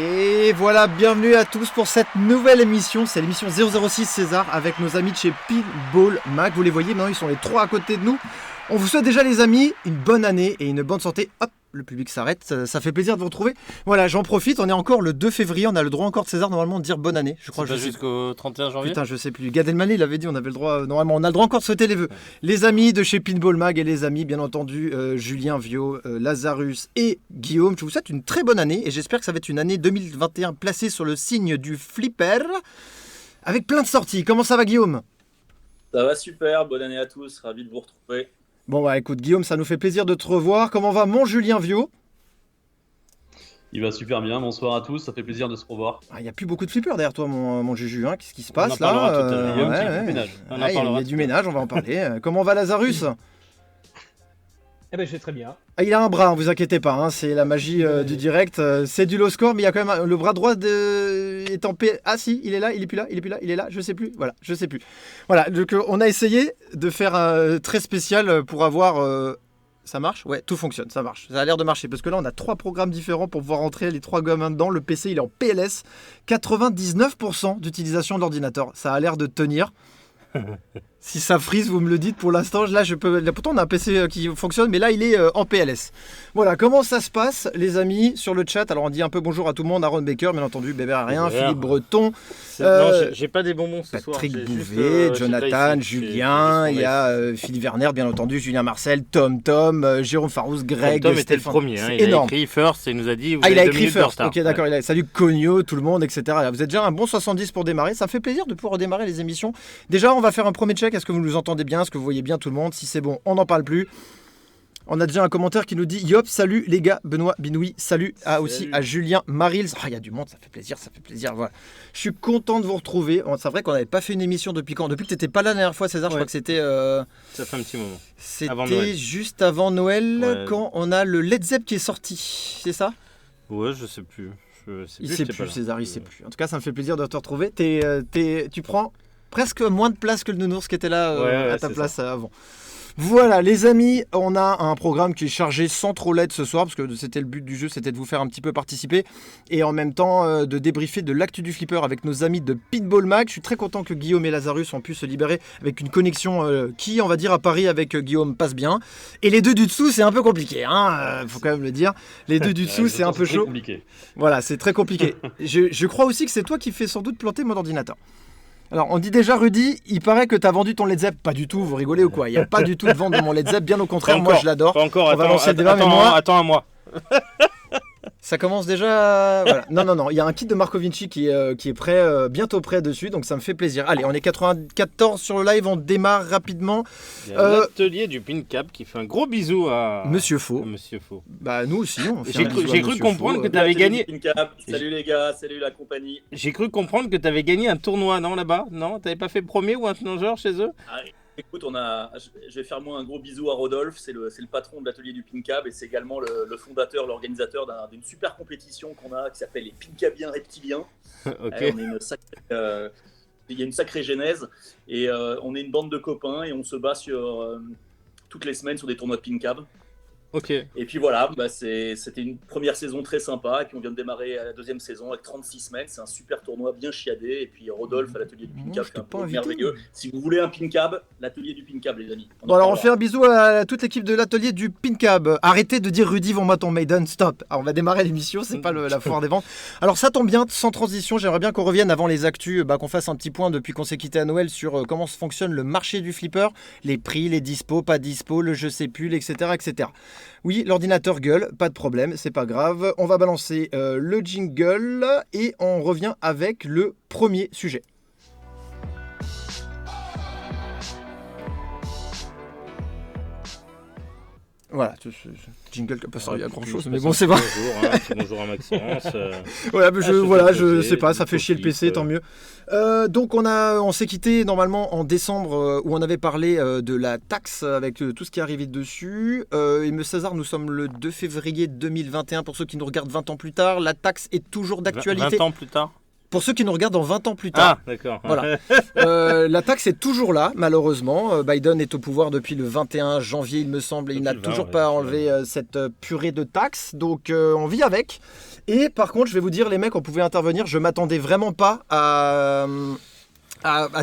Et voilà, bienvenue à tous pour cette nouvelle émission. C'est l'émission 006 César avec nos amis de chez Pinball Mag. Vous les voyez, maintenant ils sont les trois à côté de nous. On vous souhaite déjà les amis une bonne année et une bonne santé. Hop, le public s'arrête, ça fait plaisir de vous retrouver. Voilà, j'en profite, on est encore le 2 février, on a le droit encore de César normalement de dire bonne année. Je crois c'est pas jusqu'au 31 janvier. Putain, je sais plus. Gad Elmaleh, il avait dit on avait le droit, normalement on a le droit encore de souhaiter les vœux. Ouais. Les amis de chez Pinball Mag et les amis bien entendu Julien Viau, Lazarus et Guillaume, je vous souhaite une très bonne année et j'espère que ça va être une année 2021 placée sur le signe du flipper avec plein de sorties. Comment ça va Guillaume ? Ça va super, bonne année à tous, ravi de vous retrouver. Bon bah écoute Guillaume, ça nous fait plaisir de te revoir. Comment va mon Julien Viau ? Il va super bien, bonsoir à tous, ça fait plaisir de se revoir. Il n'y a plus beaucoup de flippers derrière toi mon Juju, hein. Qu'est-ce qui se passe là ? Il y a un petit ménage. Il y a du ménage, on va en parler. Comment va Lazarus ? Eh ben je vais très bien. Ah, il a un bras, vous inquiétez pas, hein, c'est la magie du direct. C'est du low score, mais il y a quand même le bras droit est en P. Ah si, il est là, il est plus là, il est là, je sais plus. Voilà, je sais plus. Voilà, donc on a essayé de faire un très spécial pour avoir. Ça marche ? Ouais, tout fonctionne, ça marche. Ça a l'air de marcher parce que là, on a 3 programmes différents pour pouvoir rentrer les 3 gamins dedans. Le PC, il est en PLS. 99% d'utilisation de l'ordinateur. Ça a l'air de tenir. Si ça frise, vous me le dites. Pour l'instant, là, je peux. Là, pourtant, on a un PC qui fonctionne, mais là, il est en PLS. Voilà, comment ça se passe, les amis, sur le chat ? Alors, on dit un peu bonjour à tout le monde. Aaron Baker, bien entendu, Bébert Rien, Philippe Breton. Non, j'ai pas des bonbons ce soir. Patrick Bouvet, Jonathan, Julien. Il y a Philippe Werner, bien entendu, Julien Marcel, Tom, Jérôme Farouz, Greg. Tom était le premier. Hein, il a écrit first et il nous a dit. Il a écrit first. Ok, d'accord. Ouais. Salut Cogno, tout le monde, etc. Vous êtes déjà un bon 70 pour démarrer. Ça me fait plaisir de pouvoir redémarrer les émissions. Déjà, on va faire un premier check. Est-ce que vous nous entendez bien ? Est-ce que vous voyez bien tout le monde ? Si c'est bon, on n'en parle plus. On a déjà un commentaire qui nous dit Yop, salut les gars, Benoît Binoui, salut. Aussi à Julien Marils. Il y a du monde, ça fait plaisir. Voilà. Je suis content de vous retrouver. C'est vrai qu'on n'avait pas fait une émission depuis quand ? Depuis que tu n'étais pas là la dernière fois, César, je crois que c'était. Ça fait un petit moment. C'était juste avant Noël, quand on a le Led Zepp qui est sorti, c'est ça ? Ouais, je sais plus. Il sait plus, César, il sait plus. En tout cas, ça me fait plaisir de te retrouver. Tu prends presque moins de place que le nounours qui était là à ta place avant. Voilà les amis, on a un programme qui est chargé sans trop l'aide ce soir parce que c'était le but du jeu, c'était de vous faire un petit peu participer et en même temps de débriefer de l'actu du flipper avec nos amis de Pinball Mag. Je suis très content que Guillaume et Lazarus ont pu se libérer avec une connexion qui, on va dire, à Paris avec Guillaume passe bien. Et les deux du dessous, c'est un peu compliqué, hein, faut quand même le dire. Les deux du dessous, c'est un peu chaud. Compliqué. Voilà, c'est très compliqué. Je crois aussi que c'est toi qui fais sans doute planter mon ordinateur. Alors, on dit déjà, Rudy, il paraît que tu as vendu ton Led Zepp. Pas du tout, vous rigolez ou quoi ? Il n'y a pas du tout de vente de mon Led Zepp, bien au contraire, moi je l'adore. Pas encore, on va lancer le débat, mais moi... Attends un mois. Ça commence déjà... Voilà. Non, il y a un kit de Marco Vinci qui est prêt, bientôt prêt dessus, donc ça me fait plaisir. Allez, on est 94 sur le live, on démarre rapidement. Il y a l'atelier du PinCab qui fait un gros bisou à Monsieur Faux. Bah nous aussi, on fait J'ai cru comprendre que tu avais gagné... Salut les gars, salut la compagnie. J'ai cru comprendre que tu avais gagné un tournoi, non, là-bas ? Non, t'avais pas fait premier ou un plongeur chez eux ? Écoute, je vais faire moi un gros bisou à Rodolphe, c'est le patron de l'atelier du Pincab et c'est également le fondateur, l'organisateur d'une super compétition qu'on a qui s'appelle les Pincabiens reptiliens. Okay. Il y a une sacrée genèse et on est une bande de copains et on se bat toutes les semaines sur des tournois de Pincab. Ok. Et puis voilà, c'était une première saison très sympa et puis on vient de démarrer la deuxième saison avec 36 semaines. C'est un super tournoi bien chiadé et puis Rodolphe à l'atelier du Pincab fait un peu merveilleux. Si vous voulez un Pincab, l'atelier du Pincab les amis. Bon alors on fait un bisou à toute l'équipe de l'atelier du Pincab. Arrêtez de dire Rudy, vends-moi ton Maiden, stop. Alors on va démarrer l'émission, c'est pas la foire des ventes. Alors ça tombe bien, sans transition, j'aimerais bien qu'on revienne avant les actus, qu'on fasse un petit point depuis qu'on s'est quitté à Noël sur comment fonctionne le marché du flipper, les prix, les dispos, pas dispo, le je sais plus, etc. etc. Oui, l'ordinateur gueule, pas de problème, c'est pas grave. On va balancer le jingle et on revient avec le premier sujet. Voilà, jingle qui n'a pas servi à grand chose, mais bon, c'est vrai. Bonjour à Maxence. Je sais pas, ça fait chier le PC, tant mieux. Donc, on s'est quitté normalement en décembre où on avait parlé de la taxe avec tout ce qui est arrivé dessus. Et M. César, nous sommes le 2 février 2021 pour ceux qui nous regardent 20 ans plus tard. La taxe est toujours d'actualité. 20 ans plus tard Pour ceux qui nous regardent dans 20 ans plus tard. Ah, d'accord. Voilà. La taxe est toujours là, malheureusement. Biden est au pouvoir depuis le 21 janvier, il me semble, et il n'a Depuis le 20, toujours ouais, pas depuis enlevé cette purée de taxes. Donc, on vit avec. Et par contre, je vais vous dire, les mecs, on pouvait intervenir. Je m'attendais vraiment pas à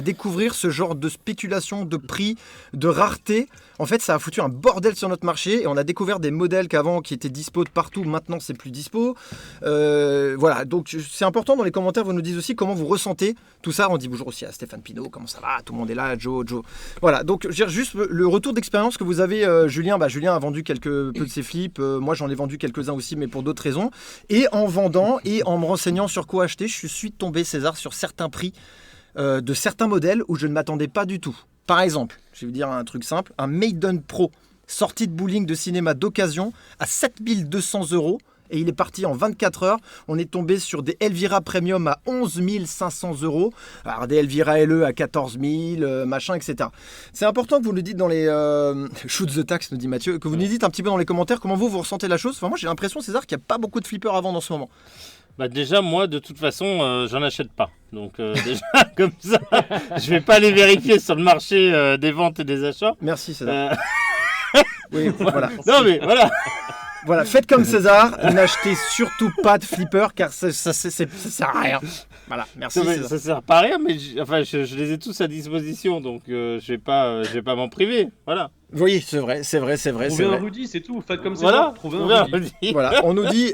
découvrir ce genre de spéculation, de prix, de rareté. En fait, ça a foutu un bordel sur notre marché et on a découvert des modèles qu'avant qui étaient dispo de partout, maintenant c'est plus dispo. Voilà, donc c'est important dans les commentaires, vous nous dites aussi comment vous ressentez tout ça. On dit bonjour aussi à Stéphane Pinault, comment ça va? Tout le monde est là, Joe. Voilà, donc je veux dire juste le retour d'expérience que vous avez, Julien. Julien a vendu peu de ses flips, moi j'en ai vendu quelques-uns aussi, mais pour d'autres raisons. Et en vendant et en me renseignant sur quoi acheter, je suis tombé, César, sur certains prix de certains modèles où je ne m'attendais pas du tout. Par exemple, je vais vous dire un truc simple, un Maiden Pro sorti de bowling de cinéma d'occasion à 7200 € et il est parti en 24 heures. On est tombé sur des Elvira Premium à 11 500 €, alors des Elvira LE à 14 000, machin, etc. C'est important que vous nous dites dans les... Shoot the tax, nous dit Mathieu, que vous nous dites un petit peu dans les commentaires comment vous ressentez la chose. Enfin, moi j'ai l'impression, César, qu'il n'y a pas beaucoup de flippers à vendre en ce moment. Bah déjà, moi, de toute façon, j'en achète pas. Donc déjà, comme ça, je vais pas aller vérifier sur le marché des ventes et des achats. Merci, César. Oui, voilà. Non, mais voilà. Voilà, faites comme César, n'achetez surtout pas de flipper car ça sert à rien. Voilà, merci. Non, mais César. ça sert pas à rien, mais je les ai tous à disposition, donc je vais pas m'en priver. Voilà. Oui, c'est vrai. Trouvez un Rudy, c'est tout. Faites comme ça. Voilà. Trouvez un Rudy. Voilà, on nous dit,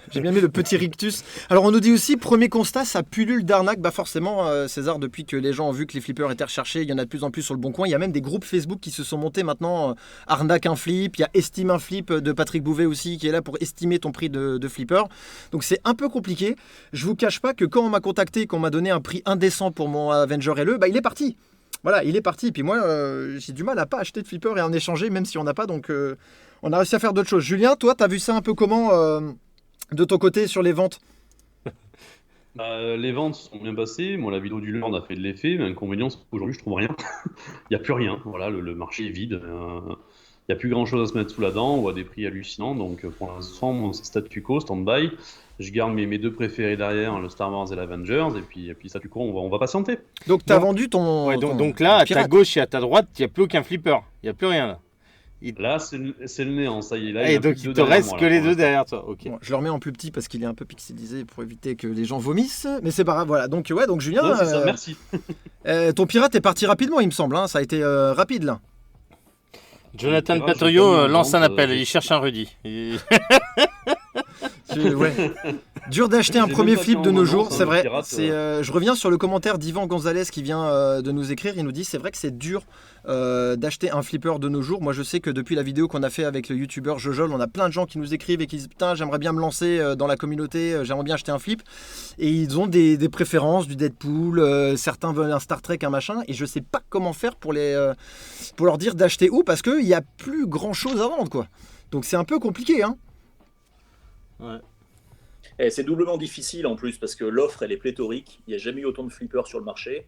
j'ai bien mis le petit rictus. Alors on nous dit aussi, premier constat, ça pullule d'arnaque. Bah forcément, César, depuis que les gens ont vu que les flippers étaient recherchés, il y en a de plus en plus sur le Bon Coin. Il y a même des groupes Facebook qui se sont montés maintenant. Arnaque un flip, il y a Estime un flip de Patrick Bouvet aussi qui est là pour estimer ton prix de flipper. Donc c'est un peu compliqué. Je vous cache pas que quand on m'a contacté, qu'on m'a donné un prix indécent pour mon Avenger LE, bah il est parti. Voilà, il est parti. Puis moi, j'ai du mal à pas acheter de flipper et en échanger, même si on n'a pas. Donc, on a réussi à faire d'autres choses. Julien, toi, t'as vu ça un peu comment de ton côté sur les ventes? Les ventes sont bien passées. Moi, la vidéo du Lord a fait de l'effet. Mais l'inconvénient, c'est qu'aujourd'hui, je trouve rien. Il n'y a plus rien. Voilà, le marché est vide. Il n'y a plus grand-chose à se mettre sous la dent ou à des prix hallucinants. Donc, pour l'instant, c'est statu quo, stand-by. Je garde mes deux préférés derrière, le Star Wars et l'Avengers. Et puis statu quo, on va patienter. Donc, tu as vendu ton. Ouais, ton donc là, à pirate. ta gauche et à ta droite, il n'y a plus aucun flipper. Il n'y a plus rien là. Là, c'est le néant. Ça y est. Là, Et y a donc, plus il deux te derrière reste moi, que là, les pour deux l'instant. derrière toi. Ok. Bon, je le remets en plus petit parce qu'il est un peu pixelisé pour éviter que les gens vomissent. Mais c'est pas grave. Voilà. Donc, Julien, Non, c'est ça, merci. ton pirate est parti rapidement, il me semble. Hein. Ça a été rapide là. Jonathan Tu vois, Patrio je peux lance un vendre, appel. Il cherche un Rudy. Ouais. Dur d'acheter un J'ai premier même pas flip fait de un nos moment, jours, ça, c'est le vrai. pirate, Je reviens sur le commentaire d'Ivan Gonzalez qui vient de nous écrire. Il nous dit c'est vrai que c'est dur d'acheter un flipper de nos jours. Moi je sais que depuis la vidéo qu'on a fait avec le youtubeur Jojol, on a plein de gens qui nous écrivent et qui disent putain j'aimerais bien me lancer dans la communauté, j'aimerais bien acheter un flip. Et ils ont des préférences, du Deadpool, certains veulent un Star Trek, un machin. Et je sais pas comment faire pour leur dire d'acheter où parce qu'il n'y a plus grand chose à vendre quoi. Donc c'est un peu compliqué hein. Ouais. Et c'est doublement difficile en plus parce que l'offre elle est pléthorique. Il n'y a jamais eu autant de flippers sur le marché.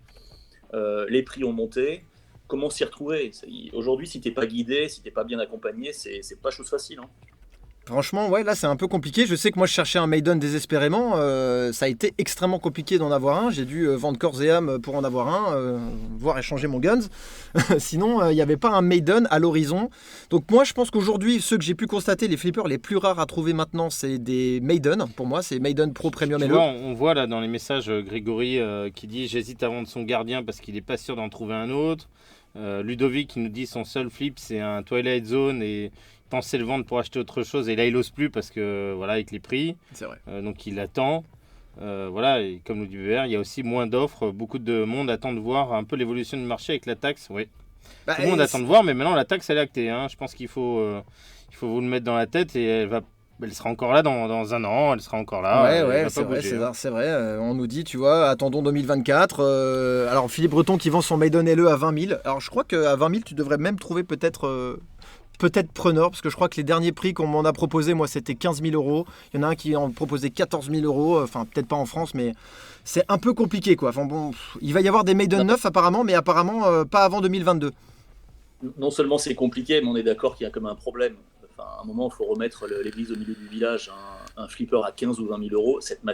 Les prix ont monté. Comment s'y retrouver? Aujourd'hui, si t'es pas guidé, si t'es pas bien accompagné, c'est pas chose facile. Hein. Franchement, ouais, là c'est un peu compliqué. Je sais que moi je cherchais un Maiden désespérément. Ça a été extrêmement compliqué d'en avoir un. J'ai dû vendre corps et âme pour en avoir un, voire échanger mon Guns. Sinon, il n'y avait pas un Maiden à l'horizon. Donc moi je pense qu'aujourd'hui, ceux que j'ai pu constater, les flippers les plus rares à trouver maintenant, c'est des Maiden. Pour moi, c'est Maiden Pro Premium Tu LE. vois, on voit là dans les messages Grégory qui dit j'hésite à vendre son gardien parce qu'il n'est pas sûr d'en trouver un autre. Ludovic qui nous dit son seul flip c'est un Twilight Zone et pensait le vendre pour acheter autre chose et là il ose plus parce que voilà avec les prix C'est vrai. donc il attend voilà et comme nous dit VR il y a aussi moins d'offres, beaucoup de monde attend de voir un peu l'évolution du marché avec la taxe. Oui, Bah, tout le monde attend de voir mais maintenant la taxe elle est actée hein. Je pense qu'il faut vous le mettre dans la tête et elle sera encore là dans un an, elle sera encore là. Ouais, elle ouais, va c'est pas vrai, bouger, César, c'est vrai. On nous dit, tu vois, attendons 2024. Alors, Philippe Breton qui vend son Maiden LE à 20 000. Alors, je crois qu'à 20 000, tu devrais même trouver peut-être preneur, parce que je crois que les derniers prix qu'on m'en a proposé, moi, c'était 15 000 €. Il y en a un qui en proposait 14 000 €. Enfin, peut-être pas en France, mais c'est un peu compliqué, quoi. Enfin, bon, il va y avoir des Maiden neufs, apparemment, mais apparemment pas avant 2022. Non seulement c'est compliqué, mais on est d'accord qu'il y a comme un problème. Enfin, à un moment, il faut remettre l'église au milieu du village. un flipper à 15 ou 20 000 euros, un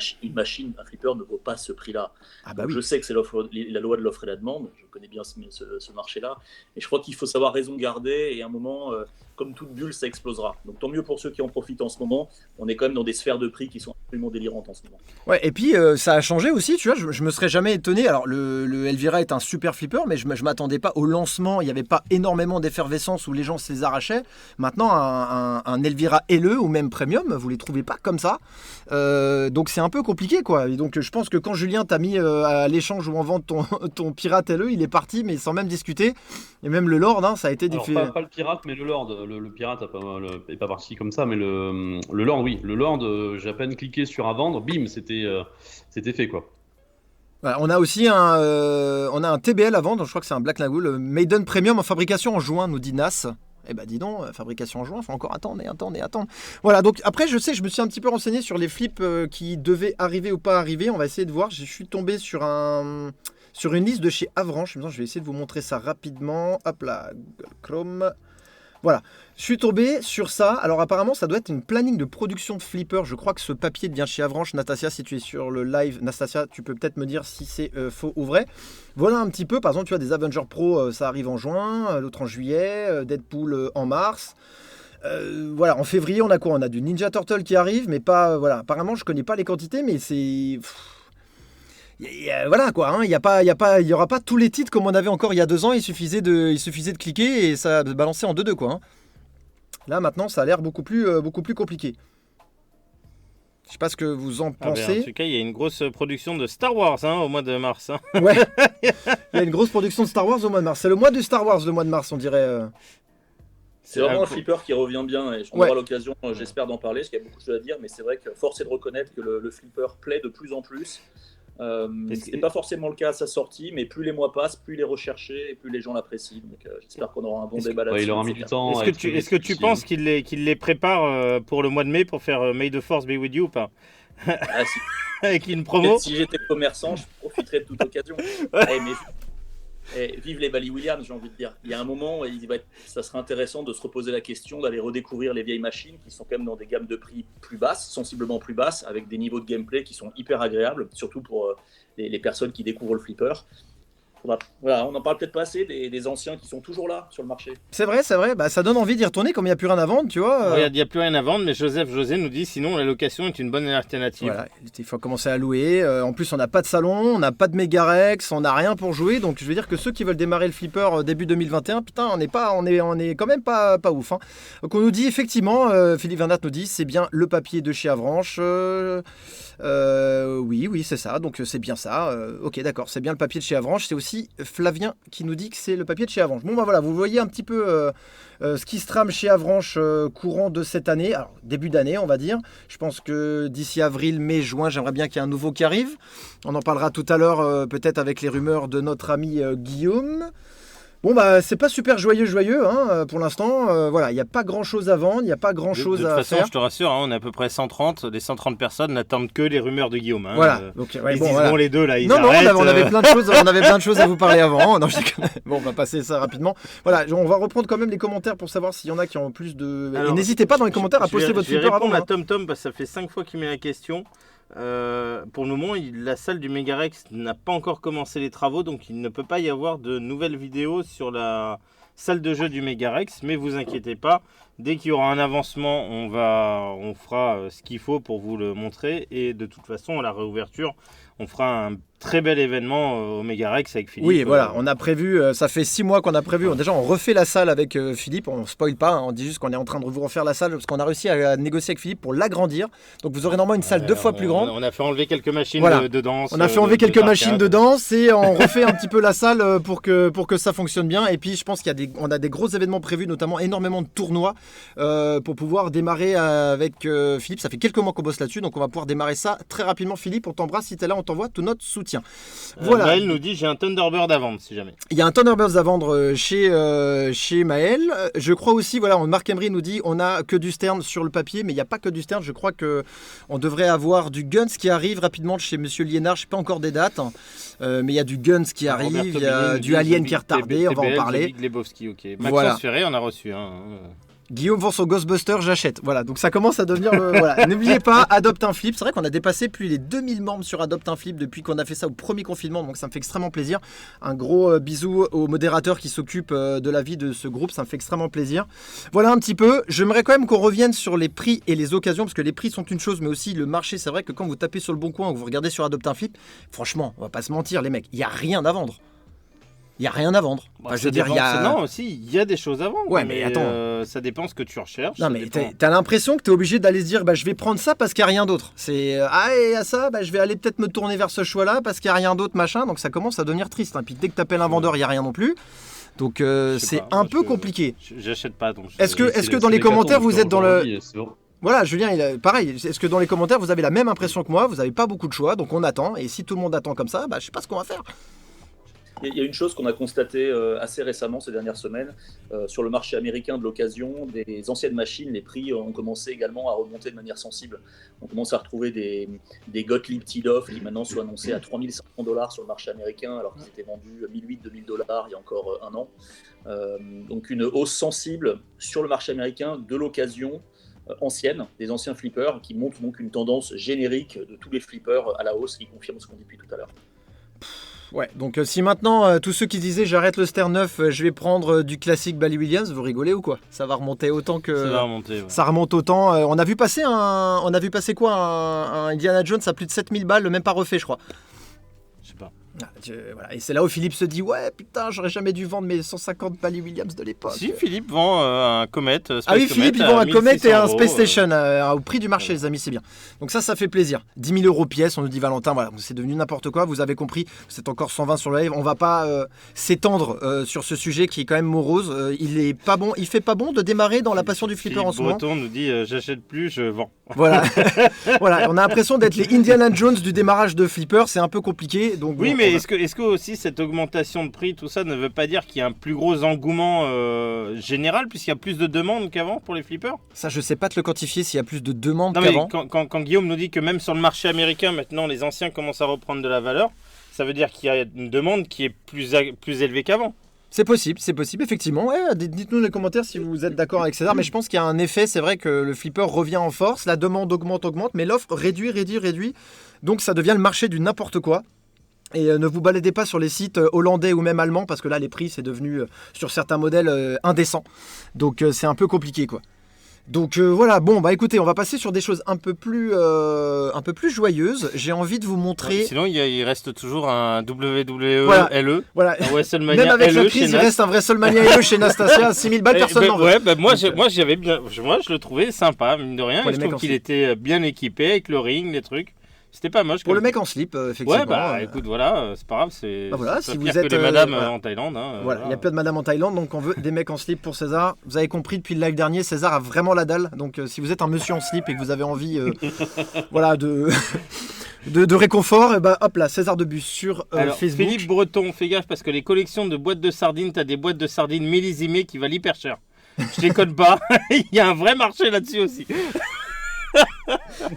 flipper ne vaut pas ce prix-là. Oui. Je sais que c'est la loi de l'offre et la demande, je connais bien ce marché-là, et je crois qu'il faut savoir raison garder, et à un moment, comme toute bulle, ça explosera. Donc tant mieux pour ceux qui en profitent en ce moment, on est quand même dans des sphères de prix qui sont absolument délirantes en ce moment. Ouais, et puis ça a changé aussi, tu vois, je me serais jamais étonné. Alors le Elvira est un super flipper, mais je m'attendais pas au lancement, il n'y avait pas énormément d'effervescence où les gens se les arrachaient. Maintenant, un Elvira LE ou même Premium, vous les trouvez pas comme ça. Donc c'est un peu compliqué, quoi. Et donc je pense que quand Julien t'a mis à l'échange ou en vente ton Pirate LE, il est parti, mais sans même discuter. Et même le Lord, hein, ça a été difficile. Pas le Pirate, mais le Lord. Le Pirate est pas parti comme ça, mais le Lord, oui. Le Lord, j'ai à peine cliqué sur à vendre, bim, c'était fait, quoi. Voilà, on a aussi un TBL à vendre, je crois que c'est un Black Lagoon, Maiden Premium en fabrication en juin, nous dit Nas. Eh ben dis donc, fabrication en juin, il faut encore attendre. Voilà, donc après je me suis un petit peu renseigné sur les flips qui devaient arriver ou pas arriver. On va essayer de voir. Je suis tombé sur une liste de chez Avranches. Je vais essayer de vous montrer ça rapidement. Hop là, Google Chrome. Voilà, je suis tombé sur ça. Alors apparemment, ça doit être une planning de production de flipper. Je crois que ce papier vient chez Avranches. Nastasia, si tu es sur le live, Nastasia, tu peux peut-être me dire si c'est faux ou vrai. Voilà un petit peu. Par exemple, tu as des Avengers Pro, ça arrive en juin, l'autre en juillet, Deadpool en mars. Voilà, en février, on a quoi ? On a du Ninja Turtle qui arrive, mais pas... voilà, apparemment, je connais pas les quantités, mais c'est... voilà quoi, hein, il y aura pas tous les titres comme on avait encore il y a 2 ans. Il suffisait de cliquer et ça balançait en 2-2 quoi. Hein. Là maintenant ça a l'air beaucoup plus compliqué. Je sais pas ce que vous en pensez. En tout cas, il y a une grosse production de Star Wars au mois de mars. Hein. Ouais, il y a une grosse production de Star Wars au mois de mars. C'est le mois de Star Wars, le mois de mars, on dirait. C'est vraiment un flipper qui revient bien et on aura l'occasion, j'espère, d'en parler parce qu'il y a beaucoup de choses à dire, mais c'est vrai que force est de reconnaître que le flipper plaît de plus en plus. Ce n'était pas forcément le cas à sa sortie, mais plus les mois passent, plus il est recherché et plus les gens l'apprécient. Donc j'espère qu'on aura un bon débat là-dessus. Il aura mis du temps. Est-ce que tu penses qu'il les prépare pour le mois de mai pour faire May the Force be with you ou pas? Si. Avec une promo. Si j'étais commerçant, je profiterais de toute occasion. Vive les Bally Williams, j'ai envie de dire. Il y a un moment, ça serait intéressant de se reposer la question d'aller redécouvrir les vieilles machines qui sont quand même dans des gammes de prix plus basses, sensiblement plus basses, avec des niveaux de gameplay qui sont hyper agréables, surtout pour les personnes qui découvrent le flipper. Voilà, on n'en parle peut-être pas assez des anciens qui sont toujours là sur le marché. C'est vrai, bah, ça donne envie d'y retourner comme il n'y a plus rien à vendre, tu vois. Il n'y a plus rien à vendre, mais José nous dit sinon la location est une bonne alternative. Voilà, il faut commencer à louer. En plus, on n'a pas de salon, on n'a pas de Megarex, on n'a rien pour jouer. Donc, je veux dire que ceux qui veulent démarrer le flipper début 2021, putain, on est quand même pas ouf. Hein. Donc, on nous dit effectivement, Philippe Vernat nous dit, c'est bien le papier de chez Avranches. Oui, c'est ça. Donc, c'est bien ça. Ok, d'accord, c'est bien le papier de chez Avranches. C'est aussi Flavien qui nous dit que c'est le papier de chez Avranches. Bon, bah voilà, vous voyez un petit peu ce qui se trame chez Avranches courant de cette année. Alors, début d'année, on va dire. Je pense que d'ici avril, mai, juin, j'aimerais bien qu'il y ait un nouveau qui arrive. On en parlera tout à l'heure, peut-être avec les rumeurs de notre ami Guillaume. Bon, bah, c'est pas super joyeux hein, pour l'instant. Voilà, il n'y a pas grand-chose à vendre, il n'y a pas grand-chose à faire. De toute façon, je te rassure, on est à peu près 130. Les 130 personnes n'attendent que les rumeurs de Guillaume. Hein. Voilà. Donc, voilà. Les deux, là, ils arrêtent. Non, on avait plein de choses à vous parler avant. Non, bon, on va passer ça rapidement. Voilà, on va reprendre quand même les commentaires pour savoir s'il y en a qui ont plus de... Alors, et n'hésitez pas dans les commentaires à poster votre flipper avant. Je vais répondre à Tom parce que ça fait 5 fois qu'il met la question. Pour le moment, la salle du Megarex n'a pas encore commencé les travaux, donc il ne peut pas y avoir de nouvelles vidéos sur la salle de jeu du Megarex, mais vous inquiétez pas, dès qu'il y aura un avancement, on fera ce qu'il faut pour vous le montrer, et de toute façon, à la réouverture, on fera un très bel événement au Megarex avec Philippe. Oui, voilà, on a prévu, ça fait 6 mois qu'on a prévu. Déjà, on refait la salle avec Philippe, on ne spoil pas, hein, on dit juste qu'on est en train de vous refaire la salle parce qu'on a réussi à négocier avec Philippe pour l'agrandir. Donc vous aurez normalement une salle 2 fois plus grande. On a fait enlever quelques machines de danse. On a fait enlever quelques machines de danse et on refait un petit peu la salle pour que ça fonctionne bien. Et puis je pense qu'on a des gros événements prévus, notamment énormément de tournois pour pouvoir démarrer avec Philippe. Ça fait quelques mois qu'on bosse là-dessus, donc on va pouvoir démarrer ça très rapidement. Philippe, on t'embrasse, si t'es là, on t'envoie tout notre soutien. Voilà. Maël nous dit j'ai un Thunderbird à vendre si jamais. Il y a un Thunderbird à vendre chez Maël. Je crois aussi, voilà, Marc Emery nous dit on a que du Stern sur le papier, mais il n'y a pas que du Stern. Je crois qu'on devrait avoir du Guns qui arrive rapidement chez Monsieur Liénard. Je sais pas encore des dates, mais il y a du Guns qui arrive, il y a du Alien qui est retardé, on va en parler. Glebowski, ok. Maxence Ferré, on a reçu. Guillaume vend son Ghostbuster, j'achète. Voilà, donc ça commence à devenir voilà. N'oubliez pas, Adopte un Flip. C'est vrai qu'on a dépassé plus les 2000 membres sur Adopte un Flip depuis qu'on a fait ça au premier confinement, donc ça me fait extrêmement plaisir. Un gros bisou au modérateur qui s'occupe de la vie de ce groupe, ça me fait extrêmement plaisir. Voilà un petit peu. J'aimerais quand même qu'on revienne sur les prix et les occasions, parce que les prix sont une chose, mais aussi le marché. C'est vrai que quand vous tapez sur le Bon Coin ou vous regardez sur Adopte un Flip, franchement, on va pas se mentir, les mecs, il n'y a rien à vendre. Il n'y a rien à vendre. Enfin, je veux dire, non, aussi, il y a des choses à vendre. Ouais, mais attends. Ça dépend ce que tu recherches. Non, mais t'as l'impression que t'es obligé d'aller se dire, je vais prendre ça parce qu'il n'y a rien d'autre. C'est, et à ça, je vais aller peut-être me tourner vers ce choix-là parce qu'il n'y a rien d'autre, machin. Donc ça commence à devenir triste. Hein. Puis dès que t'appelles un vendeur, il n'y a rien non plus. Donc c'est un peu compliqué. J'achète pas. Donc est-ce que dans les commentaires, vous êtes dans le... Voilà, Julien, pareil. Est-ce que dans les commentaires, vous avez la même impression que moi? Vous n'avez pas beaucoup de choix, donc on attend. Et si tout le monde attend comme ça, je sais pas ce qu'on va faire. Il y a une chose qu'on a constatée assez récemment ces dernières semaines sur le marché américain de l'occasion, des anciennes machines, les prix ont commencé également à remonter de manière sensible. On commence à retrouver des Gottlieb Tidhoff qui maintenant sont annoncés à $3,500 sur le marché américain alors qu'ils étaient vendus $1,800, $2,000 il y a encore un an. Donc une hausse sensible sur le marché américain de l'occasion ancienne, des anciens flippers qui montrent donc une tendance générique de tous les flippers à la hausse qui confirme ce qu'on dit depuis tout à l'heure. Ouais, donc si maintenant tous ceux qui disaient j'arrête le Ster 9, je vais prendre du classique Bally Williams, vous rigolez ou quoi? Ça va remonter autant que... Ça va remonter, ouais. Ça remonte autant. On a vu passer un Indiana Jones à plus de 7000 balles, même pas refait je crois. Je sais pas. Voilà. Et c'est là où Philippe se dit ouais putain j'aurais jamais dû vendre mes 150 Bally Williams de l'époque. Si Philippe vend un Comet. Ah oui Philippe il vend un Comet et un Space Station au prix du marché les amis, c'est bien. Donc ça fait plaisir. 10 000 € pièce, on nous dit Valentin, voilà, c'est devenu n'importe quoi, vous avez compris, c'est encore 120 sur le live, on va pas s'étendre sur ce sujet qui est quand même morose, il fait pas bon de démarrer dans la passion du flipper Philippe en ce moment. Breton nous dit j'achète plus, je vends. Voilà. Voilà, on a l'impression d'être les Indiana Jones du démarrage de flipper, c'est un peu compliqué. Donc oui bon, mais est-ce que aussi cette augmentation de prix, tout ça ne veut pas dire qu'il y a un plus gros engouement général puisqu'il y a plus de demandes qu'avant pour les flippers? Ça, je sais pas te le quantifier s'il y a plus de demandes non, qu'avant. Mais quand Guillaume nous dit que même sur le marché américain, maintenant les anciens commencent à reprendre de la valeur, ça veut dire qu'il y a une demande qui est plus élevée qu'avant. C'est possible, effectivement. Ouais, dites-nous dans les commentaires si vous êtes d'accord avec César, mais je pense qu'il y a un effet, c'est vrai que le flipper revient en force, la demande augmente, mais l'offre réduit. Donc ça devient le marché du n'importe quoi. Et ne vous baladez pas sur les sites hollandais ou même allemands, parce que là, les prix, c'est devenu, sur certains modèles, indécent. Donc c'est un peu compliqué, quoi. Donc voilà, bon, écoutez, on va passer sur des choses un peu plus joyeuses. J'ai envie de vous montrer... Sinon, il reste toujours un WWE voilà. LE, voilà. un WrestleMania même avec LE la crise, il reste un WrestleMania LE chez Nastasia, 6000 balles, personne n'en veut. Ouais, moi j'avais bien... Moi, je le trouvais sympa, mine de rien. Je trouve qu'il était bien équipé avec le ring, les trucs. C'était pas moche. Pour le mec en slip, effectivement. Ouais, écoute, voilà, c'est pas grave. C'est voilà, si vous êtes que les madames en Thaïlande. Hein, voilà, il n'y a pas de madame en Thaïlande, donc on veut des mecs en slip pour César. Vous avez compris depuis le live dernier, César a vraiment la dalle. Donc si vous êtes un monsieur en slip et que vous avez envie voilà, de réconfort, et hop là, César Debus sur Alors, Facebook. Philippe Breton, fais gaffe parce que les collections de boîtes de sardines, t'as des boîtes de sardines millésimées qui valent hyper cher. Je déconne pas, il y a un vrai marché là-dessus aussi.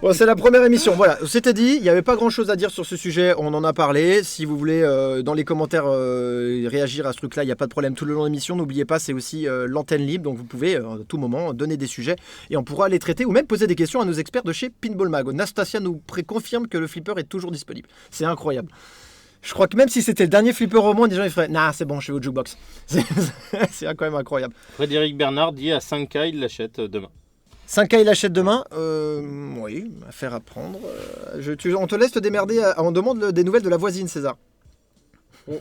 Bon, c'est la première émission, voilà, c'était dit, il n'y avait pas grand chose à dire sur ce sujet, on en a parlé. Si vous voulez dans les commentaires réagir à ce truc là, il n'y a pas de problème tout le long de l'émission. N'oubliez pas, c'est aussi l'antenne libre, donc vous pouvez à tout moment donner des sujets et on pourra les traiter ou même poser des questions à nos experts de chez Pinball Mag. Nastasia nous confirme que le flipper est toujours disponible, c'est incroyable. Je crois que même si c'était le dernier flipper au monde, les gens ils feraient nah, c'est bon, je vais au jukebox. C'est quand même incroyable. Frédéric Bernard dit à 5K il l'achète demain. 5K il l'achète demain, oui, affaire à prendre. On te laisse te démerder, on demande des nouvelles de la voisine, César. Bon,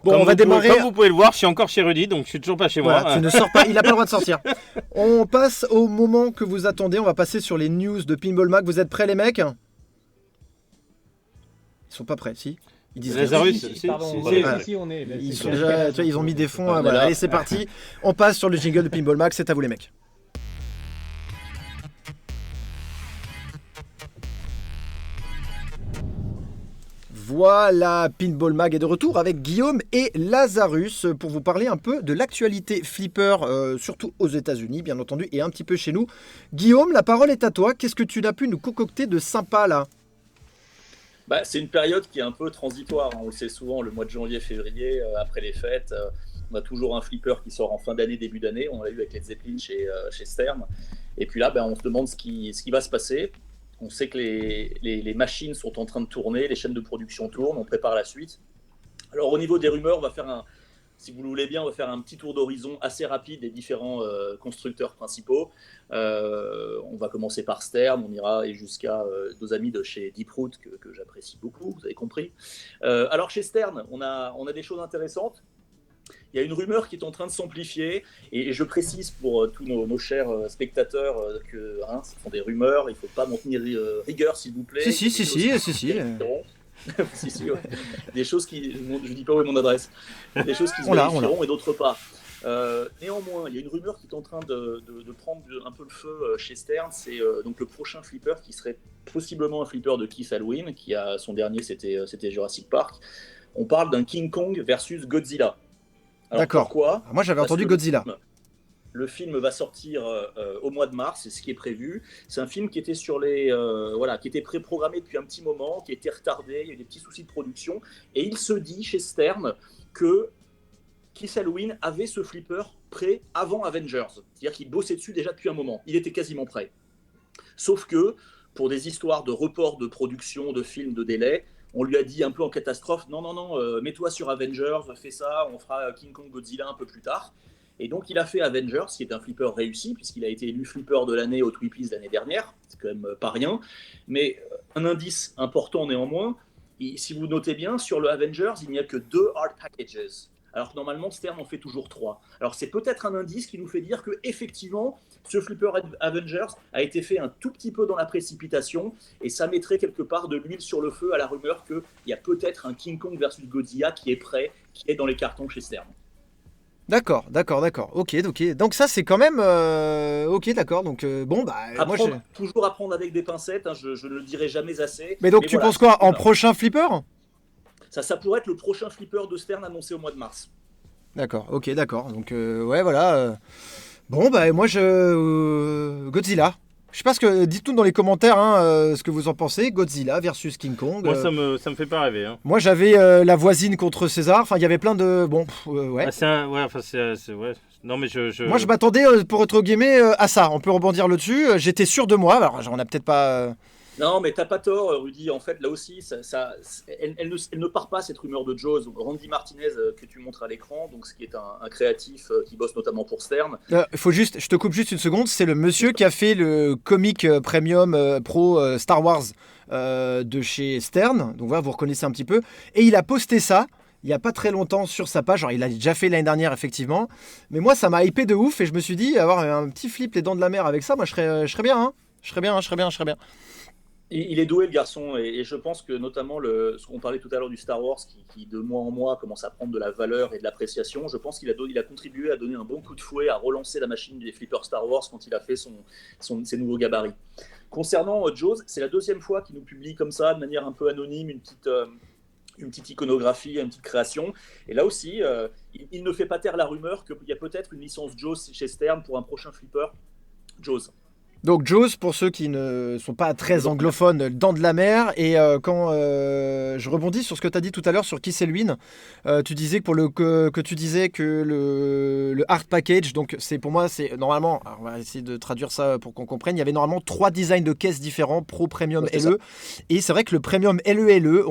comme on va démarrer. Comme vous pouvez le voir, je suis encore chez Rudy, donc je suis toujours pas chez moi. Tu ne sors pas, il n'a pas le droit de sortir. On passe au moment que vous attendez, on va passer sur les news de Pinball Mag. Vous êtes prêts les mecs? Ils sont pas prêts, si? Ils disent Lazarus, si, on est. Ils sont déjà, tu vois, ils ont mis des fonds. Voilà. Allez, c'est parti. On passe sur le jingle de Pinball Mag, c'est à vous les mecs. Voilà, Pinball Mag est de retour avec Guillaume et Lazarus pour vous parler un peu de l'actualité flipper, surtout aux États-Unis bien entendu, et un petit peu chez nous. Guillaume, la parole est à toi. Qu'est-ce que tu as pu nous concocter de sympa là? C'est une période qui est un peu transitoire, on le sait souvent, le mois de janvier-février, après les fêtes. On a toujours un flipper qui sort en fin d'année, début d'année. On l'a eu avec les Zeppelin chez Stern. Et puis là, on se demande ce qui va se passer. On sait que les machines sont en train de tourner, les chaînes de production tournent, on prépare la suite. Alors au niveau des rumeurs, on va faire si vous le voulez bien, on va faire un petit tour d'horizon assez rapide des différents constructeurs principaux. On va commencer par Stern, on ira jusqu'à nos amis de chez Deeproot que j'apprécie beaucoup, vous avez compris. Alors chez Stern, on a des choses intéressantes. Il y a une rumeur qui est en train de s'amplifier, et je précise pour tous nos chers spectateurs que ce sont des rumeurs, il ne faut pas m'en tenir rigueur, s'il vous plaît. Si. Si, ouais. Des choses qui... Je ne dis pas où est mon adresse. Des choses qui se vérifieront et d'autres pas. Néanmoins, il y a une rumeur qui est en train de prendre un peu le feu chez Stern. C'est donc le prochain flipper qui serait possiblement un flipper de Keith Alwyn, qui a son dernier, c'était Jurassic Park. On parle d'un King Kong versus Godzilla. Alors, d'accord. Pourquoi ? Moi, j'avais entendu Godzilla. Le film va sortir au mois de mars, c'est ce qui est prévu. C'est un film qui était qui était pré-programmé depuis un petit moment, qui a été retardé, il y a eu des petits soucis de production, et il se dit chez Stern que Keith Alwyn avait ce flipper prêt avant Avengers, c'est-à-dire qu'il bossait dessus déjà depuis un moment, il était quasiment prêt. Sauf que pour des histoires de report de production, de films, de délai, on lui a dit un peu en catastrophe, non, mets-toi sur Avengers, fais ça, on fera King Kong Godzilla un peu plus tard. Et donc, il a fait Avengers, qui est un flipper réussi, puisqu'il a été élu flipper de l'année au Tweepies l'année dernière. C'est quand même pas rien. Mais un indice important néanmoins, si vous notez bien, sur le Avengers, il n'y a que 2 hard packages. Alors que normalement, Stern en fait toujours 3. Alors, c'est peut-être un indice qui nous fait dire qu'effectivement, ce flipper Avengers a été fait un tout petit peu dans la précipitation, et ça mettrait quelque part de l'huile sur le feu à la rumeur qu'il y a peut-être un King Kong versus Godzilla qui est prêt, qui est dans les cartons chez Stern. D'accord. Ok. Donc ça, c'est quand même... Ok, d'accord. Donc Toujours apprendre avec des pincettes, je ne le dirai jamais assez. Mais donc, tu penses quoi, en prochain flipper ? Ça pourrait être le prochain flipper de Stern annoncé au mois de mars. D'accord. Donc, voilà. Moi, Godzilla. Je sais pas dites-nous dans les commentaires ce que vous en pensez. Godzilla versus King Kong. Moi, ça me fait pas rêver. Hein. Moi, j'avais la voisine contre César. Enfin, il y avait plein de... ouais. Non, mais Moi, je m'attendais, pour être guillemets, à ça. On peut rebondir là-dessus. J'étais sûr de moi. Alors, on a peut-être pas... Non, mais t'as pas tort, Rudy. En fait, là aussi, elle ne part pas, cette rumeur de Jaws. Randy Martinez, que tu montres à l'écran, donc ce qui est un créatif qui bosse notamment pour Stern. Je te coupe juste une seconde. C'est le monsieur qui a fait le comic premium pro Star Wars de chez Stern. Donc voilà, vous reconnaissez un petit peu. Et il a posté ça il n'y a pas très longtemps sur sa page. Genre, il l'a déjà fait l'année dernière, effectivement. Mais moi, ça m'a hypé de ouf. Et je me suis dit, avoir un petit flip les dents de la mer avec ça, moi, je serais bien. Hein. Je serais bien. Il est doué, le garçon, et je pense que notamment ce qu'on parlait tout à l'heure du Star Wars, qui de mois en mois commence à prendre de la valeur et de l'appréciation, je pense qu'il a contribué à donner un bon coup de fouet, à relancer la machine des flippers Star Wars quand il a fait ses nouveaux gabarits. Concernant Jaws, c'est la 2e fois qu'il nous publie comme ça, de manière un peu anonyme, une petite iconographie, une petite création. Et là aussi, il ne fait pas taire la rumeur qu'il y a peut-être une licence Jaws chez Stern pour un prochain flipper Jaws. Donc Jaws, pour ceux qui ne sont pas très anglophones, dents de la mer. Et quand je rebondis sur ce que tu as dit tout à l'heure sur Keith Alwyn, tu disais que tu disais que le hard package, donc pour moi c'est normalement, alors on va essayer de traduire ça pour qu'on comprenne, il y avait normalement 3 designs de caisses différents, Pro, Premium, LE. Et c'est vrai que le Premium LE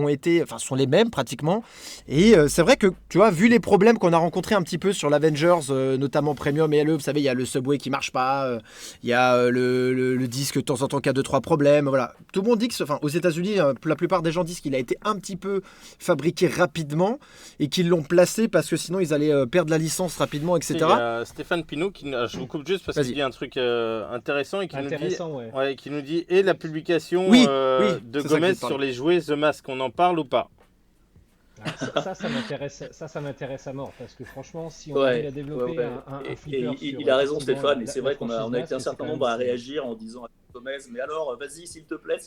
sont les mêmes pratiquement. Et c'est vrai que, tu vois, vu les problèmes qu'on a rencontrés un petit peu sur l'Avengers, notamment Premium et LE, vous savez, il y a le subway qui marche pas, il y a le disque de temps en temps qui a 2-3 problèmes, voilà. Tout le monde dit aux États-Unis, la plupart des gens disent qu'il a été un petit peu fabriqué rapidement et qu'ils l'ont placé parce que sinon ils allaient perdre la licence rapidement, etc. Il y a Stéphane Pinault je vous coupe juste parce qu'il dit un truc intéressant et qui nous dit et la publication de Gomez sur les jouets The Mask, on en parle ou pas? Ça m'intéresse à mort parce que franchement, si on arrive à développer un flipper, il a raison, Stéphane, et c'est vrai qu'on a été un certain nombre à réagir en disant à Gomez, mais alors vas-y, s'il te plaît,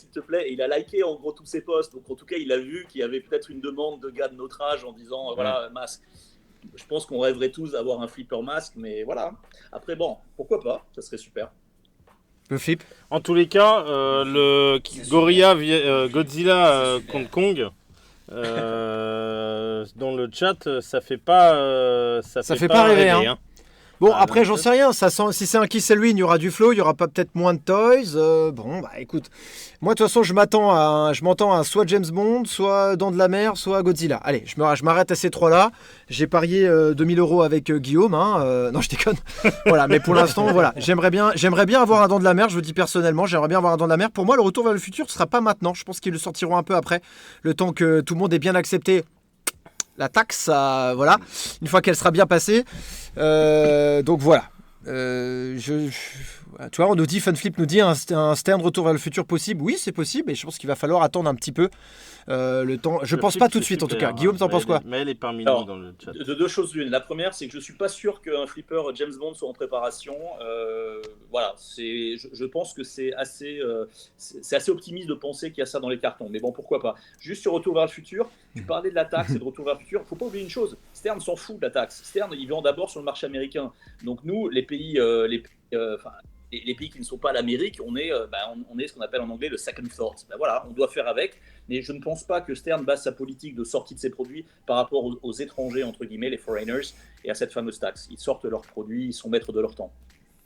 et il a liké en gros tous ses posts, donc en tout cas il a vu qu'il y avait peut-être une demande de gars de notre âge en disant voilà, masque. Je pense qu'on rêverait tous d'avoir un flipper masque, mais voilà, après bon, pourquoi pas, ça serait super. Le flip. En tous les cas, le Godzilla contre Kong, Dans le chat, ça fait pas rêver. Hein. Bon, après, j'en sais rien. Ça sent, si c'est un Kiss Halloween, il y aura du flow, il y aura pas peut-être moins de toys. Bon, bah écoute, moi de toute façon, je m'attends à soit James Bond, soit Dents de la Mer, soit Godzilla. Allez, je m'arrête à ces trois-là. J'ai parié 2000 € avec Guillaume. Hein. Non, je déconne. Voilà, mais pour l'instant, voilà, j'aimerais bien avoir un Dents de la Mer. Je vous dis personnellement, j'aimerais bien avoir un Dents de la Mer. Pour moi, le retour vers le futur ne sera pas maintenant. Je pense qu'ils le sortiront un peu après, le temps que tout le monde ait bien accepté la taxe, voilà, une fois qu'elle sera bien passée. Donc voilà. Tu vois, on nous dit, Funflip nous dit un Stern retour vers le futur possible. Oui, c'est possible, et je pense qu'il va falloir attendre un petit peu le temps. Je pense pas tout de suite, en tout cas. Guillaume, t'en penses quoi? Mais elle est parmi nous dans le chat. De deux choses l'une. La première, c'est que je suis pas sûr qu'un flipper James Bond soit en préparation. Voilà, je pense que c'est assez optimiste de penser qu'il y a ça dans les cartons. Mais bon, pourquoi pas. Juste sur Retour vers le futur, tu parlais de la taxe et de Retour vers le futur. Faut pas oublier une chose. Stern s'en fout de la taxe. Stern, il vend d'abord sur le marché américain. Donc nous, les pays qui ne sont pas l'Amérique, on est ce qu'on appelle en anglais le second thought. Ben voilà, on doit faire avec, mais je ne pense pas que Stern base sa politique de sortie de ses produits par rapport aux étrangers, entre guillemets, les foreigners, et à cette fameuse taxe. Ils sortent leurs produits, ils sont maîtres de leur temps.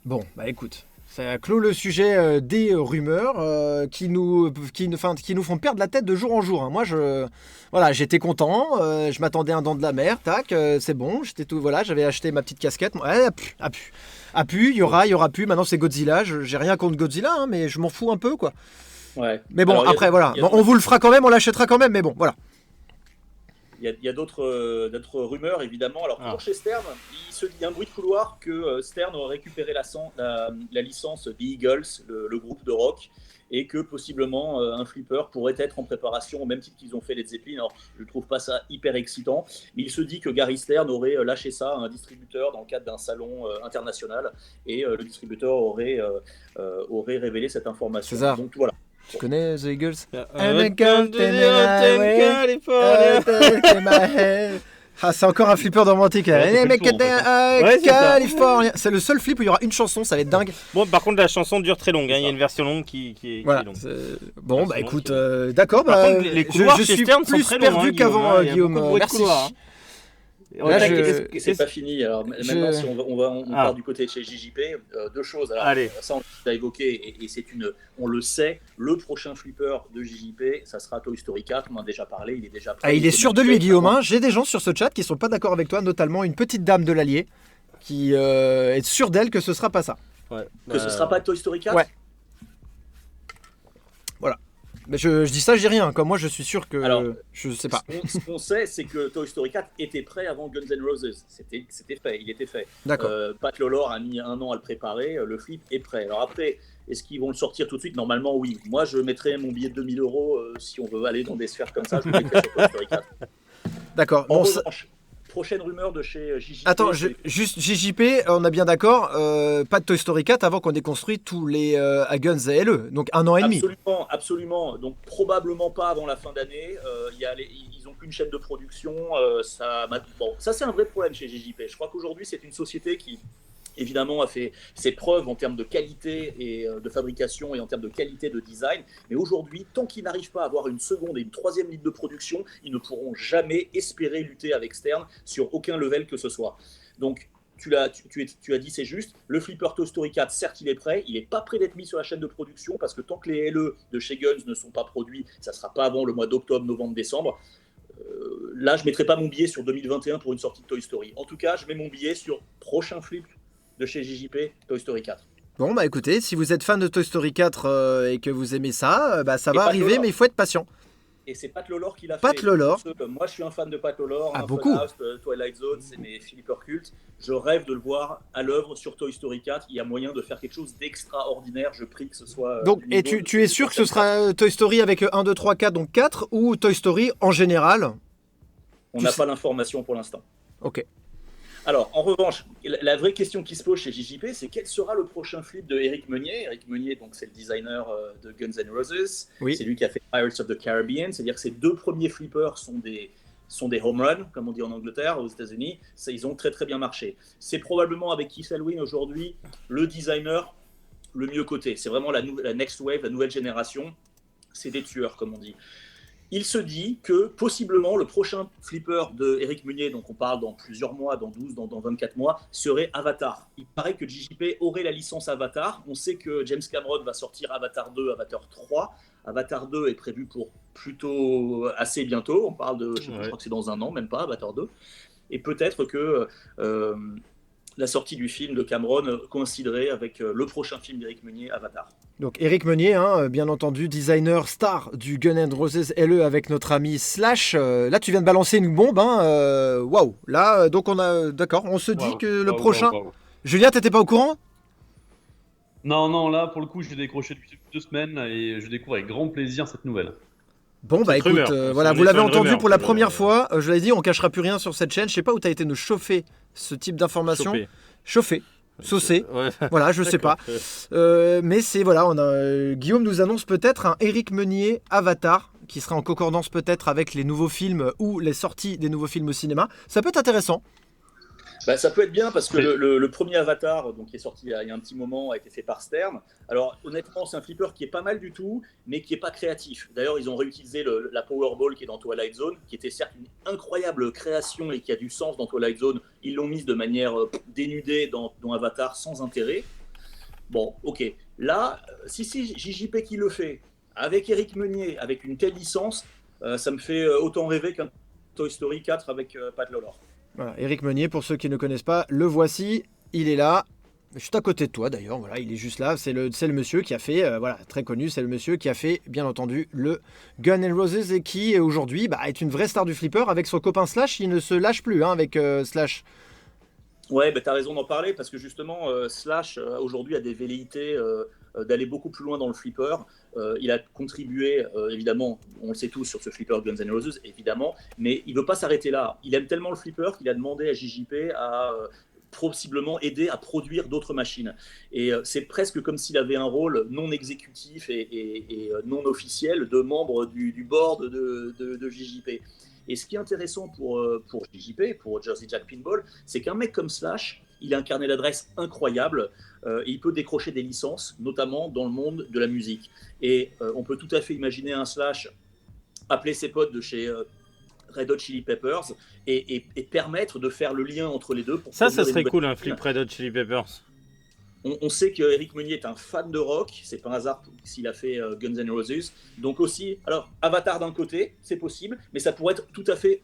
Bon, bah écoute, ça clôt le sujet des rumeurs qui nous font perdre la tête de jour en jour. Hein. Moi, j'étais content, je m'attendais à un Dent de la Mer, tac, c'est bon, j'avais acheté ma petite casquette. Il y aura plus. Maintenant, c'est Godzilla. J'ai rien contre Godzilla, hein, mais je m'en fous un peu, quoi. Ouais. Mais bon, après, voilà. On vous le fera quand même, on l'achètera quand même, mais bon, voilà. Il y a d'autres rumeurs, évidemment. Alors, toujours chez Stern, il y a un bruit de couloir que Stern aurait récupéré la licence The Eagles, le groupe de rock, et que possiblement un flipper pourrait être en préparation au même titre qu'ils ont fait les Zeppelin. Alors, je ne trouve pas ça hyper excitant, mais il se dit que Gary Stern aurait lâché ça à un distributeur dans le cadre d'un salon international, et le distributeur aurait révélé cette information. César. Donc voilà. Tu connais The Eagles? C'est encore un flipper romantique. California. C'est le seul flip où il y aura une chanson, ça va être dingue. Bon, par contre, la chanson dure très longue. Il y a une version longue qui est longue. Bon, bah écoute, d'accord. Les couloirs je suis plus perdu qu'avant, Guillaume. Merci. Là, c'est pas fini. Alors maintenant, si on part du côté de chez JJP, deux choses. Alors, ça, on l'a évoqué et on le sait, le prochain flipper de JJP, ça sera Toy Story 4. On en a déjà parlé, il est déjà prêt. Il est sûr de lui, Guillaume. Hein. J'ai des gens sur ce chat qui sont pas d'accord avec toi, notamment une petite dame de l'Allier qui est sûre d'elle que ce sera pas ça. Ouais. Que ce sera pas Toy Story 4. Ouais. Voilà. Mais je dis ça, je dis rien. Comme moi, je suis sûr que. Alors, je sais pas. Ce qu'on sait, c'est que Toy Story 4 était prêt avant Guns N' Roses. C'était fait, il était fait. D'accord. Pat Lawlor a mis 1 an à le préparer. Le flip est prêt. Alors après, est-ce qu'ils vont le sortir tout de suite? Normalement, oui. Moi, je mettrais mon billet de 2000 € si on veut aller dans des sphères comme ça. Je le mettrais sur Toy Story 4. D'accord. En revanche, prochaine rumeur de chez JJP. Attends, juste JJP, on a bien d'accord, pas de Toy Story 4 avant qu'on ait construit tous les à Guns et LE, donc 1 an et demi. Absolument. Donc probablement pas avant la fin d'année. Ils n'ont qu'une chaîne de production. Ça c'est un vrai problème chez JJP. Je crois qu'aujourd'hui c'est une société qui évidemment a fait ses preuves en termes de qualité et de fabrication et en termes de qualité de design, mais aujourd'hui, tant qu'ils n'arrivent pas à avoir une seconde et une troisième ligne de production, ils ne pourront jamais espérer lutter avec Stern sur aucun level que ce soit. Donc tu as dit, c'est juste, le flipper Toy Story 4, certes il est prêt, il n'est pas prêt d'être mis sur la chaîne de production parce que tant que les LE de chez Guns ne sont pas produits, ça ne sera pas avant le mois d'octobre, novembre, décembre. Là, je ne mettrai pas mon billet sur 2021 pour une sortie de Toy Story. En tout cas, je mets mon billet sur prochain flip de chez JJP, Toy Story 4. Bon, bah écoutez, si vous êtes fan de Toy Story 4 et que vous aimez ça, ça va arriver, mais il faut être patient. Et c'est Pat Lawlor qui l'a fait. Pat Lawlor. Moi, je suis un fan de Pat Lawlor. Beaucoup. Twilight Zone, c'est mes flippers cultes. Je rêve de le voir à l'œuvre sur Toy Story 4. Il y a moyen de faire quelque chose d'extraordinaire. Je prie que ce soit. Donc, et tu es sûr que ce sera Toy Story avec 1, 2, 3, 4, donc 4, ou Toy Story en général? On n'a pas l'information pour l'instant. Ok. Alors, en revanche, la vraie question qui se pose chez JJP, c'est quel sera le prochain flip de Eric Meunier. Eric Meunier, donc, c'est le designer de Guns N' Roses. Oui. C'est lui qui a fait Pirates of the Caribbean. C'est-à-dire que ses deux premiers flippers sont des home runs, comme on dit en Angleterre, aux États-Unis. Ils ont très très bien marché. C'est probablement avec Keith Elwin aujourd'hui le designer le mieux coté. C'est vraiment la next wave, la nouvelle génération. C'est des tueurs, comme on dit. il se dit que possiblement le prochain flipper de Éric Meunier, donc on parle dans plusieurs mois, dans 12, dans 24 mois, serait Avatar. Il paraît que JJP aurait la licence Avatar. On sait que James Cameron va sortir Avatar 2, Avatar 3. Avatar 2 est prévu pour plutôt assez bientôt. On parle de, je crois que c'est dans un an, même pas, Avatar 2. Et peut-être que la sortie du film de Cameron coïnciderait avec le prochain film d'Éric Meunier, Avatar. Donc Éric Meunier, bien entendu, designer star du Guns N' Roses LE avec notre ami Slash. Là, tu viens de balancer une bombe. Waouh. Là, donc d'accord, on se dit que le prochain... Julien, t'étais pas au courant ? Non, là, pour le coup, j'ai décroché depuis 2 semaines et je découvre avec grand plaisir cette nouvelle. Bon, bah écoute, voilà, vous l'avez entendu pour la première fois. Je l'ai dit, on cachera plus rien sur cette chaîne. Je sais pas où tu as été nous chauffer ce type d'informations. Chauffer. Saucé, voilà, je sais pas. Mais c'est voilà, Guillaume nous annonce peut-être un Éric Meunier Avatar qui sera en concordance peut-être avec les nouveaux films ou les sorties des nouveaux films au cinéma. Ça peut être intéressant. Bah, ça peut être bien parce que le premier Avatar, donc, qui est sorti il y a un petit moment, a été fait par Stern. Alors honnêtement, c'est un flipper qui est pas mal du tout, mais qui est pas créatif. D'ailleurs, ils ont réutilisé la Powerball qui est dans Twilight Zone, qui était certes une incroyable création et qui a du sens dans Twilight Zone. Ils l'ont mise de manière dénudée dans Avatar sans intérêt. Bon, ok. Là, si JJP qui le fait, avec Éric Meunier, avec une telle licence, ça me fait autant rêver qu'un Toy Story 4 avec Pat Lawlor. Voilà, Éric Meunier, pour ceux qui ne connaissent pas, le voici, il est là, juste à côté de toi d'ailleurs, voilà, il est juste là, c'est le monsieur qui a fait, voilà, très connu, c'est le monsieur qui a fait, bien entendu, le Guns N' Roses et qui aujourd'hui est une vraie star du flipper avec son copain Slash, il ne se lâche plus avec Slash. Ouais, tu as raison d'en parler parce que justement, Slash aujourd'hui a des velléités d'aller beaucoup plus loin dans le flipper. Il a contribué, évidemment, on le sait tous, sur ce flipper Guns N' Roses, évidemment, mais il ne veut pas s'arrêter là. Il aime tellement le flipper qu'il a demandé à JJP à possiblement aider à produire d'autres machines. Et c'est presque comme s'il avait un rôle non exécutif et non officiel de membre du board de JJP. Et ce qui est intéressant pour JJP, pour Jersey Jack Pinball, c'est qu'un mec comme Slash, il a un carnet d'adresses incroyable et il peut décrocher des licences, notamment dans le monde de la musique. Et on peut tout à fait imaginer un Slash appeler ses potes de chez Red Hot Chili Peppers et permettre de faire le lien entre les deux. Pour ça serait cool, un flip Red Hot Chili Peppers. On sait qu'Éric Meunier est un fan de rock, c'est pas un hasard s'il a fait Guns N' Roses. Donc aussi, alors Avatar d'un côté, c'est possible, mais ça pourrait être tout à fait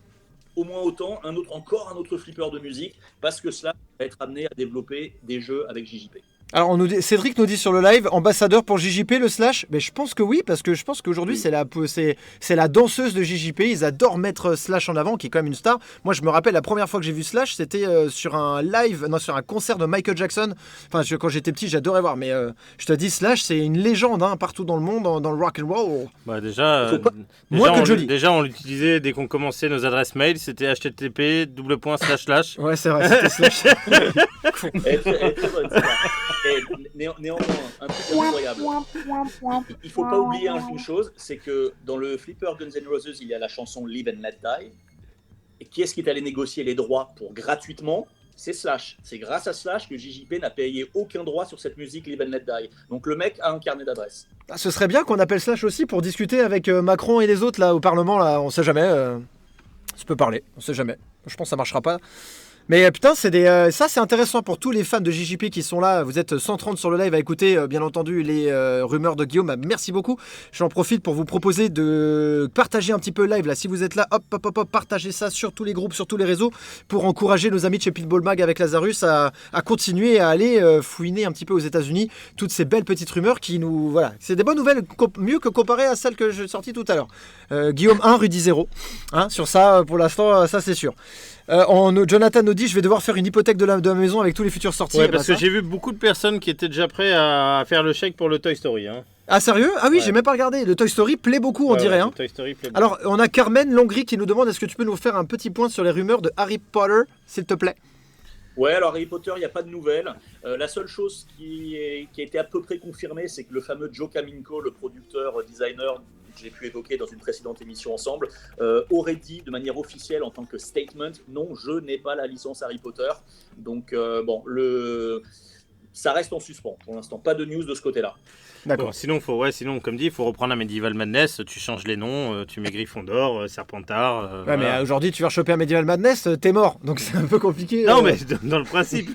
au moins autant encore un autre flipper de musique, parce que cela va être amené à développer des jeux avec JJP. Alors Cédric nous dit sur le live, ambassadeur pour JJP le Slash, mais je pense que oui, parce que je pense qu'aujourd'hui c'est la danseuse de JJP, ils adorent mettre Slash en avant, qui est quand même une star. Moi je me rappelle la première fois que j'ai vu Slash, c'était sur un concert de Michael Jackson. Enfin quand j'étais petit j'adorais voir, mais je te dis Slash c'est une légende partout dans le monde, dans le rock and roll. Bah déjà on l'utilisait dès qu'on commençait nos adresses mail, c'était http://. Ouais c'est vrai, c'était Slash. Et néanmoins, un truc incroyable. Il ne faut pas oublier une chose, c'est que dans le flipper Guns N' Roses, il y a la chanson Live and Let Die. Et qui est-ce qui est allé négocier les droits pour gratuitement ? C'est Slash. C'est grâce à Slash que JJP n'a payé aucun droit sur cette musique Live and Let Die. Donc le mec a un carnet d'adresses. Ce serait bien qu'on appelle Slash aussi pour discuter avec Macron et les autres là au Parlement. Là, on sait jamais. Ça peut parler, on sait jamais. Je pense que ça marchera pas. Mais putain, ça c'est intéressant pour tous les fans de JJP qui sont là. Vous êtes 130 sur le live à écouter, bien entendu, les rumeurs de Guillaume. Merci beaucoup. J'en profite pour vous proposer de partager un petit peu le live. Là, si vous êtes là, hop, partagez ça sur tous les groupes, sur tous les réseaux, pour encourager nos amis de chez Pinball Mag avec Lazarus à continuer à aller fouiner un petit peu aux États-Unis toutes ces belles petites rumeurs qui nous, voilà, c'est des bonnes nouvelles, mieux que comparé à celles que j'ai sorties tout à l'heure. Guillaume 1, Rudy 0. Sur ça, pour l'instant, ça c'est sûr. Jonathan nous dit je vais devoir faire une hypothèque de la maison avec tous les futurs sorties. Ouais, parce que j'ai vu beaucoup de personnes qui étaient déjà prêts à faire le chèque pour le Toy Story. Ah sérieux ? Ah oui, j'ai même pas regardé. Le Toy Story plaît beaucoup, on dirait. Le Toy Story plaît beaucoup. Alors, on a Carmen Longry qui nous demande est-ce que tu peux nous faire un petit point sur les rumeurs de Harry Potter, s'il te plaît ? Ouais, alors Harry Potter, il n'y a pas de nouvelles. La seule chose qui a été à peu près confirmée, c'est que le fameux Joe Caminco, le producteur, designer, que j'ai pu évoquer dans une précédente émission ensemble, aurait dit de manière officielle en tant que statement, non, je n'ai pas la licence Harry Potter. Donc, ça reste en suspens pour l'instant. Pas de news de ce côté-là. D'accord. Bon, sinon, comme dit, il faut reprendre un Medieval Madness. Tu changes les noms, tu mets Gryffondor, Serpentard. Ouais, mais aujourd'hui, tu vas choper un Medieval Madness, t'es mort. Donc c'est un peu compliqué. Non, mais dans le principe.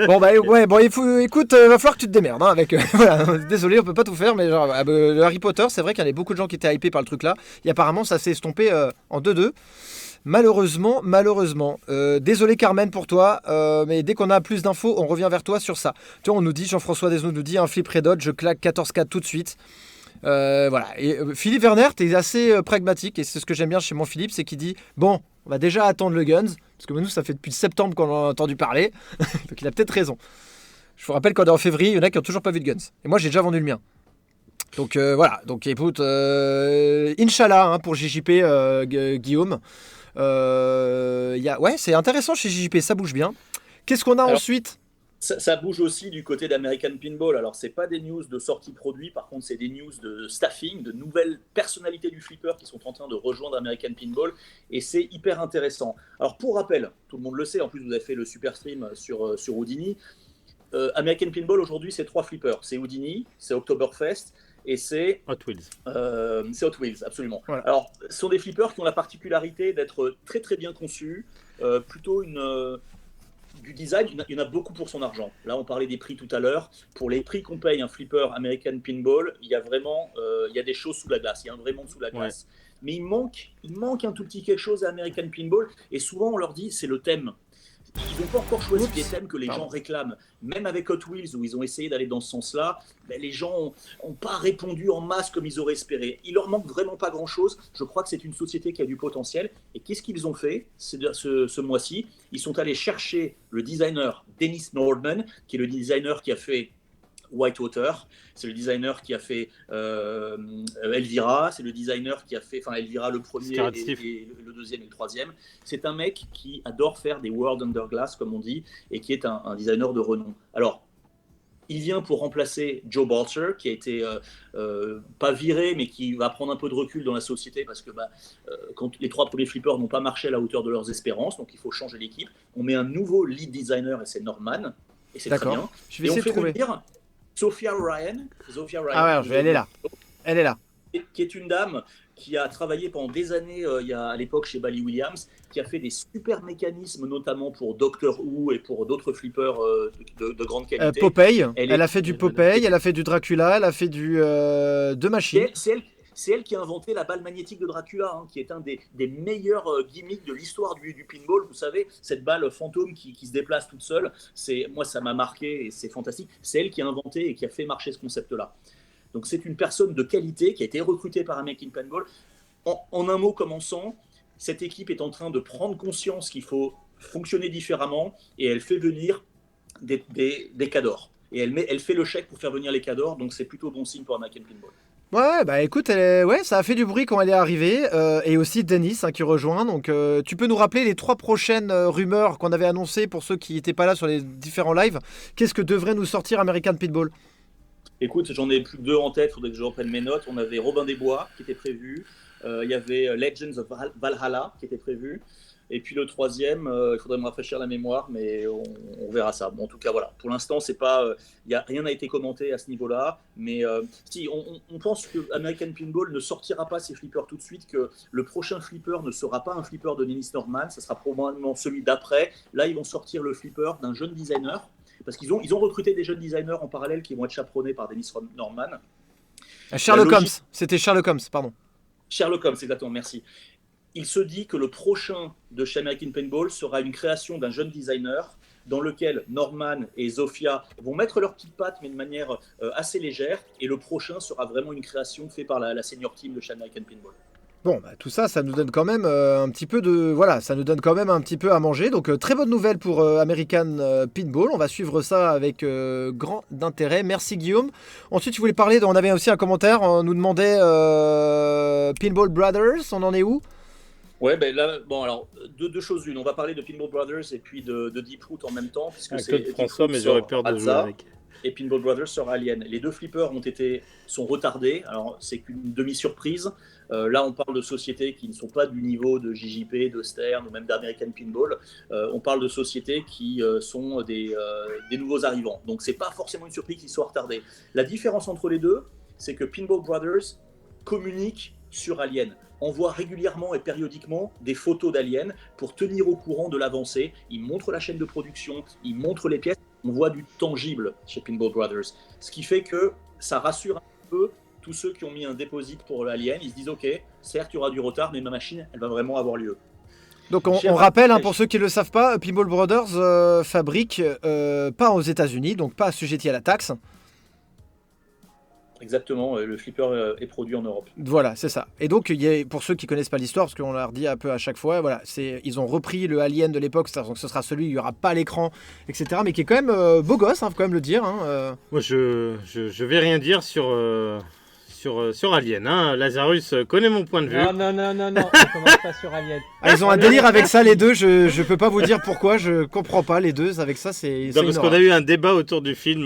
Bon, bah, ouais, bon, écoute, va falloir que tu te démerdes. Hein, avec, voilà, désolé, on peut pas tout faire, mais genre, le Harry Potter, c'est vrai qu'il y avait beaucoup de gens qui étaient hypés par le truc là. Et apparemment, ça s'est estompé en 2-2. Malheureusement. Désolé Carmen pour toi, mais dès qu'on a plus d'infos, on revient vers toi sur ça. Tu vois, on nous dit, Jean-François Desnos nous dit, un flip Red Hot, je claque 14-4 tout de suite. Voilà. Et Philippe Werner, t'es assez pragmatique, et c'est ce que j'aime bien chez mon Philippe, c'est qu'il dit, bon, on va déjà attendre le Guns, parce que nous, ça fait depuis septembre qu'on en a entendu parler, donc il a peut-être raison. Je vous rappelle qu'on est en février, il y en a qui n'ont toujours pas vu de Guns. Et moi, j'ai déjà vendu le mien. Donc voilà, donc écoute, Inch'Allah hein, pour JJP Guillaume. Ouais, c'est intéressant chez JJP, ça bouge bien. Qu'est-ce qu'on a ensuite ? Ça bouge aussi du côté d'American Pinball. Alors, c'est pas des news de sortie produit, par contre, c'est des news de staffing, de nouvelles personnalités du flipper qui sont en train de rejoindre American Pinball, et c'est hyper intéressant. Alors, pour rappel, tout le monde le sait, en plus, vous avez fait le super stream sur Houdini. American Pinball, aujourd'hui, c'est 3 flippers. C'est Houdini, c'est Oktoberfest, et c'est Hot Wheels. C'est Hot Wheels, absolument. Voilà. Alors, ce sont des flippers qui ont la particularité d'être très très bien conçus, plutôt du design, il y en a beaucoup pour son argent. Là, on parlait des prix tout à l'heure. Pour les prix qu'on paye un flipper American Pinball, il y a vraiment il y a des choses sous la glace. Il y a vraiment sous la glace. Ouais. Mais il manque un tout petit quelque chose à American Pinball. Et souvent, on leur dit, c'est le thème. Ils n'ont pas encore choisi des thèmes que les gens réclament. Même avec Hot Wheels, où ils ont essayé d'aller dans ce sens-là, ben les gens n'ont pas répondu en masse comme ils auraient espéré. Il leur manque vraiment pas grand-chose. Je crois que c'est une société qui a du potentiel. Et qu'est-ce qu'ils ont fait ce mois-ci ? Ils sont allés chercher le designer Dennis Nordman, qui est le designer qui a fait Whitewater, c'est le designer qui a fait Elvira, c'est le designer qui a fait, enfin Elvira le premier et le deuxième et le troisième. C'est un mec qui adore faire des World Under Glass, comme on dit, et qui est un designer de renom. Alors, il vient pour remplacer Joe Balcher, qui a été pas viré, mais qui va prendre un peu de recul dans la société, parce que quand les 3 premiers flippers n'ont pas marché à la hauteur de leurs espérances, donc il faut changer l'équipe. On met un nouveau lead designer, et c'est Norman, et c'est très bien. Je vais essayer de trouver. Sophia Ryan. Ah ouais, elle est là. Elle est là. Qui est une dame qui a travaillé pendant des années à l'époque chez Bally Williams, qui a fait des super mécanismes, notamment pour Doctor Who et pour d'autres flippers de grande qualité. Popeye. Elle a fait du Popeye, elle a fait du Dracula, elle a fait du deux machines. C'est elle qui a inventé la balle magnétique de Dracula, hein, qui est un des meilleurs gimmicks de l'histoire du pinball. Vous savez, cette balle fantôme qui se déplace toute seule, moi ça m'a marqué et c'est fantastique. C'est elle qui a inventé et qui a fait marcher ce concept-là. Donc c'est une personne de qualité qui a été recrutée par American Pinball. En un mot commençant, cette équipe est en train de prendre conscience qu'il faut fonctionner différemment, et elle fait venir des cadors. Et elle fait le chèque pour faire venir les cadors, donc c'est plutôt bon signe pour American Pinball. Ouais, bah écoute, ça a fait du bruit quand elle est arrivée, et aussi Dennis qui rejoint. Donc tu peux nous rappeler les 3 prochaines rumeurs qu'on avait annoncées pour ceux qui n'étaient pas là sur les différents lives. Qu'est-ce que devrait nous sortir American Pinball ? Écoute, j'en ai plus que 2 en tête, il faudrait que je reprenne mes notes. On avait Robin des Bois qui était prévu, il y avait Legends of Valhalla qui était prévu, et puis le 3e, il faudrait me rafraîchir la mémoire, mais on verra ça. Bon, en tout cas, voilà. Pour l'instant, c'est pas, rien n'a été commenté à ce niveau-là, mais si on pense que American Pinball ne sortira pas ses flippers tout de suite, que le prochain flipper ne sera pas un flipper de Dennis Norman, ça sera probablement celui d'après. Là, ils vont sortir le flipper d'un jeune designer, parce qu'ils ont recruté des jeunes designers en parallèle qui vont être chaperonnés par Dennis Norman. Sherlock Holmes, c'était Sherlock Holmes, pardon. Sherlock Holmes, exactement, merci. Il se dit que le prochain de chez American Pinball sera une création d'un jeune designer dans lequel Norman et Zofia vont mettre leurs petites pattes, mais de manière assez légère, et le prochain sera vraiment une création faite par la senior team de chez American Pinball. Bon, bah, tout ça, ça nous donne quand même un petit peu ça nous donne quand même un petit peu à manger. Donc très bonne nouvelle pour American Pinball. On va suivre ça avec grand intérêt. Merci Guillaume. Ensuite, tu voulais parler, on avait aussi un commentaire, on nous demandait Pinball Brothers, on en est où ? Ouais, ben là, bon, alors, deux choses l'une. On va parler de Pinball Brothers et puis de Deep Root en même temps. Puisque c'est Claude François, mais j'aurais peur de jouer avec. et Pinball Brothers sur Alien. Les deux flippers sont retardés. Alors, c'est qu'une demi-surprise. Là, on parle de sociétés qui ne sont pas du niveau de JJP, de Stern ou même d'American Pinball. On parle de sociétés qui sont des nouveaux arrivants. Donc, c'est pas forcément une surprise qu'ils soient retardés. La différence entre les deux, c'est que Pinball Brothers communique sur Alien, envoie régulièrement et périodiquement des photos d'Alien pour tenir au courant de l'avancée. Ils montrent la chaîne de production, ils montrent les pièces. On voit du tangible chez Pinball Brothers. Ce qui fait que ça rassure un peu tous ceux qui ont mis un déposit pour l'Alien. Ils se disent, OK, certes, il y aura du retard, mais ma machine, elle va vraiment avoir lieu. Donc on rappelle, pour ceux qui ne le savent pas, Pinball Brothers fabrique pas aux États-Unis, donc pas assujetti à la taxe. Exactement, le flipper est produit en Europe. Voilà, c'est ça. Et donc, pour ceux qui ne connaissent pas l'histoire, parce qu'on l'a redit un peu à chaque fois, voilà, ils ont repris le Alien de l'époque, donc ce sera celui où il n'y aura pas l'écran, etc. Mais qui est quand même beau gosse, faut quand même le dire. Moi, je vais rien dire sur Alien. Lazarus connaît mon point de vue. Non, on commence pas sur Alien. Ils ont un délire avec ça, les deux. Je peux pas vous dire pourquoi, je comprends pas les deux. Avec ça, c'est parce qu'on a eu un débat autour du film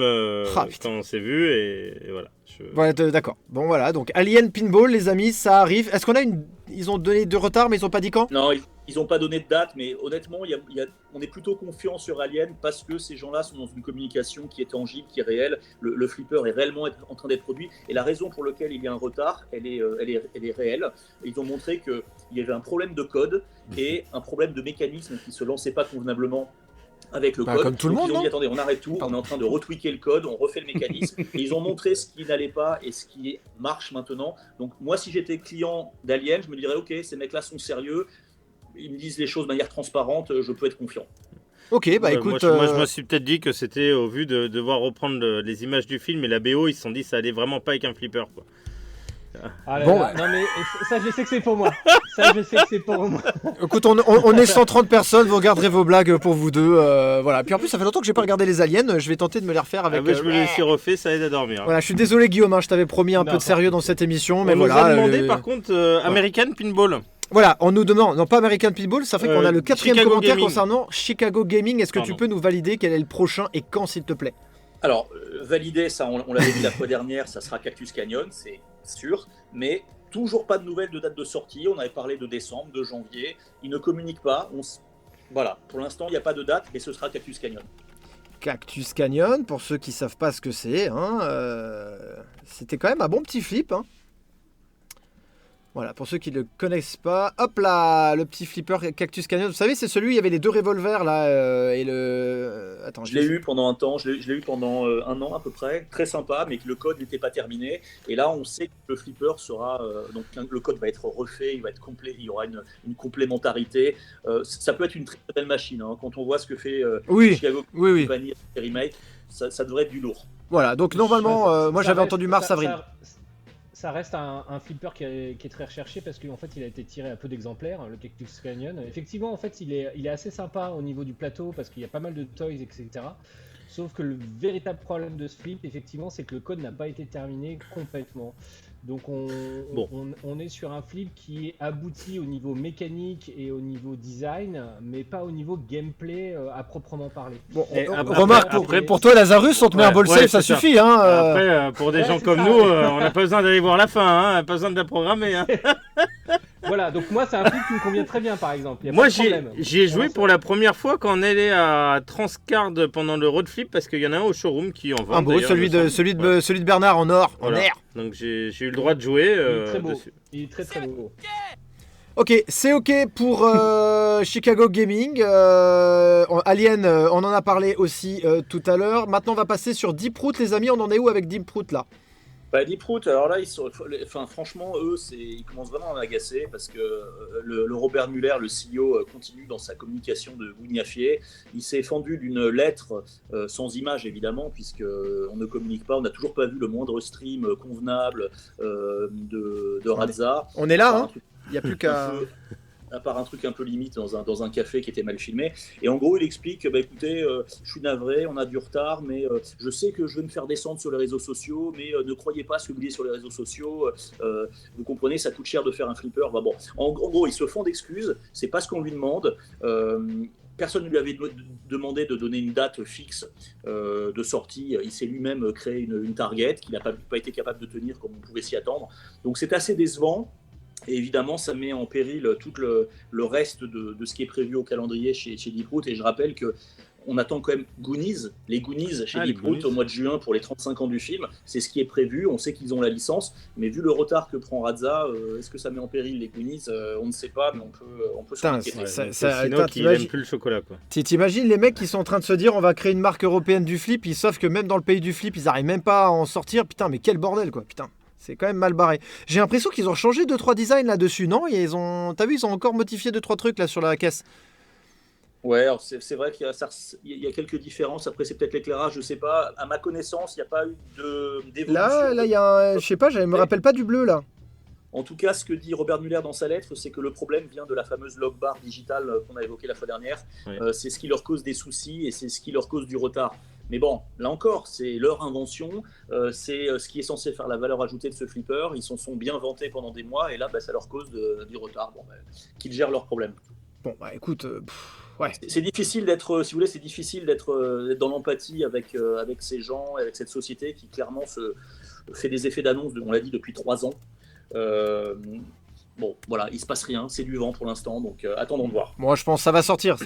quand on s'est vu, et voilà. Voilà, d'accord. Bon, voilà. Donc, Alien Pinball, les amis, ça arrive. Est-ce qu'on a ils ont donné de retard, mais ils ont pas dit quand? Non, ils n'ont pas donné de date, mais honnêtement, on est plutôt confiant sur Alien parce que ces gens-là sont dans une communication qui est tangible, qui est réelle. Le flipper est réellement en train d'être produit. Et la raison pour laquelle il y a un retard, elle est réelle. Ils ont montré qu'il y avait un problème de code et un problème de mécanisme qui ne se lançait pas convenablement avec le code. Comme tout le monde, ils ont dit, attendez, on arrête tout, on est en train de retweaker le code, on refait le mécanisme. Et ils ont montré ce qui n'allait pas et ce qui marche maintenant. Donc moi, si j'étais client d'Alien, je me dirais, ok, ces mecs-là sont sérieux, ils me disent les choses de manière transparente, je peux être confiant. Ok, écoute... Moi, je me suis peut-être dit que c'était au vu de devoir reprendre les images du film et la BO, ils se sont dit que ça allait vraiment pas avec un flipper, quoi. Non mais ça je sais que c'est pour moi. Écoute, on est 130 personnes, vous regarderez vos blagues pour vous deux. Voilà. Puis en plus, ça fait longtemps que j'ai pas regardé les Aliens. Je vais tenter de me les refaire avec. Je me les suis refait, ça aide à dormir. Voilà, je suis désolé Guillaume, je t'avais promis un peu de sérieux dans cette émission, mais voilà. On nous a demandé par contre American Pinball. Voilà, on nous demande, non pas American Pinball, ça fait qu'on a le 4e commentaire Gaming. Concernant Chicago Gaming. Est-ce que tu peux nous valider quel est le prochain et quand, s'il te plaît? Alors, valider, ça, on l'avait dit la fois dernière, ça sera Cactus Canyon, c'est sûr, mais toujours pas de nouvelles de date de sortie. On avait parlé de décembre, de janvier. Ils ne communiquent pas. Voilà, pour l'instant, il n'y a pas de date, mais ce sera Cactus Canyon. Cactus Canyon, pour ceux qui ne savent pas ce que c'est, c'était quand même un bon petit flip. Voilà, pour ceux qui ne le connaissent pas, hop là, le petit flipper Cactus Canyon. Vous savez, c'est celui où il y avait les deux revolvers là et le. Attends, je l'ai eu pendant un temps, je l'ai eu pendant un an à peu près, très sympa, mais que le code n'était pas terminé. Et là, on sait que le flipper sera donc le code va être refait, il va être complet, il y aura une complémentarité. Ça peut être une très belle machine quand on voit ce que fait Chicago Company remake, ça devrait être du lourd. Voilà, donc normalement, moi j'avais entendu mars-avril. Ça reste un flipper qui est très recherché parce qu'en fait il a été tiré à peu d'exemplaires, le Cactus Canyon. Effectivement, en fait il est assez sympa au niveau du plateau parce qu'il y a pas mal de toys, etc. Sauf que le véritable problème de ce flip, effectivement, c'est que le code n'a pas été terminé complètement. Donc on est sur un flip qui est abouti au niveau mécanique et au niveau design, mais pas au niveau gameplay à proprement parler. Remarque, pour toi Lazarus, on te met un ball save, ça suffit. Après, pour des gens comme nous, on n'a pas besoin d'aller voir la fin, pas besoin de la programmer. Voilà, donc moi c'est un flip qui me convient très bien par exemple. Moi j'y ai joué pour la première fois quand on allait à Transcard pendant le road flip parce qu'il y en a un au showroom qui en vend. Celui de Bernard en or, en air. Donc j'ai eu le droit de jouer dessus. Il est très très beau. Ok, c'est ok pour Chicago Gaming. Alien, on en a parlé aussi tout à l'heure. Maintenant on va passer sur Deep Root, les amis. On en est où avec Deep Root là? Deep Root, alors là, franchement, eux, ils commencent vraiment à m'agacer parce que le Robert Muller, le CEO, continue dans sa communication de gougnafier. Il s'est fendu d'une lettre sans image, évidemment, puisqu'on ne communique pas. On n'a toujours pas vu le moindre stream convenable de Radza. On est là, il n'y a plus qu'à... À part un truc un peu limite dans un café qui était mal filmé. Et en gros, il explique, écoutez, je suis navré, on a du retard, mais je sais que je vais me faire descendre sur les réseaux sociaux, mais ne croyez pas ce que vous dites sur les réseaux sociaux. Vous comprenez, ça coûte cher de faire un flipper. En gros, ils se font d'excuses, c'est pas ce qu'on lui demande. personne ne lui avait demandé de donner une date fixe de sortie. Il s'est lui-même créé une target qu'il n'a pas été capable de tenir comme on pouvait s'y attendre. Donc c'est assez décevant. Et évidemment, ça met en péril tout le reste de ce qui est prévu au calendrier chez Deep-Root. Et je rappelle qu'on attend quand même Goonies, les Goonies chez Deep-Root au mois de juin pour les 35 ans du film. C'est ce qui est prévu. On sait qu'ils ont la licence. Mais vu le retard que prend Radza, est-ce que ça met en péril les Goonies? On ne sait pas, mais on peut s'en inquiéter. Sinon, il n'aime plus le chocolat, quoi. T'imagines les mecs qui sont en train de se dire on va créer une marque européenne du flip, sauf que même dans le pays du flip, ils n'arrivent même pas à en sortir. Putain, mais quel bordel, quoi. Putain. C'est quand même mal barré. J'ai l'impression qu'ils ont changé 2-3 designs là-dessus, non? T'as vu, ils ont encore modifié 2-3 trucs là sur la caisse. Ouais, alors c'est vrai qu'il y a quelques différences. Après, c'est peut-être l'éclairage, je sais pas. À ma connaissance, il n'y a pas eu d'évolution. Là, il y a je sais pas, je me rappelle pas du bleu là. En tout cas, ce que dit Robert Muller dans sa lettre, c'est que le problème vient de la fameuse log bar digitale qu'on a évoquée la fois dernière. Oui. C'est ce qui leur cause des soucis et c'est ce qui leur cause du retard. Mais bon, là encore, c'est leur invention, c'est ce qui est censé faire la valeur ajoutée de ce flipper. Ils s'en sont bien vantés pendant des mois et là, ça leur cause du retard. Bon, qu'ils gèrent leurs problèmes. Bon, écoute, ouais. C'est difficile d'être, si vous voulez, c'est difficile d'être dans l'empathie avec ces gens, avec cette société qui clairement fait des effets d'annonce, on l'a dit, depuis 3 ans. Bon, voilà, il se passe rien, c'est du vent pour l'instant, donc attendons de voir. Moi, je pense que ça va sortir.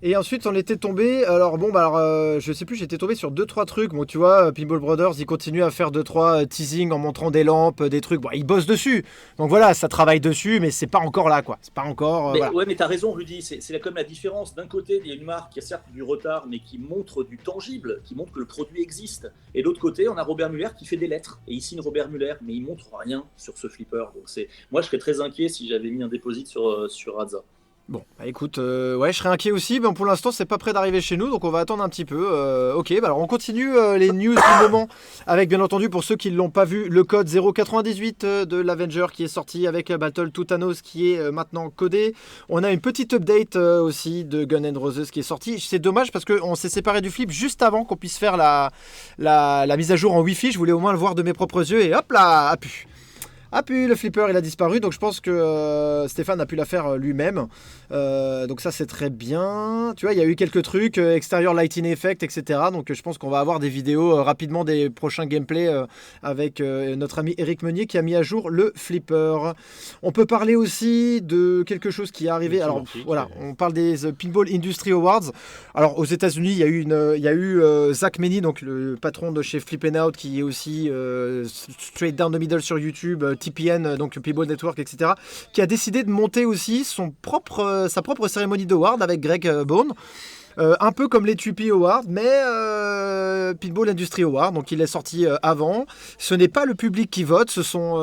Et ensuite, on était tombé. Alors, je sais plus, j'étais tombé sur 2-3 trucs. Bon, tu vois, Pinball Brothers, ils continuent à faire 2-3 teasing en montrant des lampes, des trucs. Bon, ils bossent dessus. Donc voilà, ça travaille dessus, mais c'est pas encore là, quoi. C'est pas encore. Voilà. Ouais, mais t'as raison, Rudy. C'est comme la différence. D'un côté, il y a une marque qui a certes du retard, mais qui montre du tangible, qui montre que le produit existe. Et de l'autre côté, on a Robert Muller qui fait des lettres. Et il signe Robert Muller, mais il montre rien sur ce flipper. Donc moi, je serais très inquiet si j'avais mis un déposit sur Radza. Bon, écoute, je serais inquiet aussi, mais pour l'instant c'est pas prêt d'arriver chez nous, donc on va attendre un petit peu. Ok, alors on continue les news du moment, avec bien entendu pour ceux qui ne l'ont pas vu, le code 098 de l'Avenger qui est sorti avec Battle to Thanos qui est maintenant codé. On a une petite update aussi de Guns N' Roses qui est sortie. C'est dommage parce qu'on s'est séparé du flip juste avant qu'on puisse faire la mise à jour en Wi-Fi. Je voulais au moins le voir de mes propres yeux et hop là, puis le flipper il a disparu, donc je pense que Stéphane a pu la faire lui-même. Donc ça c'est très bien. Tu vois, il y a eu quelques trucs, extérieur lighting effect, etc. Donc je pense qu'on va avoir des vidéos rapidement des prochains gameplays avec notre ami Eric Meunier qui a mis à jour le flipper. On peut parler aussi de quelque chose qui est arrivé. Alors voilà, on parle des Pinball Industry Awards. Alors aux États-Unis, il y a eu Zach Meny, donc le patron de chez Flip & Out, qui est aussi Straight Down the Middle sur YouTube, TPN, donc Pinball Network, etc., qui a décidé de monter aussi sa propre cérémonie d'award avec Greg Bone. Un peu comme les Tupi Awards, mais Pinball Industry Awards, donc il est sorti avant. Ce n'est pas le public qui vote, ce sont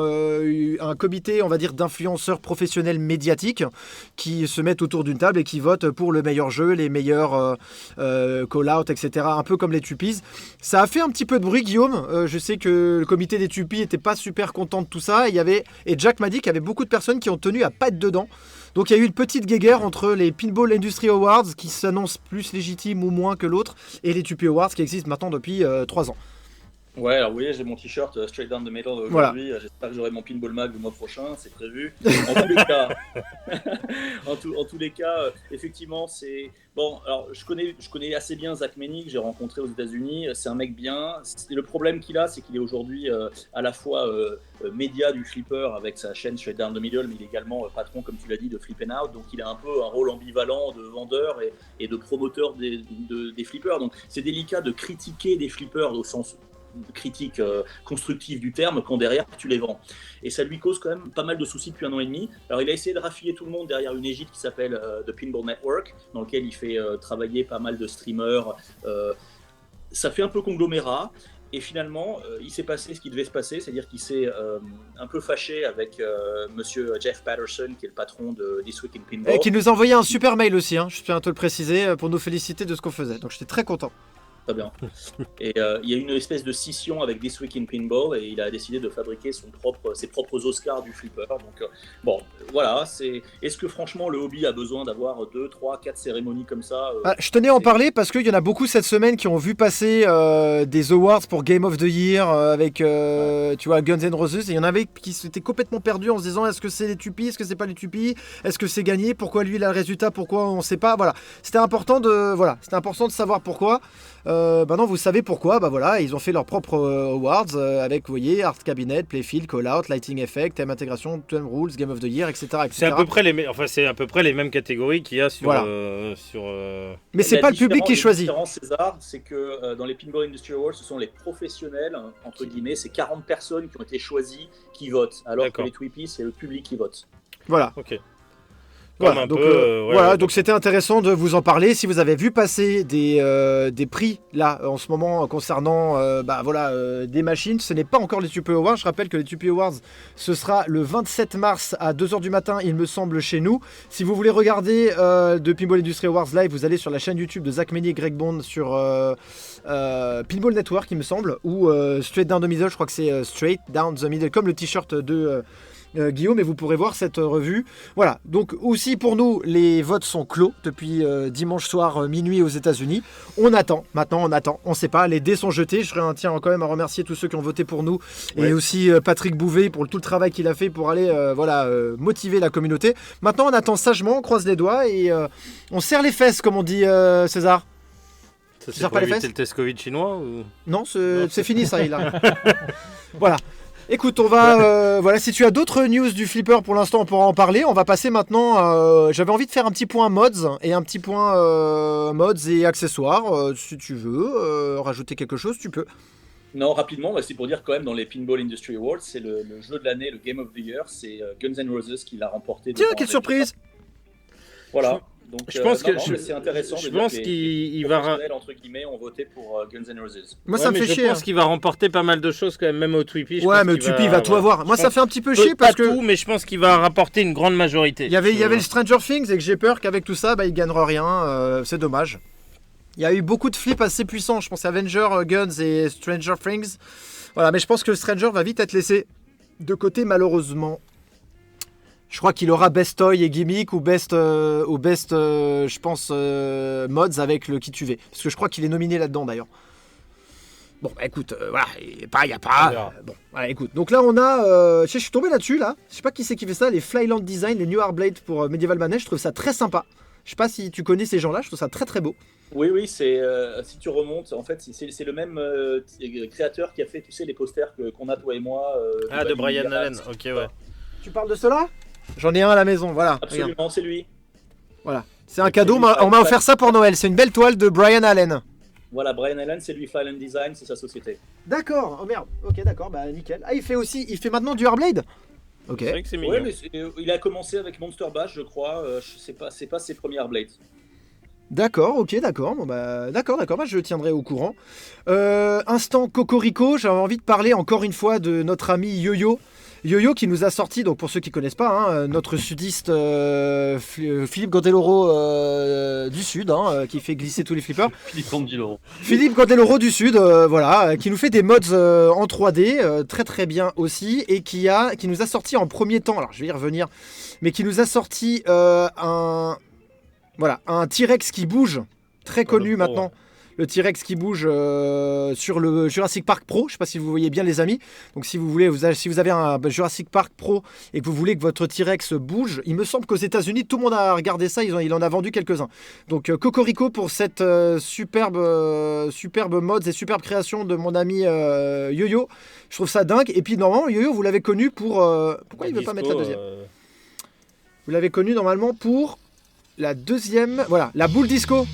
un comité, on va dire, d'influenceurs professionnels médiatiques qui se mettent autour d'une table et qui votent pour le meilleur jeu, les meilleurs call-out, etc. Un peu comme les Tupis. Ça a fait un petit peu de bruit, Guillaume. Je sais que le comité des Tupis n'était pas super content de tout ça. Et Jack m'a dit qu'il y avait beaucoup de personnes qui ont tenu à pas être dedans. Donc il y a eu une petite guéguerre entre les Pinball Industry Awards qui s'annoncent plus légitimes ou moins que l'autre et les Tupi Awards qui existent maintenant depuis 3 ans. Ouais, alors vous voyez, j'ai mon t-shirt Straight Down the Middle aujourd'hui. Voilà. J'espère que j'aurai mon Pinball Mag le mois prochain, c'est prévu. En tous les cas, effectivement, c'est bon. Alors, je connais assez bien Zach Meny, que j'ai rencontré aux États-Unis. C'est un mec bien. Le problème qu'il a, c'est qu'il est aujourd'hui à la fois média du flipper avec sa chaîne Straight Down the Middle, mais il est également patron, comme tu l'as dit, de Flip & Out. Donc, il a un peu un rôle ambivalent de vendeur et de promoteur des flippers. Donc, c'est délicat de critiquer des flippers au sens critique constructive du terme quand derrière tu les vends, et ça lui cause quand même pas mal de soucis depuis 1 an et demi. Alors il a essayé de raffiller tout le monde derrière une égide qui s'appelle The Pinball Network, dans lequel il fait travailler pas mal de streamers. Ça fait un peu conglomérat. Et finalement, il s'est passé ce qui devait se passer, c'est-à-dire qu'il s'est un peu fâché avec monsieur Jeff Patterson, qui est le patron de This Week in Pinball. Et qui nous a envoyé un super mail aussi, je tiens à te le préciser, pour nous féliciter de ce qu'on faisait. Donc j'étais très content. Très bien. Et il y a une espèce de scission avec This Week in Pinball et il a décidé de fabriquer ses propres Oscars du flipper. Donc bon, voilà. Est-ce que franchement le hobby a besoin d'avoir 2, 3, 4 cérémonies comme ça Je tenais à en parler parce qu'il y en a beaucoup cette semaine qui ont vu passer des awards pour Game of the Year avec tu vois, Guns N' Roses. Et il y en avait qui s'étaient complètement perdus en se disant est-ce que c'est les Tupis, est-ce que c'est pas les Tupis, est-ce que c'est gagné, pourquoi lui il a le résultat, pourquoi on sait pas. Voilà, c'était important de savoir pourquoi. Maintenant vous savez pourquoi, voilà, ils ont fait leurs propres awards avec, vous voyez, Art Cabinet, Playfield, Call Out, Lighting Effect, Theme Intégration, 12 Rules, Game of the Year, etc. C'est à peu près les mêmes catégories qu'il y a sur. Voilà. sur Mais c'est pas le public qui choisit. La différence, César, c'est que dans les Pinball Industry Awards, ce sont les professionnels, entre guillemets, c'est 40 personnes qui ont été choisies qui votent, alors que les Tweepies, c'est le public qui vote. Voilà. Ok. Voilà, donc c'était intéressant de vous en parler. Si vous avez vu passer des prix là en ce moment concernant des machines, ce n'est pas encore les Tupi Awards. Je rappelle que les Tupi Awards, ce sera le 27 mars à 2h du matin, il me semble, chez nous. Si vous voulez regarder de Pinball Industry Awards live, vous allez sur la chaîne YouTube de Zach Meny et Greg Bond sur Pinball Network, il me semble, ou Straight Down the Middle, je crois que c'est Straight Down the Middle, comme le t-shirt de Guillaume, et vous pourrez voir cette revue. Voilà, donc aussi pour nous, les votes sont clos depuis dimanche soir minuit aux États-Unis. On attend, on sait pas, les dés sont jetés. Je tiens quand même à remercier tous ceux qui ont voté pour nous, et aussi Patrick Bouvet pour tout le travail qu'il a fait pour aller motiver la communauté. Maintenant, on attend sagement, on croise les doigts et on serre les fesses, comme on dit, César. Ça, c'est pour éviter le test Covid chinois ou... Non, c'est fini ça, il a. Voilà. Écoute, on va... si tu as d'autres news du flipper pour l'instant, on pourra en parler. On va passer maintenant... j'avais envie de faire un petit point mods et un petit point mods et accessoires. Si tu veux rajouter quelque chose, tu peux. Non, rapidement, c'est pour dire quand même dans les Pinball Industry Awards, c'est le jeu de l'année, le Game of the Year, c'est Guns N' Roses qui l'a remporté. Tiens, quelle surprise! Voilà. Donc, je pense c'est intéressant. Je pense qu'il va entre guillemets ont voté pour Guns N' Roses. Moi, ça me fait chier. Je pense qu'il va remporter pas mal de choses quand même au Tweepy. Ouais, mais Tweepy va tout avoir. Moi, ça fait un petit peu chier parce que tout, mais je pense qu'il va rapporter une grande majorité. Il y avait le Stranger Things et que j'ai peur qu'avec tout ça, il gagnera rien. C'est dommage. Il y a eu beaucoup de flips assez puissants. Je pense à Avenger, Guns et Stranger Things. Voilà, mais je pense que Stranger va vite être laissé de côté malheureusement. Je crois qu'il aura Best Toy et Gimmick ou Best je pense, Mods avec le Qui tu veux. Parce que je crois qu'il est nominé là-dedans d'ailleurs. Bon, écoute, voilà, il n'y a pas... bon, voilà, écoute. Donc là, on a... je suis tombé là-dessus, là. Je sais pas qui c'est qui fait ça, les Flyland Design, les New Hardblade pour Medieval Manage. Je trouve ça très sympa. Je sais pas si tu connais ces gens-là, je trouve ça très très beau. Oui, c'est si tu remontes, en fait, c'est le même créateur qui a fait, tu sais, les posters qu'on a toi et moi. De Brian Allen, ok, ouais. Tu parles de cela? J'en ai un à la maison, voilà. Absolument, regarde. C'est lui. Voilà, c'est un cadeau, on m'a offert ça pour Noël. C'est une belle toile de Brian Allen. Voilà, Brian Allen, c'est lui, Flyland Design, c'est sa société. D'accord, oh merde, ok, d'accord, nickel. Ah, il fait maintenant du Hardblade. Ok. C'est vrai que c'est mignon. Ouais, mais il a commencé avec Monster Bash, je crois. C'est pas ses premiers Hardblades. D'accord, ok, d'accord. Bon, d'accord, je tiendrai au courant. Instant Cocorico, j'avais envie de parler encore une fois de notre ami Yo-Yo. Yo-Yo qui nous a sorti, donc pour ceux qui ne connaissent pas, notre sudiste Philippe Candeloro du Sud, qui fait glisser tous les flippers. Philippe Candeloro du Sud, voilà, qui nous fait des mods en 3D, très très bien aussi, et qui nous a sorti en premier temps, alors je vais y revenir, mais qui nous a sorti un T-Rex qui bouge, très connu maintenant. Le T-Rex qui bouge sur le Jurassic Park Pro. Je ne sais pas si vous voyez bien les amis. Donc si vous avez un Jurassic Park Pro et que vous voulez que votre T-Rex bouge, il me semble qu'aux États-Unis tout le monde a regardé ça. Il en a vendu quelques-uns. Donc Cocorico pour cette superbe mods et superbe création de mon ami Yo-Yo. Je trouve ça dingue. Et puis normalement Yo-Yo vous l'avez connu pour pourquoi il veut pas mettre la deuxième Vous l'avez connu normalement pour la deuxième. Voilà, la boule disco.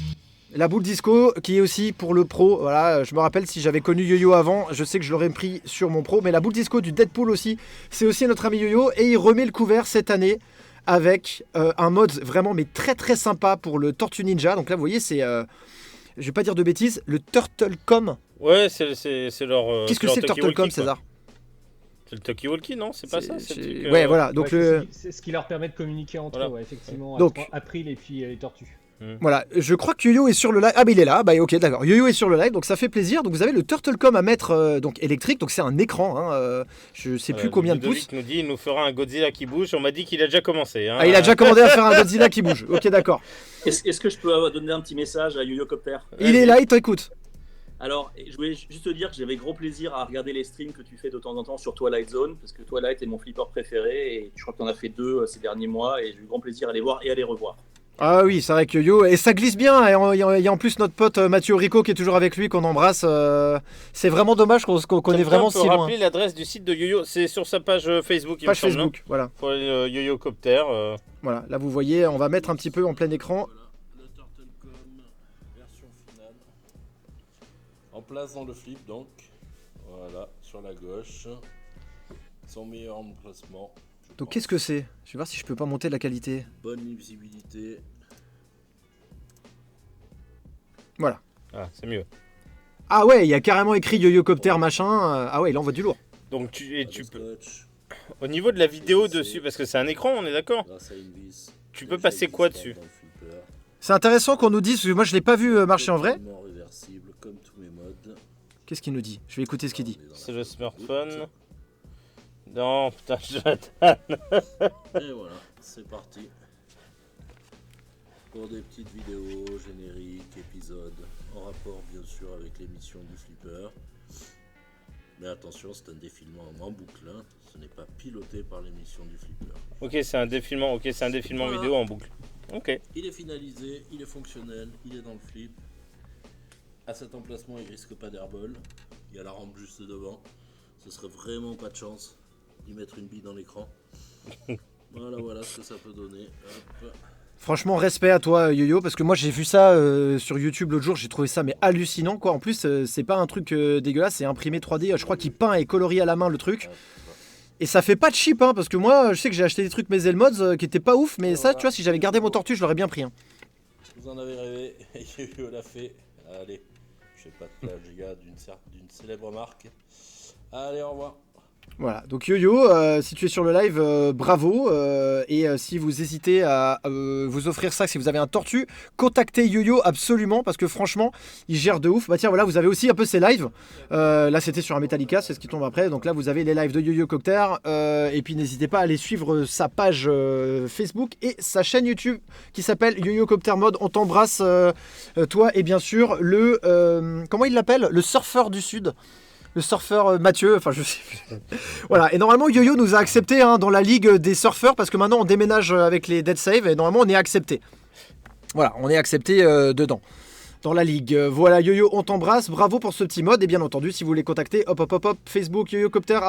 La boule disco qui est aussi pour le pro, voilà, je me rappelle si j'avais connu Yo-Yo avant, je sais que je l'aurais pris sur mon pro, mais la boule disco du Deadpool aussi, c'est aussi notre ami Yo-Yo et il remet le couvert cette année avec un mode vraiment mais très très sympa pour le Tortue Ninja. Donc là vous voyez c'est, je vais pas dire de bêtises, le Turtlecom. Ouais c'est leur... Qu'est-ce que c'est le Turtlecom César? C'est le Talkie-Walkie, non? C'est pas ça? Ouais, voilà. Donc c'est ce qui leur permet de communiquer entre eux, ouais, effectivement, donc, April et puis les tortues. Voilà, je crois que Yo-Yo est sur le live. Ah, mais il est là. Bah, ok, d'accord. Yo-Yo est sur le live, donc ça fait plaisir. Donc, vous avez le Turtlecom à mettre donc électrique. Donc, c'est un écran. Je sais plus combien de pouces. Ludovic nous dit il nous fera un Godzilla qui bouge. On m'a dit qu'il a déjà commencé. Ah, il a déjà commandé à faire un Godzilla qui bouge. Ok, d'accord. Est-ce que je peux donner un petit message à Yo-Yo Copter? Il est là, il t'écoute. Alors, je voulais juste te dire que j'avais gros plaisir à regarder les streams que tu fais de temps en temps sur Twilight Zone, parce que Twilight est mon flipper préféré, et je crois que tu en as fait 2 ces derniers mois, et j'ai eu grand plaisir à les voir et à les revoir. Ah oui, c'est vrai que Yo, et ça glisse bien. Et il y a en plus notre pote Mathieu Rico qui est toujours avec lui, qu'on embrasse. C'est vraiment dommage qu'on est vraiment si loin. Rappeler l'adresse du site de Yo-Yo, c'est sur sa page Facebook. Page Facebook, voilà. Pour Yo-Yo Copter. Voilà, là vous voyez, on va mettre un petit peu en plein écran. Voilà, le Turtlecom version finale. En place dans le flip donc. Voilà, sur la gauche. Son meilleur emplacement. Donc qu'est-ce que c'est? Je vais voir si je peux pas monter la qualité. Bonne visibilité. Voilà. Ah, c'est mieux. Ah ouais, il y a carrément écrit Yo-Yo Copter machin. Ah ouais, il envoie du lourd. Donc tu peux. Au niveau de la vidéo dessus, parce que c'est un écran, on est d'accord? Tu peux passer quoi dessus? C'est intéressant qu'on nous dise, parce que moi je l'ai pas vu marcher en vrai. Qu'est-ce qu'il nous dit? Je vais écouter ce qu'il dit. C'est le smartphone. Non, putain, Et voilà, c'est parti. Pour des petites vidéos, génériques, épisodes, en rapport bien sûr avec l'émission du Flipper. Mais attention, c'est un défilement en boucle, hein. Ce n'est pas piloté par l'émission du Flipper. Ok, c'est un défilement, Voilà. vidéo en boucle. Ok. Il est finalisé, il est fonctionnel, il est dans le flip. À cet emplacement, il risque pas d'airball. Il y a la rampe juste devant. Ce serait vraiment pas de chance d'y mettre une bille dans l'écran. Voilà ce que ça peut donner. Hop. Franchement, respect à toi Yo-Yo, parce que moi j'ai vu ça sur YouTube l'autre jour, j'ai trouvé ça mais hallucinant quoi. En plus, c'est pas un truc dégueulasse, c'est imprimé 3D. Je crois qu'il peint et colorie à la main le truc. Et ça fait pas de cheap, hein, parce que moi je sais que j'ai acheté des trucs Mazel Mods qui étaient pas ouf, mais ça, tu vois, si j'avais gardé mon tortue, je l'aurais bien pris. Hein. Vous en avez rêvé, Yo-Yo l'a fait. Allez, je sais pas de plagiat d'une célèbre marque. Allez, au revoir. Voilà, donc Yo-Yo, si tu es sur le live, bravo. Et si vous hésitez à vous offrir ça, si vous avez un tortue, contactez Yo-Yo absolument, parce que franchement, il gère de ouf. Bah tiens, voilà, vous avez aussi un peu ses lives. Là, c'était sur un Metallica, c'est ce qui tombe après. Donc là, vous avez les lives de Yo-Yo Copter. Et puis n'hésitez pas à aller suivre sa page Facebook et sa chaîne YouTube qui s'appelle Yo-Yo Copter Mode. On t'embrasse, toi, et bien sûr, comment il l'appelle? Le surfeur du Sud. Le surfeur Mathieu, enfin je sais plus. Voilà, et normalement Yo-Yo nous a accepté dans la ligue des surfeurs, parce que maintenant on déménage avec les Dead Save et normalement on est accepté. Voilà, on est accepté dedans, dans la ligue. Voilà Yo-Yo, on t'embrasse, bravo pour ce petit mode, et bien entendu si vous voulez contacter, hop, Facebook, YoYoCopter,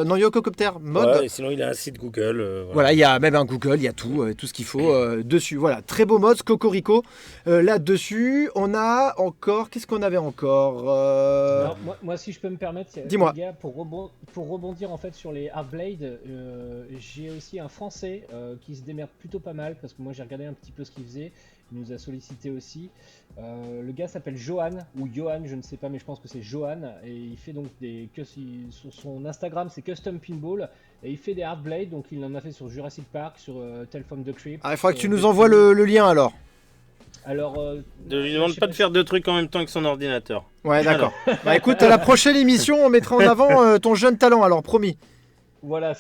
non YoYoCopter, mode. Ouais, et sinon il a un site Google. Voilà, il y a même un Google, il y a tout ce qu'il faut dessus. Voilà, très beau mode, Cocorico. Là-dessus, on a encore... Qu'est-ce qu'on avait encore Alors, moi, si je peux me permettre, Dis-moi. les gars, pour rebondir en fait sur les Hardblade, j'ai aussi un Français qui se démerde plutôt pas mal, parce que moi j'ai regardé un petit peu ce qu'il faisait. Il nous a sollicité aussi. Le gars s'appelle Johan, ou Johan, je ne sais pas, mais je pense que c'est Johan. Et il fait donc sur son Instagram, c'est Custom Pinball. Et il fait des Hardblade, donc il en a fait sur Jurassic Park, sur Tale from the Crypt. Ah, il faudra que tu nous envoies le lien alors. Alors, Ne lui demande pas de faire deux trucs en même temps que son ordinateur. Ouais, d'accord. Bah écoute, à la prochaine émission, on mettra en avant ton jeune talent, alors promis. Voilà,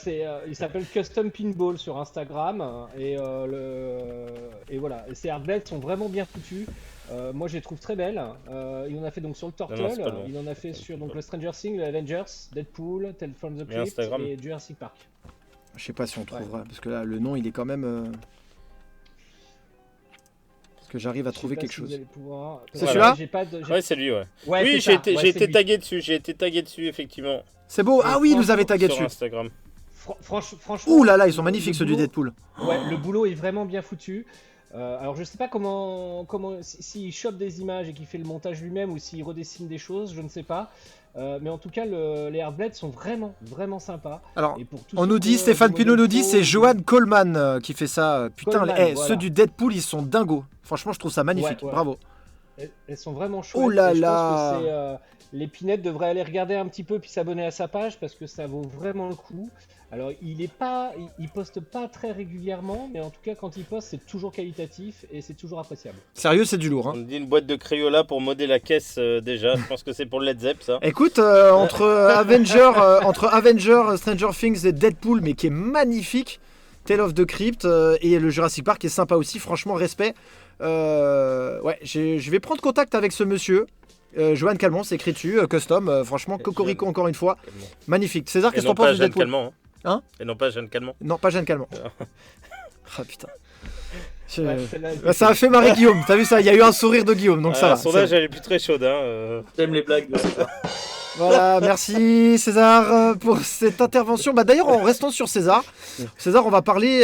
il s'appelle Custom Pinball sur Instagram et voilà, et ces hardblades sont vraiment bien foutus. Moi, je les trouve très belles. Il en a fait donc sur le Turtle, Non, c'est pas bon. il en a fait sur donc le Stranger Things, le Avengers, Deadpool, Tale from the Crypt Instagram. et Jurassic Park. Je sais pas si on trouvera, parce que là, le nom, il est quand même... Parce que j'arrive à trouver quelque chose. C'est celui-là ? Ouais, c'est lui, ouais. Ouais, oui, c'est j'ai été tagué dessus, effectivement. C'est beau. Ah oui, il nous avait tagué sur dessus. Instagram. Franchement. Ouh là là, ils sont magnifiques ceux du Deadpool. Ouais, le boulot est vraiment bien foutu. Alors je sais pas comment s'il chope des images et qu'il fait le montage lui-même ou s'il redessine des choses, je ne sais pas. Mais en tout cas, les Hardblades sont vraiment sympas. Alors, et pour on nous dit, Stéphane Pinot nous dit, c'est Johan Coleman qui fait ça. Putain, Coleman, ceux du Deadpool, ils sont dingos. Franchement, je trouve ça magnifique. Ouais. Bravo. elles sont vraiment chouettes. Oh là et je là. pense que les Pinettes devraient aller regarder un petit peu puis s'abonner à sa page parce que ça vaut vraiment le coup. Alors il poste pas très régulièrement, mais en tout cas quand il poste c'est toujours qualitatif et c'est toujours appréciable. Sérieux, c'est du lourd. On dit une boîte de Crayola pour modder la caisse déjà. Je pense que c'est pour le Led Zepp ça. Écoute, entre Avenger, Stranger Things et Deadpool, mais qui est magnifique, Tale of the Crypt et le Jurassic Park qui est sympa aussi, franchement respect. Ouais, je vais prendre contact avec ce monsieur. Johan Calmont, c'est écrit dessus, custom, franchement, cocorico encore une fois, magnifique. César, qu'est-ce que t'en penses de Deadpool? Hein? Et non pas Jeanne Calment. Non, pas Jeanne Calment. Ah putain. Ouais, Ça a fait marrer Guillaume, t'as vu ça? Il y a eu un sourire de Guillaume, donc ça va. Le sondage elle est plus très chaude. Hein. J'aime les blagues de César. Voilà, merci César pour cette intervention. D'ailleurs, en restant sur César, on va parler.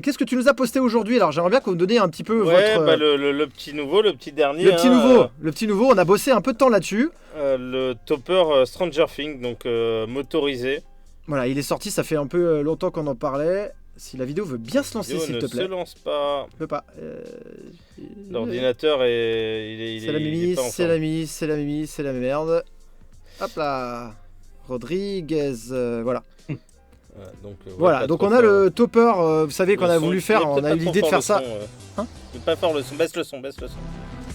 Qu'est-ce que tu nous as posté aujourd'hui? Alors, j'aimerais bien que vous me donniez un petit peu votre. Le petit nouveau, le petit dernier. Le petit nouveau. On a bossé un peu de temps là-dessus. Le topper Stranger Things, donc motorisé. Voilà, il est sorti. Ça fait un peu longtemps qu'on en parlait. Si la vidéo veut bien se lancer, s'il te plaît. Ne se lance pas. Ne peut pas. L'ordinateur est. C'est la mimi, c'est la merde. Hop là. Rodriguez, voilà. Voilà, donc on a le topper, vous savez qu'on a voulu faire, on a eu l'idée de faire ça. Pas fort le son, baisse le son.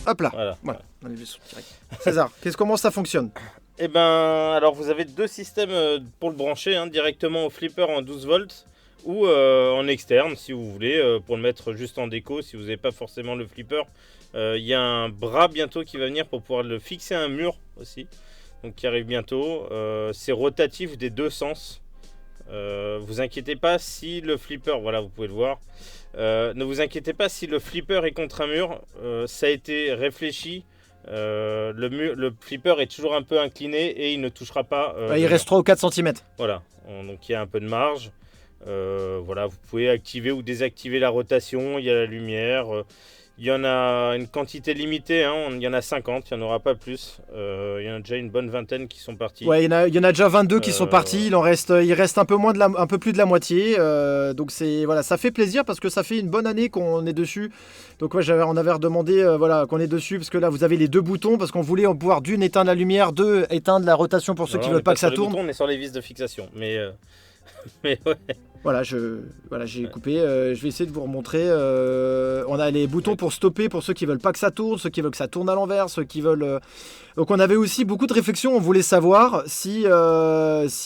Hop là, voilà. On a le son direct. César, comment ça fonctionne? Eh ben, alors vous avez deux systèmes pour le brancher, directement au flipper en 12 volts. Ou en externe si vous voulez, pour le mettre juste en déco si vous n'avez pas forcément le flipper. Il y a un bras bientôt qui va venir pour pouvoir le fixer à un mur aussi, donc qui arrive bientôt. C'est rotatif des deux sens. Vous inquiétez pas si le flipper, voilà vous pouvez le voir, ne vous inquiétez pas si le flipper est contre un mur, ça a été réfléchi. Le flipper est toujours un peu incliné et il ne touchera pas. Il reste 3 ou 4 cm. Voilà, donc il y a un peu de marge. Voilà, vous pouvez activer ou désactiver la rotation, il y a la lumière, il y en a une quantité limitée, il y en a 50, il n'y en aura pas plus, il y en a déjà une bonne vingtaine qui sont partis. Ouais, il y en a déjà 22 qui sont partis, il reste un peu plus de la moitié, donc voilà, ça fait plaisir parce que ça fait une bonne année qu'on est dessus. Donc ouais, on avait redemandé qu'on est dessus parce que là vous avez les deux boutons parce qu'on voulait pouvoir d'une éteindre la lumière, deux éteindre la rotation pour ceux qui veulent pas que ça tourne. On est sur les vis de fixation, mais ouais. Voilà, j'ai coupé. Je vais essayer de vous remontrer. On a les boutons pour stopper pour ceux qui veulent pas que ça tourne, ceux qui veulent que ça tourne à l'envers, ceux qui veulent. Donc on avait aussi beaucoup de réflexions. On voulait savoir si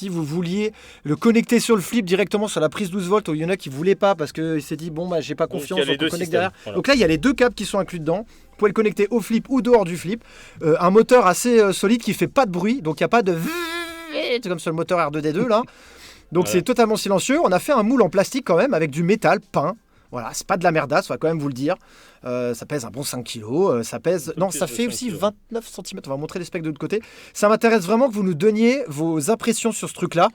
vous vouliez le connecter sur le flip directement sur la prise 12 volts. Il y en a qui voulaient pas parce qu'il s'est dit j'ai pas confiance. Donc on connecte derrière. Voilà. Donc là il y a les deux câbles qui sont inclus dedans. Vous pouvez le connecter au flip ou dehors du flip. Un moteur assez solide qui fait pas de bruit, donc il y a pas de. C'est comme sur le moteur R2D2 là. Donc c'est totalement silencieux. On a fait un moule en plastique quand même avec du métal peint. Voilà, c'est pas de la merdasse, on va quand même vous le dire. Ça pèse un bon 5 kg. Ça fait aussi 29 cm. On va montrer les specs de l'autre côté. Ça m'intéresse vraiment que vous nous donniez vos impressions sur ce truc-là.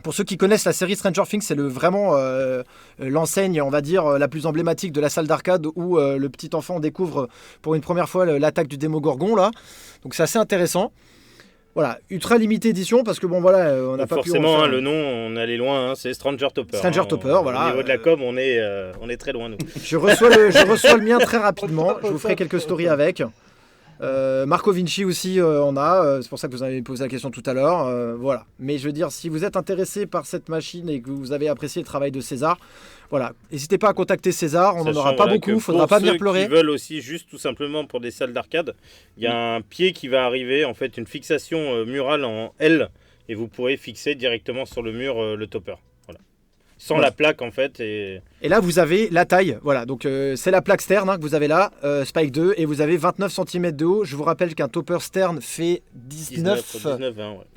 Pour ceux qui connaissent la série Stranger Things, c'est vraiment l'enseigne, on va dire, la plus emblématique de la salle d'arcade où le petit enfant découvre pour une première fois l'attaque du Démogorgon là. Donc c'est assez intéressant. Voilà, ultra limité édition parce que on n'a pas pu. Forcément, le nom, on est allé loin, c'est Stranger Topper. Voilà. Au niveau de la com, on est très loin nous. Je reçois le mien très rapidement. Je vous ferai quelques stories avec. Marco Vinci aussi en a, c'est pour ça que vous avez posé la question tout à l'heure. Voilà. Mais je veux dire, si vous êtes intéressé par cette machine et que vous avez apprécié le travail de César, voilà, n'hésitez pas à contacter César, on n'en aura pas beaucoup, il ne faudra pas venir pleurer. Pour ceux qui veulent aussi, juste tout simplement pour des salles d'arcade, il y a un pied qui va arriver, en fait une fixation murale en L, et vous pourrez fixer directement sur le mur le topper. Voilà. Sans la plaque en fait. Et là vous avez la taille, voilà, donc c'est la plaque Stern que vous avez là, Spike 2, et vous avez 29 cm de haut. Je vous rappelle qu'un topper Stern fait 20,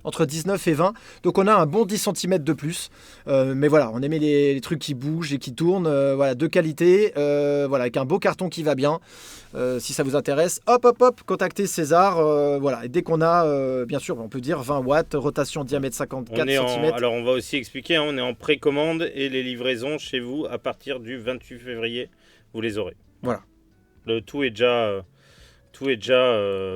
entre 19 et 20, donc on a un bon 10 cm de plus, mais voilà, on aimait les trucs qui bougent et qui tournent, voilà, de qualité, voilà, avec un beau carton qui va bien. Si ça vous intéresse, hop, contactez César, voilà, et dès qu'on a, bien sûr, on peut dire 20 watts, rotation diamètre 54 cm. Alors on va aussi expliquer, on est en précommande et les livraisons chez vous à partir du 28 février, vous les aurez. Voilà. Le tout est déjà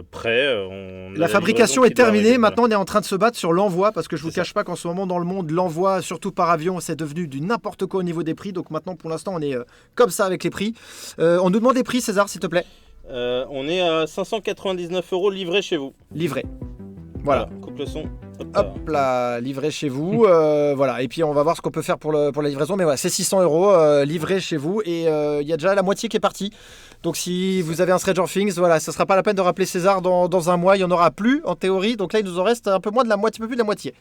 prêt. La fabrication est terminée. Maintenant, on est en train de se battre sur l'envoi parce que je ne vous cache pas qu'en ce moment, dans le monde, l'envoi, surtout par avion, c'est devenu du n'importe quoi au niveau des prix. Donc maintenant, pour l'instant, on est comme ça avec les prix. On nous demande des prix, César, s'il te plaît. On est à 599 € livré chez vous. Livré. Voilà. Coupe le son. Hop là, livré chez vous. Voilà. Et puis on va voir ce qu'on peut faire pour la livraison. Mais voilà, c'est 600 € livré chez vous. Et il y a déjà la moitié qui est partie. Donc si vous avez un Stranger Things, voilà, ça ne sera pas la peine de rappeler César dans un mois. Il n'y en aura plus en théorie. Donc là, il nous en reste un peu moins de la moitié, un peu plus de la moitié.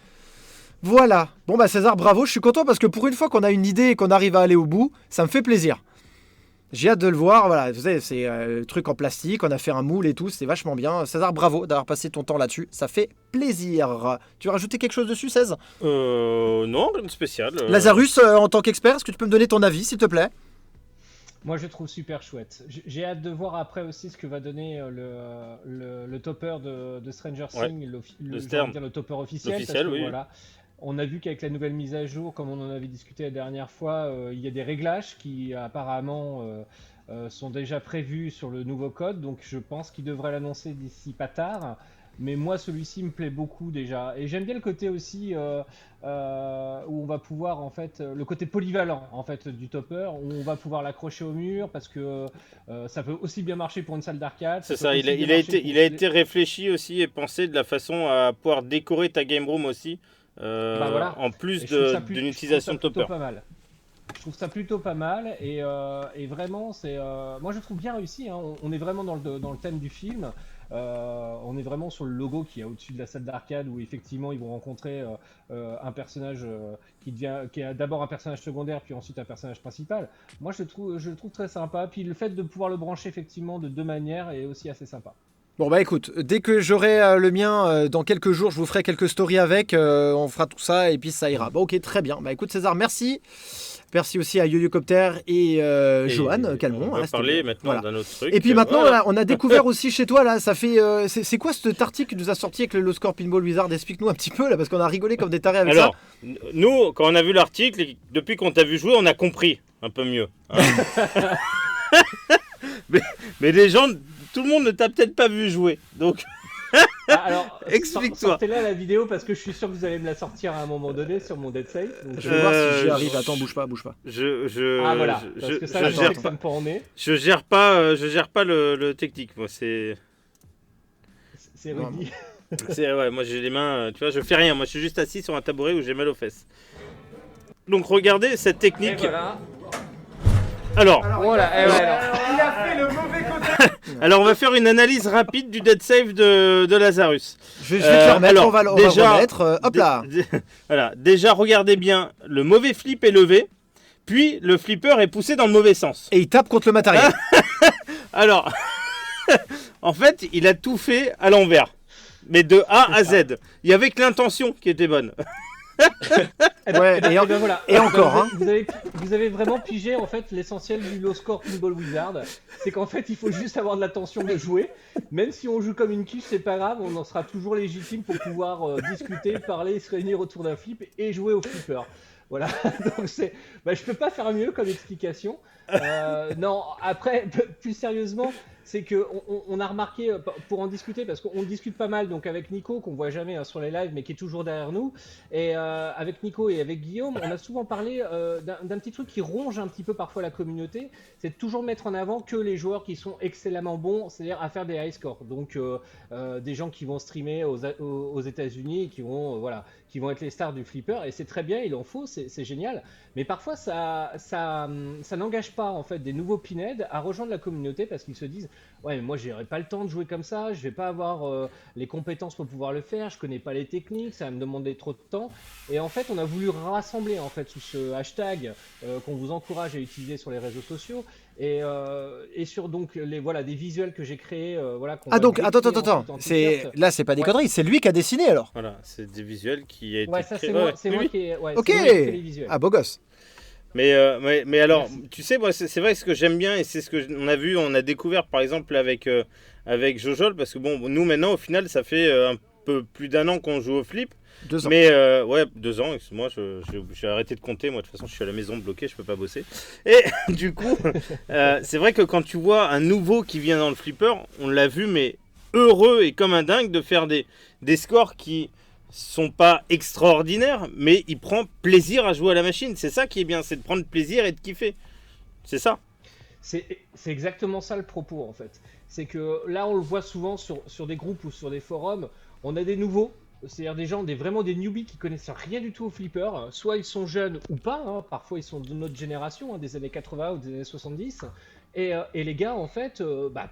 Voilà. Bon bah César, bravo. Je suis content parce que pour une fois qu'on a une idée et qu'on arrive à aller au bout, ça me fait plaisir. J'ai hâte de le voir, voilà, vous savez, c'est truc en plastique, on a fait un moule et tout, c'est vachement bien. César, bravo d'avoir passé ton temps là-dessus, ça fait plaisir. Tu veux rajouter quelque chose dessus, César ? Non, rien de spécial. Lazarus, en tant qu'expert, est-ce que tu peux me donner ton avis, s'il te plaît ? Moi, je trouve super chouette. J'ai hâte de voir après aussi ce que va donner le topper de Stranger Things, le topper officiel. L'officiel, oui. Voilà, on a vu qu'avec la nouvelle mise à jour, comme on en avait discuté la dernière fois, il y a des réglages qui apparemment sont déjà prévus sur le nouveau code. Donc je pense qu'ils devraient l'annoncer d'ici pas tard. Mais moi, celui-ci me plaît beaucoup déjà. Et j'aime bien le côté aussi où on va pouvoir, en fait, le côté polyvalent en fait, du topper, où on va pouvoir l'accrocher au mur parce que ça peut aussi bien marcher pour une salle d'arcade. C'est ça, il a été réfléchi aussi et pensé de la façon à pouvoir décorer ta game room aussi. Voilà. En plus d'une utilisation de topper. Je trouve ça plutôt pas mal et vraiment c'est moi je trouve bien réussi, hein. On est vraiment dans le thème du film. On est vraiment sur le logo qui est au-dessus de la salle d'arcade où effectivement ils vont rencontrer un personnage qui est d'abord un personnage secondaire puis ensuite un personnage principal. Moi je le trouve très sympa, puis le fait de pouvoir le brancher effectivement de deux manières est aussi assez sympa. Bon bah écoute, dès que j'aurai le mien dans quelques jours, je vous ferai quelques stories avec, on fera tout ça et puis ça ira. Bon ok, très bien. Bah écoute César, merci. Merci aussi à YoYoCopter et Johan Calmon. On va parler maintenant d'un autre truc. Et puis maintenant, là, on a découvert aussi chez toi, là, ça fait... c'est quoi cet article que nous a sorti avec le Low Score Pinball Wizard ? Explique-nous un petit peu, là, parce qu'on a rigolé comme des tarés avec ça. Alors, nous, quand on a vu l'article, depuis qu'on t'a vu jouer, on a compris un peu mieux. Hein. mais les gens, tout le monde ne t'a peut-être pas vu jouer, donc... Alors, explique-toi. Sortez-là la vidéo parce que je suis sûr que vous allez me la sortir à un moment donné sur mon Dead Safe. Donc je vais voir si j'y arrive. Attends, bouge pas. Voilà. Parce que ça, je sais que ça me peut en est. Je gère pas le technique, moi. C'est Rudy. Ouais, moi j'ai les mains. Tu vois, je fais rien. Moi, je suis juste assis sur un tabouret où j'ai mal aux fesses. Donc, regardez cette technique. Et voilà. Alors, il a fait le mauvais côté. Alors, on va faire une analyse rapide du dead save de Lazarus. Je vais te le remettre, on va le remettre. Hop là. Voilà. Déjà, regardez bien, le mauvais flip est levé, puis le flipper est poussé dans le mauvais sens. Et il tape contre le matériel. Alors, en fait, il a tout fait à l'envers, mais de A à Z. Il y avait que l'intention qui était bonne. Ouais, et encore, hein. Vous avez vraiment pigé en fait l'essentiel du Low Score Pinball Wizard. C'est qu'en fait il faut juste avoir de l'attention de jouer. Même si on joue comme une quiche, c'est pas grave, on en sera toujours légitime pour pouvoir discuter, parler, se réunir autour d'un flip et jouer au flipper. Voilà, donc je peux pas faire mieux comme explication. Non, après, plus sérieusement, c'est que on a remarqué, pour en discuter, parce qu'on discute pas mal donc avec Nico, qu'on voit jamais sur les lives, mais qui est toujours derrière nous, et avec Nico et avec Guillaume, on a souvent parlé d'un petit truc qui ronge un petit peu parfois la communauté, c'est de toujours mettre en avant que les joueurs qui sont excellemment bons, c'est-à-dire à faire des high scores, donc des gens qui vont streamer aux États-Unis, qui vont être les stars du flipper, et c'est très bien, il en faut, c'est génial, mais parfois ça n'engage pas en fait des nouveaux pinheads à rejoindre la communauté parce qu'ils se disent ouais mais moi j'aurai pas le temps de jouer comme ça, je vais pas avoir les compétences pour pouvoir le faire, je connais pas les techniques, ça va me demander trop de temps, et en fait on a voulu rassembler en fait sous ce hashtag qu'on vous encourage à utiliser sur les réseaux sociaux et sur donc des visuels que j'ai créés donc attends, c'est pas des conneries, c'est lui qui a dessiné alors. Voilà, c'est des visuels qui a été créé. C'est moi qui ai OK. fait les visuels. Ah beau gosse. Mais alors, merci. Tu sais, moi, c'est vrai ce que j'aime bien et c'est ce que on a découvert par exemple avec Jojol, parce que bon, nous maintenant au final ça fait un peu plus d'1 an qu'on joue au flip. 2 ans. Mais 2 ans, moi j'ai arrêté de compter, moi de toute façon je suis à la maison bloqué, je peux pas bosser. Et du coup, c'est vrai que quand tu vois un nouveau qui vient dans le flipper, on l'a vu mais heureux et comme un dingue de faire des scores qui sont pas extraordinaires, mais il prend plaisir à jouer à la machine. C'est ça qui est bien, c'est de prendre plaisir et de kiffer. C'est ça. C'est exactement ça le propos en fait. C'est que là, on le voit souvent sur des groupes ou sur des forums, on a des nouveaux, c'est-à-dire des gens, vraiment des newbies qui connaissent rien du tout au flipper. Soit ils sont jeunes ou pas, hein, parfois ils sont de notre génération, hein, des années 80 ou des années 70. Et les gars, en fait,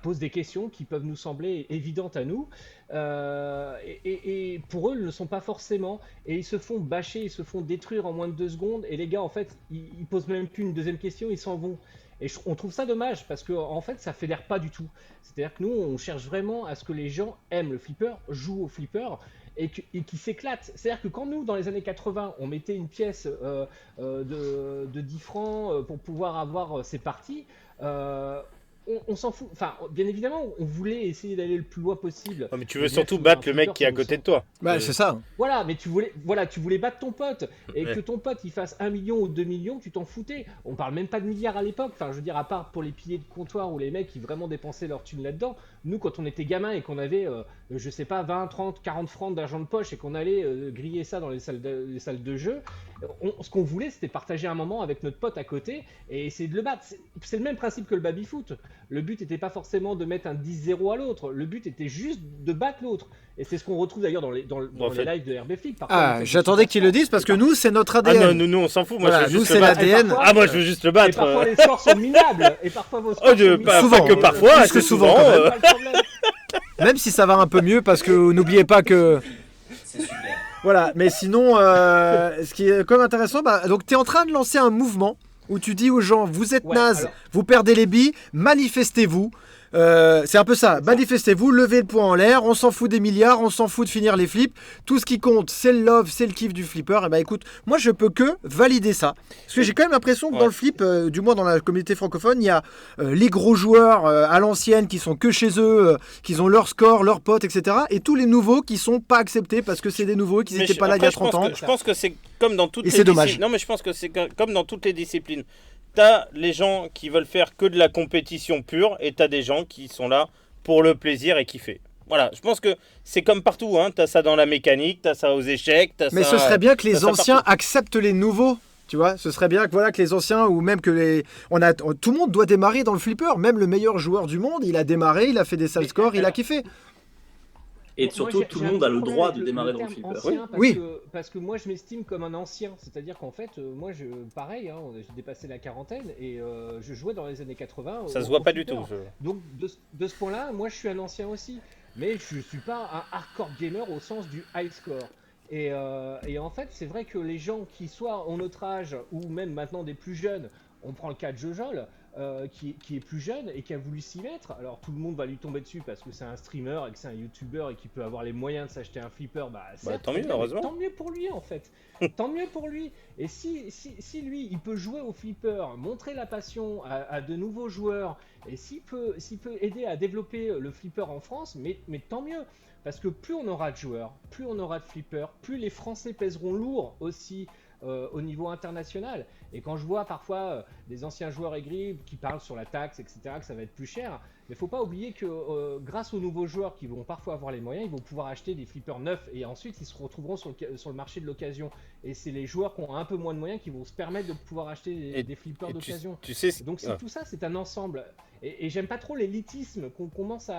posent des questions qui peuvent nous sembler évidentes à nous. Et pour eux, elles ne le sont pas forcément. Et ils se font bâcher, ils se font détruire en moins de 2 secondes. Et les gars, en fait, ils posent même plus une deuxième question, ils s'en vont. Et on trouve ça dommage parce que en fait, ça fédère pas du tout. C'est-à-dire que nous, on cherche vraiment à ce que les gens aiment le flipper, jouent au flipper et qui s'éclatent. C'est-à-dire que quand nous, dans les années 80, on mettait une pièce de 10 francs pour pouvoir avoir ces parties, on s'en fout. Enfin, bien évidemment, on voulait essayer d'aller le plus loin possible. Oh, mais tu veux surtout battre le mec qui est à côté de toi. Bah, c'est ça. Voilà, mais tu voulais battre ton pote et que ton pote il fasse 1 million ou 2 millions, tu t'en foutais. On parle même pas de milliards à l'époque. Enfin, je veux dire, à part pour les piliers de comptoir ou les mecs qui vraiment dépensaient leur thune là-dedans. Nous, quand on était gamin et qu'on avait, je sais pas, 20, 30, 40 francs d'argent de poche et qu'on allait griller ça dans les salles de jeu, ce qu'on voulait, c'était partager un moment avec notre pote à côté et essayer de le battre. C'est le même principe que le baby-foot. Le but n'était pas forcément de mettre un 10-0 à l'autre. Le but était juste de battre l'autre. Et c'est ce qu'on retrouve d'ailleurs dans les lives de RB Flip. Ah, j'attendais qu'ils le disent parce que nous, c'est notre ADN. Ah non, nous on s'en fout. Moi, voilà, je veux nous, juste c'est le battre. l'ADN. Ah, moi, je veux juste le battre. Et parfois, les scores sont minables. Et parfois, vos scores sont minables. Pas que parfois, plus que souvent. Même si ça va un peu mieux parce que n'oubliez pas que... C'est super. Voilà, mais sinon, ce qui est quand même intéressant, donc tu es en train de lancer un mouvement où tu dis aux gens, vous êtes nazes, vous perdez les billes, manifestez-vous. C'est un peu ça, manifestez-vous, levez le poing en l'air, on s'en fout des milliards, on s'en fout de finir les flips, tout ce qui compte c'est le love, c'est le kiff du flipper. Et bah écoute, moi je peux que valider ça, parce que j'ai quand même l'impression que dans le flip, du moins dans la communauté francophone, il y a les gros joueurs à l'ancienne qui sont que chez eux, qui ont leur score, leurs potes, etc. Et tous les nouveaux qui sont pas acceptés parce que c'est des nouveaux qui n'étaient pas là il y a 30 ans. Je pense que c'est comme dans toutes et les c'est dommage. Non mais je pense que c'est comme dans toutes les disciplines. T'as les gens qui veulent faire que de la compétition pure et t'as des gens qui sont là pour le plaisir et kiffer. Voilà, je pense que c'est comme partout, hein. T'as ça dans la mécanique, t'as ça aux échecs, mais ce serait bien que les anciens acceptent les nouveaux. Tu vois, ce serait bien que les anciens ou même que tout le monde doit démarrer dans le flipper. Même le meilleur joueur du monde, il a démarré, il a fait des sales scores, il a kiffé. Et surtout, tout le monde a le droit de démarrer dans le flipper. Parce que moi, je m'estime comme un ancien. C'est-à-dire qu'en fait, moi, pareil, hein, j'ai dépassé la quarantaine et je jouais dans les années 80. Ça se voit pas du tout. Donc, de ce point-là, moi, je suis un ancien aussi. Mais je ne suis pas un hardcore gamer au sens du high score. Et en fait, c'est vrai que les gens qui soient en notre âge ou même maintenant des plus jeunes, on prend le cas de Jojol, qui est plus jeune et qui a voulu s'y mettre. Alors tout le monde va lui tomber dessus parce que c'est un streamer et que c'est un YouTuber et qu'il peut avoir les moyens de s'acheter un flipper. Tant mieux, heureusement. Tant mieux pour lui en fait. Tant mieux pour lui. Et si lui, il peut jouer au flipper, montrer la passion à de nouveaux joueurs et s'il peut aider à développer le flipper en France, mais tant mieux. Parce que plus on aura de joueurs, plus on aura de flippers, plus les Français pèseront lourd aussi au niveau international. Et quand je vois parfois des anciens joueurs aigris qui parlent sur la taxe, etc., que ça va être plus cher, mais faut pas oublier que grâce aux nouveaux joueurs qui vont parfois avoir les moyens, ils vont pouvoir acheter des flippers neufs et ensuite ils se retrouveront sur le marché de l'occasion. Et c'est les joueurs qui ont un peu moins de moyens qui vont se permettre de pouvoir acheter des flippers d'occasion. Donc tout ça, c'est un ensemble. Et j'aime pas trop l'élitisme qu'on commence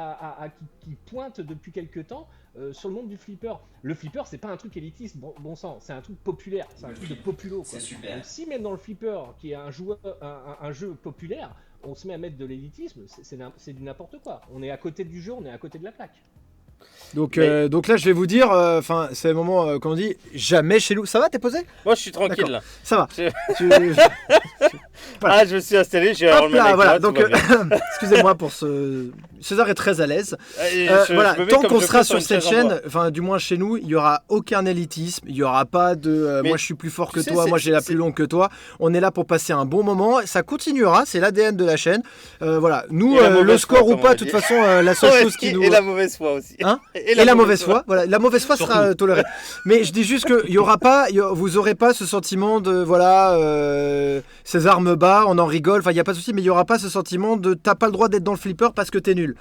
qui pointe depuis quelques temps sur le monde du flipper. Le flipper, c'est pas un truc élitiste, bon sang, c'est un truc populaire, c'est un truc de populo. C'est super. Donc si même dans le flipper, qui est un jeu populaire, on se met à mettre de l'élitisme, c'est du n'importe quoi. On est à côté du jeu, on est à côté de la plaque. Donc là, je vais vous dire, c'est le moment qu'on dit jamais chez nous. Ça va, t'es posé ? Moi, je suis tranquille là. Ça va. Voilà. Ah, je me suis installé, j'ai hop là, voilà. Donc, excusez-moi pour ce. César est très à l'aise. Voilà, tant qu'on sera sur cette chaîne, enfin, du moins chez nous, il y aura aucun élitisme. Il y aura pas de. Moi, je suis plus fort que toi. Moi, j'ai la plus longue que toi. On est là pour passer un bon moment. Ça continuera. C'est l'ADN de la chaîne. Voilà. Nous, le score ou pas, de toute façon, la seule chose qui nous. Et la mauvaise foi aussi. Hein ? Et la mauvaise foi, voilà, la mauvaise foi sera tolérée. Mais je dis juste que il y aura pas, vous aurez pas ce sentiment de César me bat, on en rigole, enfin il y a pas de souci, mais il y aura pas ce sentiment de t'as pas le droit d'être dans le flipper parce que t'es nul.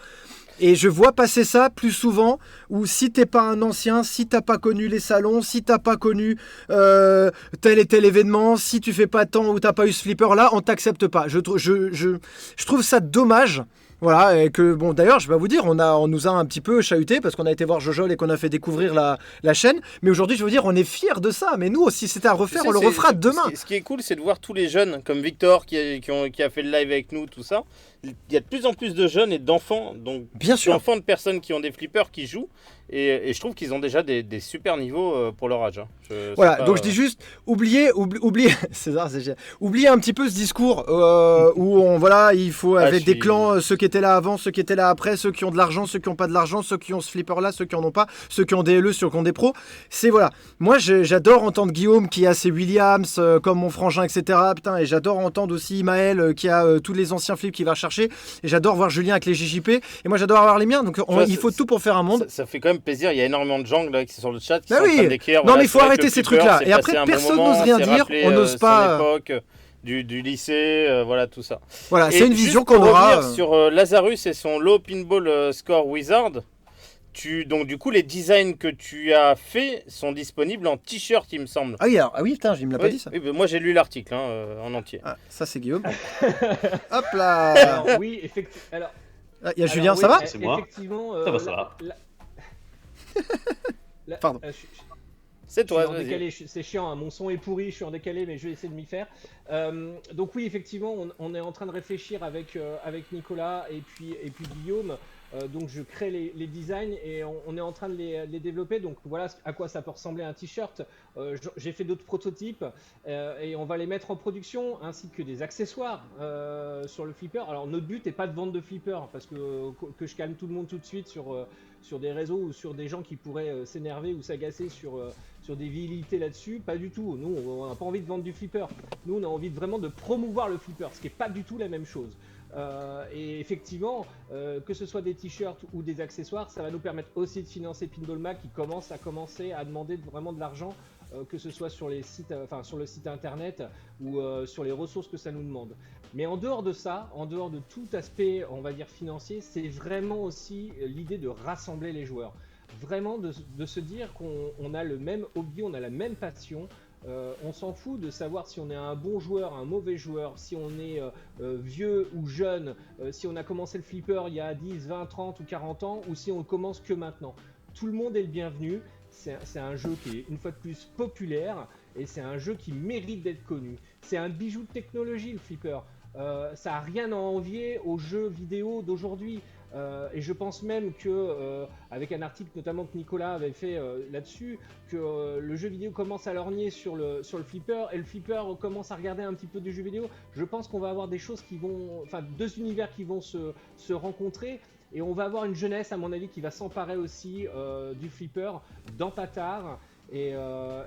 Et je vois passer ça plus souvent, où si t'es pas un ancien, si t'as pas connu les salons, si t'as pas connu tel et tel événement, si tu fais pas tant ou t'as pas eu ce flipper là, on t'accepte pas. Je trouve ça dommage. Voilà, et que bon, d'ailleurs, je vais vous dire, on nous a un petit peu chahuté parce qu'on a été voir Jojol et qu'on a fait découvrir la chaîne. Mais aujourd'hui, je veux dire, on est fiers de ça. Mais nous, si c'était à refaire, on le refera demain. Ce qui est cool, c'est de voir tous les jeunes, comme Victor qui a fait le live avec nous, tout ça. Il y a de plus en plus de jeunes et d'enfants, donc bien sûr, d'enfants de personnes qui ont des flippers qui jouent. Et je trouve qu'ils ont déjà des super niveaux pour leur âge. Hein. Voilà, donc je dis juste, oubliez César, oubliez un petit peu ce discours où il faut avec des clans, ceux qui étaient là avant, ceux qui étaient là après, ceux qui ont de l'argent, ceux qui n'ont pas de l'argent, ceux qui ont ce flipper là, ceux qui en ont pas, ceux qui ont des LE, ceux qui ont des pros. C'est voilà, moi j'adore entendre Guillaume qui a ses Williams, comme mon frangin, etc. Putain, et j'adore entendre aussi Maël qui a tous les anciens flips qu'il va chercher. Et j'adore voir Julien avec les JJP. Et moi j'adore avoir les miens. Donc il faut tout pour faire un monde. Ça fait quand même plaisir. Il y a énormément de gens là qui sont sur le chat qui sont en train d'écrire. Non, mais il faut arrêter ces trucs-là. Et après, personne n'ose rien dire. On n'ose pas. L'époque du lycée, voilà tout ça. Voilà, c'est une vision qu'on aura. Sur Lazarus et son low pinball score wizard. Donc du coup les designs que tu as fait sont disponibles en t-shirt, il me semble. Ah oui, putain, je me l'ai pas dit ça. Oui, moi j'ai lu l'article en entier. Ah, ça c'est Guillaume. Hop là. Alors, oui, effectivement. Alors, il y a Julien, ça va? C'est moi. Effectivement. Ça va. Pardon. C'est toi. C'est chiant, hein, mon son est pourri, je suis en décalé, mais je vais essayer de m'y faire. Donc oui, effectivement, on est en train de réfléchir avec Nicolas et puis Guillaume. Donc je crée les designs et on est en train de les développer. Donc voilà à quoi ça peut ressembler un t-shirt. J'ai fait d'autres prototypes et on va les mettre en production ainsi que des accessoires sur le flipper. Alors notre but n'est pas de vendre de flipper parce que je calme tout le monde tout de suite sur des réseaux ou sur des gens qui pourraient s'énerver ou s'agacer sur des vilités là-dessus. Pas du tout. Nous on n'a pas envie de vendre du flipper. Nous on a envie vraiment de promouvoir le flipper, ce qui n'est pas du tout la même chose. Et effectivement, que ce soit des t-shirts ou des accessoires, ça va nous permettre aussi de financer Pinball Mag qui commence à demander vraiment de l'argent, que ce soit sur les sites, sur le site internet ou sur les ressources que ça nous demande. Mais en dehors de ça, en dehors de tout aspect, on va dire financier, c'est vraiment aussi l'idée de rassembler les joueurs. Vraiment de se dire qu'on a le même hobby, on a la même passion. On s'en fout de savoir si on est un bon joueur, un mauvais joueur, si on est vieux ou jeune, si on a commencé le flipper il y a 10, 20, 30 ou 40 ans, ou si on commence que maintenant. Tout le monde est le bienvenu. C'est un jeu qui est une fois de plus populaire et c'est un jeu qui mérite d'être connu. C'est un bijou de technologie, le flipper. Ça n'a rien à envier aux jeux vidéo d'aujourd'hui. Et je pense même que, avec un article notamment que Nicolas avait fait là-dessus, que le jeu vidéo commence à lorgner sur le flipper et le flipper commence à regarder un petit peu du jeu vidéo. Je pense qu'on va avoir des choses deux univers qui vont se rencontrer et on va avoir une jeunesse, à mon avis, qui va s'emparer aussi du flipper dans Patard. Et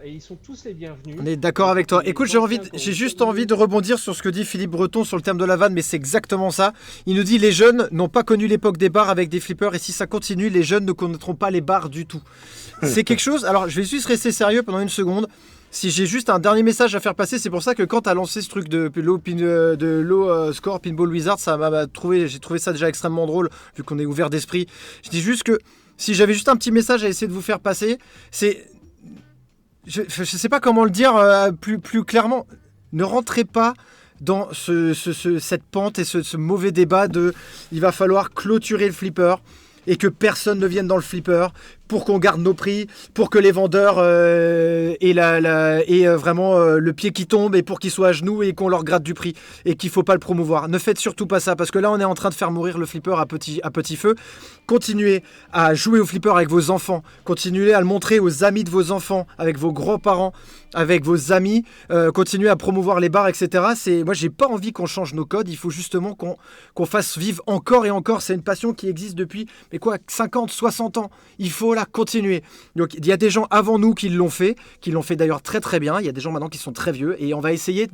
ils sont tous les bienvenus. On est d'accord avec toi. Écoute, j'ai juste envie de rebondir sur ce que dit Philippe Breton sur le terme de la vanne, mais c'est exactement ça. Il nous dit les jeunes n'ont pas connu l'époque des bars avec des flippers et si ça continue, les jeunes ne connaîtront pas les bars du tout. C'est quelque chose. Alors, je vais juste rester sérieux pendant une seconde. Si j'ai juste un dernier message à faire passer, c'est pour ça que quand tu as lancé ce truc de low score Pinball Wizard, j'ai trouvé ça déjà extrêmement drôle vu qu'on est ouvert d'esprit. Je dis juste que si j'avais juste un petit message à essayer de vous faire passer, c'est je sais pas comment le dire plus clairement. Ne rentrez pas dans cette pente et ce mauvais débat de il va falloir clôturer le flipper et que personne ne vienne dans le flipper pour qu'on garde nos prix, pour que les vendeurs aient vraiment le pied qui tombe et pour qu'ils soient à genoux et qu'on leur gratte du prix et qu'il ne faut pas le promouvoir. Ne faites surtout pas ça parce que là on est en train de faire mourir le flipper à petit feu. Continuez à jouer au flipper avec vos enfants, continuez à le montrer aux amis de vos enfants, avec vos grands-parents, avec vos amis, continuez à promouvoir les bars, etc. Moi j'ai pas envie qu'on change nos codes, il faut justement qu'on fasse vivre encore et encore. C'est une passion qui existe depuis 50, 60 ans. Il faut la continuer. Donc il y a des gens avant nous qui l'ont fait d'ailleurs très très bien. Il y a des gens maintenant qui sont très vieux et on va essayer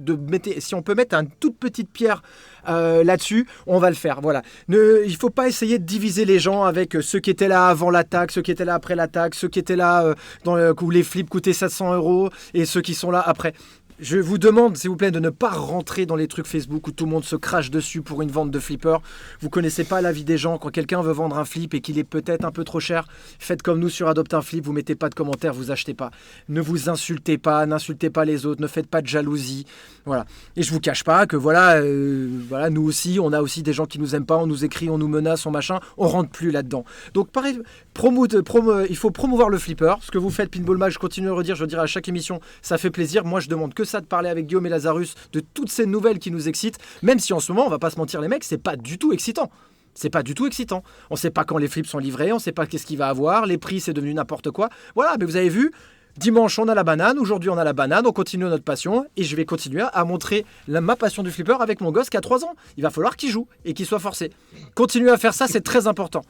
si on peut mettre une toute petite pierre là-dessus, on va le faire. Voilà. Il faut pas essayer de diviser les gens avec ceux qui étaient là avant l'attaque, ceux qui étaient là après l'attaque, ceux qui étaient là où les flips coûtaient 700 € et ceux qui sont là après. Je vous demande, s'il vous plaît, de ne pas rentrer dans les trucs Facebook où tout le monde se crache dessus pour une vente de flipper. Vous connaissez pas la vie des gens. Quand quelqu'un veut vendre un flip et qu'il est peut-être un peu trop cher, faites comme nous sur Adopte un flip. Vous mettez pas de commentaires, vous achetez pas. Ne vous insultez pas, n'insultez pas les autres, ne faites pas de jalousie. Voilà. Et je vous cache pas que voilà, nous aussi, on a aussi des gens qui nous aiment pas, on nous écrit, on nous menace, on machin, on rentre plus là-dedans. Donc pareil, il faut promouvoir le flipper. Ce que vous faites, Pinball Mag, je continue à le redire, je le dirai à chaque émission, ça fait plaisir. Moi, je demande que ça de parler avec Guillaume et Lazarus de toutes ces nouvelles qui nous excitent, même si en ce moment, on va pas se mentir les mecs, c'est pas du tout excitant. C'est pas du tout excitant. On sait pas quand les flips sont livrés, on sait pas qu'est-ce qu'il va avoir, les prix c'est devenu n'importe quoi. Voilà, mais vous avez vu, dimanche on a la banane, aujourd'hui on a la banane, on continue notre passion et je vais continuer à montrer ma passion du flipper avec mon gosse qui a 3 ans. Il va falloir qu'il joue et qu'il soit forcé. Continuez à faire ça, c'est très important.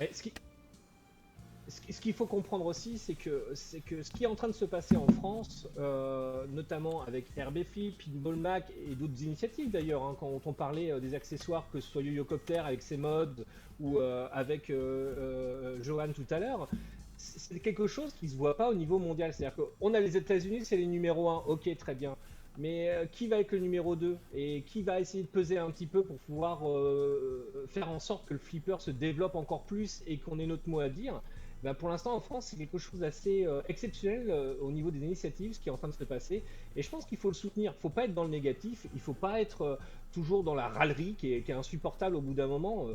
Ce qu'il faut comprendre aussi, c'est que ce qui est en train de se passer en France, notamment avec RB Flip, Pinball Mag et d'autres initiatives d'ailleurs, hein, quand on parlait des accessoires, que ce soit YoYoCopter avec ses mods ou avec Johan tout à l'heure, c'est quelque chose qui ne se voit pas au niveau mondial. C'est-à-dire qu'on a les États-Unis, c'est les numéros 1, ok, très bien. Mais qui va être le numéro 2 et qui va essayer de peser un petit peu pour pouvoir faire en sorte que le flipper se développe encore plus et qu'on ait notre mot à dire? Ben pour l'instant en France c'est quelque chose d'assez exceptionnel au niveau des initiatives, ce qui est en train de se passer, et je pense qu'il faut le soutenir. Il ne faut pas être dans le négatif, il ne faut pas être toujours dans la râlerie qui est insupportable au bout d'un moment.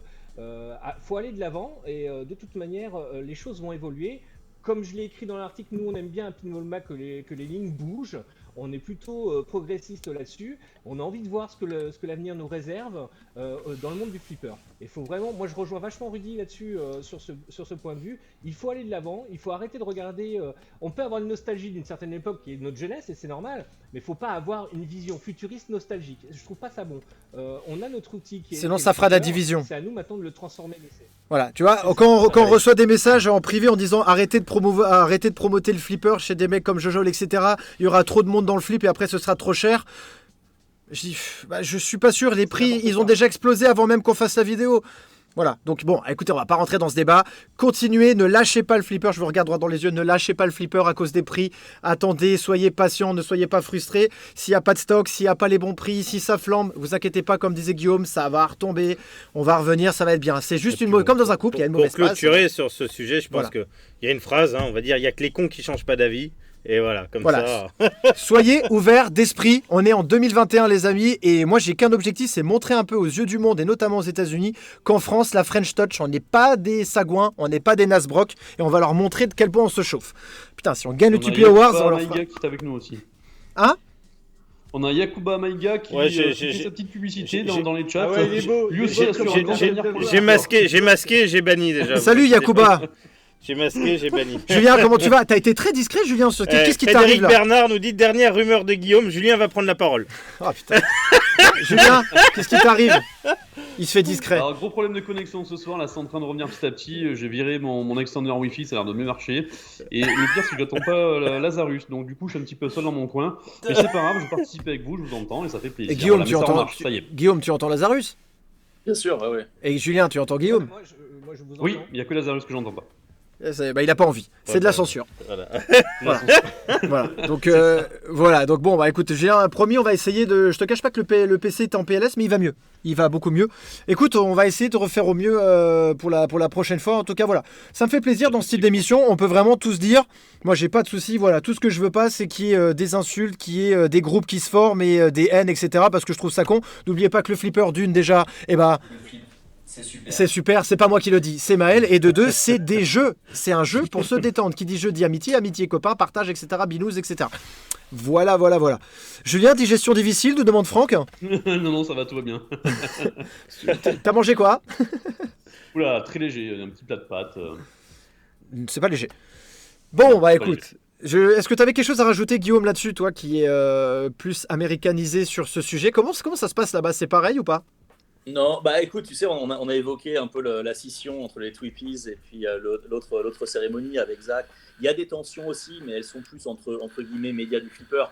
Faut aller de l'avant et de toute manière les choses vont évoluer. Comme je l'ai écrit dans l'article, nous on aime bien à Pinball Mag que les lignes bougent. On est plutôt progressiste là-dessus. On a envie de voir ce que l'avenir nous réserve dans le monde du flipper. Il faut vraiment, moi je rejoins vachement Rudy là-dessus sur ce point de vue. Il faut aller de l'avant. Il faut arrêter de regarder. On peut avoir une nostalgie d'une certaine époque qui est notre jeunesse et c'est normal. Mais il faut pas avoir une vision futuriste nostalgique. Je trouve pas ça bon. On a notre outil qui est. Sinon ça fera de la division. C'est à nous maintenant de le transformer. Voilà, tu vois, quand on reçoit des messages en privé en disant arrêtez de promoter le flipper chez des mecs comme Jojol, etc. Il y aura trop de monde dans le flip et après ce sera trop cher. Je suis pas sûr, les prix ils ont déjà explosé avant même qu'on fasse la vidéo. Voilà, donc bon, écoutez, on va pas rentrer dans ce débat. Continuez, ne lâchez pas le flipper, je vous regarde droit dans les yeux, ne lâchez pas le flipper à cause des prix. Attendez, soyez patients, ne soyez pas frustrés. S'il n'y a pas de stock, s'il n'y a pas les bons prix, si ça flambe, vous inquiétez pas, comme disait Guillaume, ça va retomber, on va revenir, ça va être bien. C'est juste comme dans un couple, il y a une mauvaise passe. Pour clôturer sur ce sujet, je pense qu'il y a une phrase, on va dire, il n'y a que les cons qui changent pas d'avis. Et voilà, comme ça. Soyez ouverts d'esprit. On est en 2021, les amis. Et moi, j'ai qu'un objectif, c'est montrer un peu aux yeux du monde, et notamment aux États-Unis, qu'en France, la French Touch, on n'est pas des sagouins, on n'est pas des Nasbrock. Et on va leur montrer de quel point on se chauffe. Putain, si on gagne le Tupi Awards, on leur fera. Maïga qui est avec nous aussi. Hein? On a Yakuba Maïga qui fait sa petite publicité dans les chats. Ah ouais, il est beau. Lui aussi, j'ai masqué, j'ai banni déjà. Salut Yakuba. J'ai masqué, j'ai banni. Julien, comment tu vas? T'as été très discret, Julien. Qu'est-ce qui t'arrive là? Bernard nous dit dernière rumeur de Guillaume. Julien va prendre la parole. Oh putain. Julien, qu'est-ce qui t'arrive? Il se fait discret. Alors, gros problème de connexion ce soir. Là, c'est en train de revenir petit à petit. J'ai viré mon extender Wi-Fi, ça a l'air de mieux marcher. Et le pire, c'est que j'attends pas Lazarus. Donc, du coup, je suis un petit peu seul dans mon coin. Mais c'est pas grave, je participe avec vous, je vous entends et ça fait plaisir. Et Guillaume, voilà, Guillaume, tu entends Lazarus? Bien sûr, ouais. Et Julien, tu entends Guillaume? Moi, je vous entends. Oui, il n'y a que Lazarus que j'entends pas. Il a pas envie, c'est de la censure. Voilà. Donc voilà. Donc bon, écoute, j'ai promis, on va essayer de. Je te cache pas que le PC est en PLS, mais il va mieux. Il va beaucoup mieux. Écoute, on va essayer de refaire au mieux pour la prochaine fois. En tout cas, voilà. Ça me fait plaisir dans ce type d'émission. On peut vraiment tous dire. Moi, j'ai pas de soucis. Voilà, tout ce que je veux pas, c'est qu'il y ait des insultes, qu'il y ait des groupes qui se forment et des haines, etc. Parce que je trouve ça con. N'oubliez pas que le flipper d'une déjà, c'est super, c'est pas moi qui le dis, c'est Maël. Et de deux, c'est des jeux. C'est un jeu pour se détendre. Qui dit jeu dit amitié, amitié copain, partage, etc. Binous, etc. Voilà. Julien, digestion difficile, nous demande Franck. Non, ça va, tout va bien. T'as mangé quoi? Oula, très léger, un petit plat de pâtes. C'est pas léger. Bon, écoute. Est-ce que tu avais quelque chose à rajouter, Guillaume, là-dessus, toi qui est plus américanisé sur ce sujet? Comment ça se passe là-bas? C'est pareil ou pas? Non, bah écoute, tu sais, on a évoqué un peu la scission entre les Tweepies et puis l'autre cérémonie avec Zach. Il y a des tensions aussi, mais elles sont plus entre guillemets médias du flipper.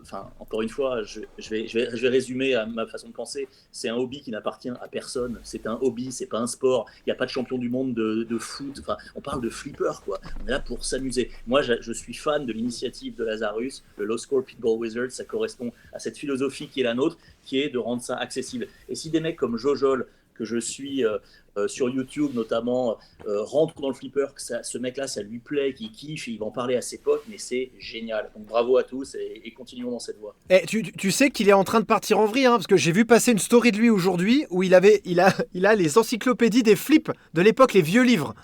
Enfin, encore une fois, je vais résumer à ma façon de penser. C'est un hobby qui n'appartient à personne. C'est un hobby, c'est pas un sport. Il n'y a pas de champion du monde de foot. Enfin, on parle de flipper, quoi. On est là pour s'amuser. Moi, je suis fan de l'initiative de Lazarus, le Low Score Pinball Wizard. Ça correspond à cette philosophie qui est la nôtre, qui est de rendre ça accessible. Et si des mecs comme Jojol, que je suis sur YouTube notamment, rentrent dans le flipper, que ce mec-là, ça lui plaît, qu'il kiffe, il va en parler à ses potes, mais c'est génial. Donc bravo à tous et continuons dans cette voie. Eh, tu sais qu'il est en train de partir en vrille, hein, parce que j'ai vu passer une story de lui aujourd'hui où il a les encyclopédies des flips de l'époque, les vieux livres.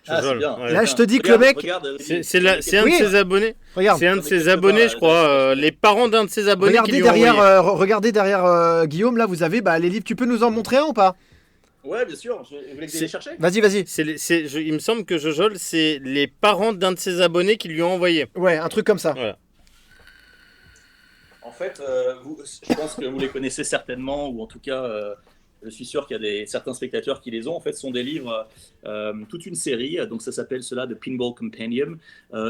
C'est bien. Ouais. Là, je te dis que le mec... C'est un de ses abonnés. Regarde. C'est un de ses abonnés, je crois. Les parents d'un de ses abonnés qui lui ont envoyé. Regardez derrière Guillaume, là, vous avez les livres. Tu peux nous en montrer un ou pas? Ouais, bien sûr. Vous voulez que je les chercher? Vas-y. Il me semble que Jojol, c'est les parents d'un de ses abonnés qui lui ont envoyé. Ouais, un truc comme ça. Voilà. En fait, je pense que vous les connaissez certainement, ou en tout cas, je suis sûr qu'il y a certains spectateurs qui les ont. En fait, ce sont des livres, toute une série, donc ça s'appelle cela de Pinball Compendium,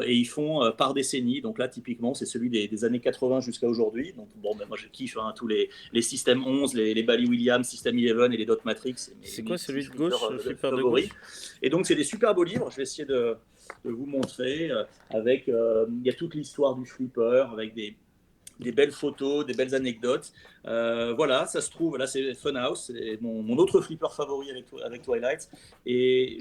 et ils font par décennie. Donc là, typiquement, c'est celui des années 80 jusqu'à aujourd'hui. Donc bon, moi je kiffe tous les systèmes 11, les Bally Williams, System 11 et les Dot Matrix. C'est quoi celui de gauche, le flipper de favoris. gauche? Et donc c'est des super beaux livres. Je vais essayer de vous montrer. Il y a toute l'histoire du flipper avec des belles photos, des belles anecdotes. Voilà, ça se trouve, là c'est Funhouse, c'est mon autre flipper favori avec Twilight. Et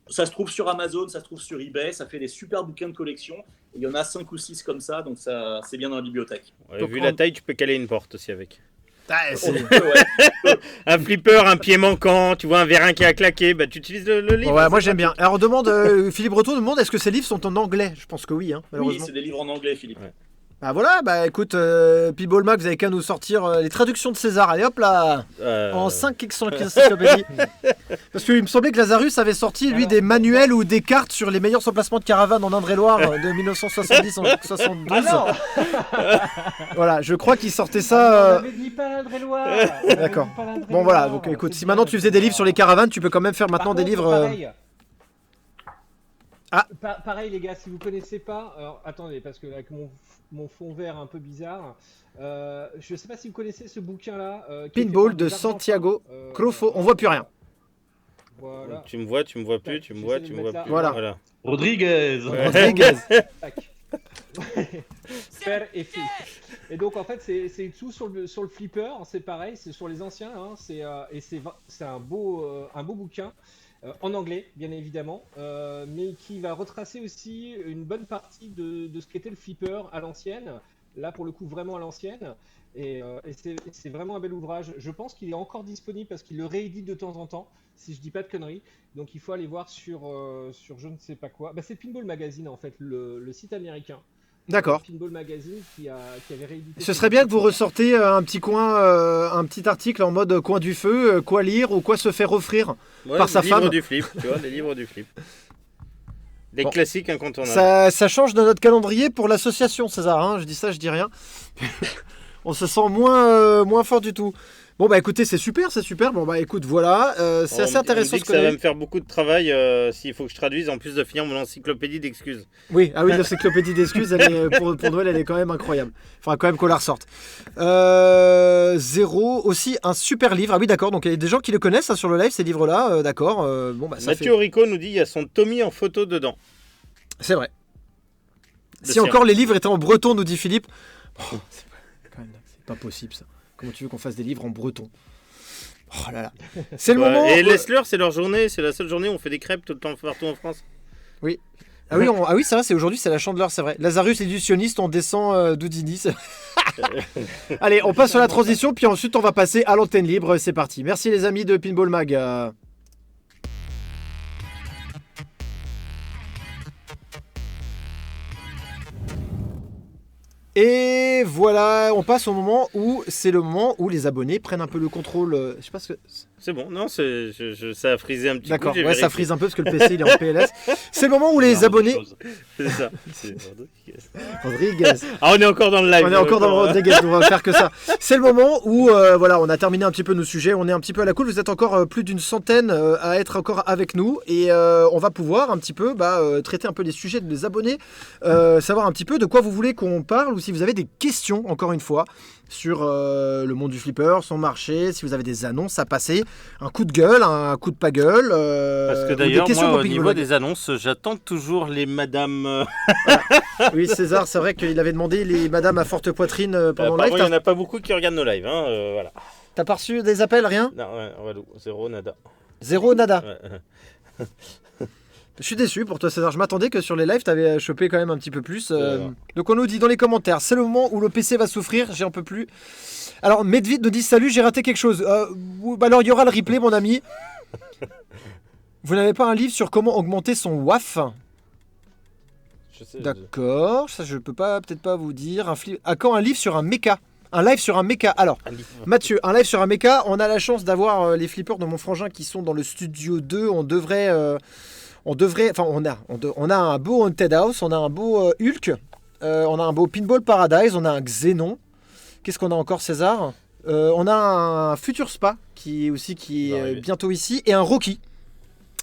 ça se trouve sur Amazon, ça se trouve sur eBay, ça fait des super bouquins de collection. Il y en a 5 ou 6 comme ça, donc ça c'est bien dans la bibliothèque. Ouais, vu la taille, tu peux caler une porte aussi avec. Ouais. Un flipper, un pied manquant, tu vois un vérin qui a claqué, bah tu utilises le livre. Ouais, moi j'aime bien. Alors Philippe Breton nous demande est-ce que ces livres sont en anglais? Je pense que oui, hein, malheureusement. Oui, c'est des livres en anglais, Philippe. Ouais. Bah voilà, écoute, Pinball Mag, vous avez qu'à nous sortir les traductions de César. Allez hop là, en 5 encyclopédies. Parce qu'il me semblait que Lazarus avait sorti, lui, des manuels ou des cartes sur les meilleurs emplacements de caravane en Indre-et-Loire de 1970 en 72. Ah non. Voilà, je crois qu'il sortait ça. On avait dit pas l'Indre-et-Loire. D'accord. Bon voilà, donc écoute, si maintenant tu faisais des livres sur les caravanes, tu peux quand même faire maintenant des livres. Pareil. Ah. Pareil les gars, si vous connaissez pas, alors attendez, parce que avec mon fond vert un peu bizarre, je sais pas si vous connaissez ce bouquin là. Pinball de Santiago Crofo. On voit plus rien. Voilà. Tu me vois plus, tu me vois plus. Voilà. Rodriguez. Ouais. Rodriguez. Père et fils. Et donc en fait c'est tout sur le flipper, c'est pareil, c'est sur les anciens, hein, c'est un beau bouquin. En anglais, bien évidemment, mais qui va retracer aussi une bonne partie de ce qu'était le flipper à l'ancienne. Là, pour le coup, vraiment à l'ancienne. Et c'est vraiment un bel ouvrage. Je pense qu'il est encore disponible parce qu'il le réédite de temps en temps, si je dis pas de conneries. Donc il faut aller voir sur je ne sais pas quoi. C'est Pinball Magazine, en fait, le site américain. D'accord. Pinball Magazine qui avait réédité. Ce serait bien que vous ressortiez un petit article en mode coin du feu, quoi lire ou quoi se faire offrir par sa femme. Du flip, tu vois, les livres du flip. Des classiques incontournables. Ça change de notre calendrier pour l'association, César. Hein, je dis ça, je dis rien. On se sent moins fort du tout. Bon écoutez, c'est super. Bon écoute, voilà, c'est assez intéressant. Ça va me faire beaucoup de travail s'il faut que je traduise en plus de finir mon encyclopédie d'excuses. Oui, l'encyclopédie d'excuses, pour Noël, elle est quand même incroyable. Il faudra quand même qu'on la ressorte. Zéro, aussi un super livre. Ah oui, d'accord. Donc il y a des gens qui le connaissent sur le live, ces livres-là. D'accord. Mathieu Rico nous dit il y a son Tommy en photo dedans. C'est vrai. Si encore les livres étaient en breton, nous dit Philippe. C'est pas possible ça. Comment tu veux qu'on fasse des livres en breton? Oh là là. C'est le moment. Et laisse-leur, c'est leur journée. C'est la seule journée où on fait des crêpes tout le temps partout en France. Oui. Ah oui, c'est vrai, c'est aujourd'hui, c'est la Chandeleur, c'est vrai. Lazarus illusionniste, on descend d'Houdini. Allez, on passe sur la transition, puis ensuite on va passer à l'antenne libre. C'est parti. Merci les amis de Pinball Mag. Et voilà, on passe au moment où c'est le moment où les abonnés prennent un peu le contrôle. Je sais pas ce que. C'est bon, non, ça a frisé un petit peu. D'accord, ouais, ça frise un peu parce que le PC il est en PLS. C'est le moment où les abonnés. C'est ça. C'est Rodriguez. Ah, on est encore dans le live. On est encore dans le Rodriguez, on va faire que ça. C'est le moment où voilà, on a terminé un petit peu nos sujets, on est un petit peu à la cool. Vous êtes encore plus d'une centaine à être encore avec nous et on va pouvoir un petit peu traiter un peu les sujets des abonnés, savoir un petit peu de quoi vous voulez qu'on parle ou si vous avez des questions, encore une fois, sur le monde du flipper, son marché, si vous avez des annonces à passer, un coup de gueule, un coup de pas gueule. Parce que d'ailleurs, moi, au niveau des annonces, j'attends toujours les madames. Oui, César, c'est vrai qu'il avait demandé les madames à forte poitrine pendant le live. Il n'y en a pas beaucoup qui regardent nos lives. Hein, voilà. T'as pas reçu des appels, rien? Non, relou. Zéro, nada. Zéro, nada. Ouais. Je suis déçu pour toi, César. Je m'attendais que sur les lives, t'avais chopé quand même un petit peu plus. Donc on nous dit dans les commentaires, c'est le moment où le PC va souffrir, j'en peux plus. Alors Medvid nous dit salut, j'ai raté quelque chose. Alors il y aura le replay, mon ami. Vous n'avez pas un livre sur comment augmenter son WAF? D'accord, ça je peux peut-être pas vous dire. À quand un livre sur un mecha? Un live sur un mecha. Alors, Mathieu, un live sur un mecha. On a la chance d'avoir les flippers de mon frangin qui sont dans le studio 2. On a un beau Haunted House, on a un beau Hulk, on a un beau Pinball Paradise, on a un Xenon. Qu'est-ce qu'on a encore, César? On a un Future Spa qui est bientôt ici et un Rocky.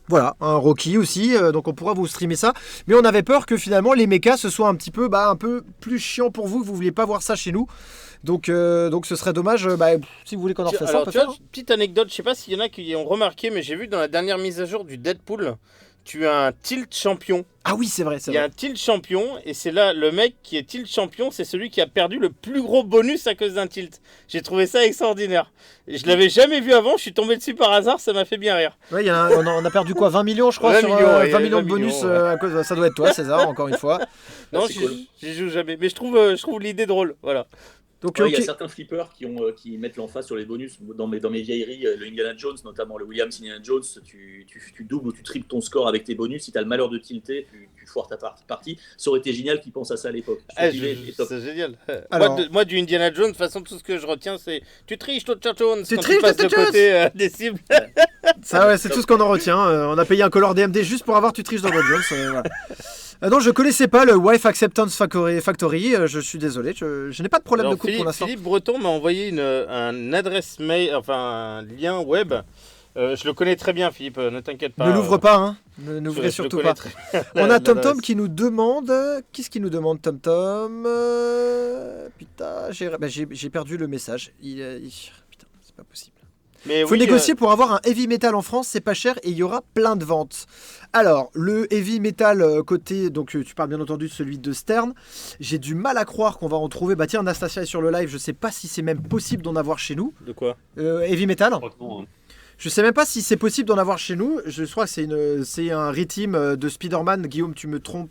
Voilà, un Rocky aussi, donc on pourra vous streamer ça. Mais on avait peur que finalement les mechas ce soit un peu plus chiant pour vous, que vous ne vouliez pas voir ça chez nous. Donc ce serait dommage, si vous voulez qu'on en refasse ça. Alors, tu vois, petite anecdote, je sais pas s'il y en a qui ont remarqué, mais j'ai vu dans la dernière mise à jour du Deadpool, tu as un tilt champion. Ah oui, c'est vrai. Il y a un tilt champion, et c'est là, le mec qui est tilt champion, c'est celui qui a perdu le plus gros bonus à cause d'un tilt. J'ai trouvé ça extraordinaire. Je l'avais jamais vu avant, je suis tombé dessus par hasard, ça m'a fait bien rire. Ouais, on a perdu quoi, 20 millions, je crois, 20 sur millions, 20 millions de bonus à cause. Ça doit être toi, César, encore une fois. Non, j'y joue jamais, mais je trouve l'idée drôle, voilà. Donc, il y a certains flippers qui mettent l'emphase sur les bonus. Dans mes vieilleries, le Indiana Jones, notamment le Williams Indiana Jones, tu doubles ou tu triples ton score avec tes bonus. Si tu as le malheur de tilter, tu foires ta partie. Ça aurait été génial qu'ils pensent à ça à l'époque. C'est génial. Alors, moi, du Indiana Jones, de toute façon, tout ce que je retiens, c'est tu triches, Jones, tu quand triches, tu passes de côté des cibles. Ça, ouais, c'est tout ce qu'on en retient. On a payé un color DMD juste pour avoir tu triches dans Jones. Voilà. Non, je connaissais pas le Wife Acceptance Factory. Je suis désolé, je n'ai pas de problème de coupe pour l'instant. Philippe Breton m'a envoyé un adresse mail, enfin un lien web. Je le connais très bien, Philippe, ne t'inquiète pas. Ne l'ouvre pas, hein. N'ouvrez surtout pas. On a TomTom qui nous demande. Qu'est-ce qu'il nous demande, TomTom? Putain, j'ai perdu le message. Putain, c'est pas possible. Il faut négocier pour avoir un heavy metal en France, c'est pas cher et il y aura plein de ventes. Alors, le heavy metal côté, donc tu parles bien entendu de celui de Stern, j'ai du mal à croire qu'on va en trouver. Bah tiens, Anastasia est sur le live, je sais pas si c'est même possible d'en avoir chez nous. De quoi? Heavy metal. Je sais même pas si c'est possible d'en avoir chez nous. Je crois que c'est un reteam de Spider-Man. Guillaume, tu me trompes,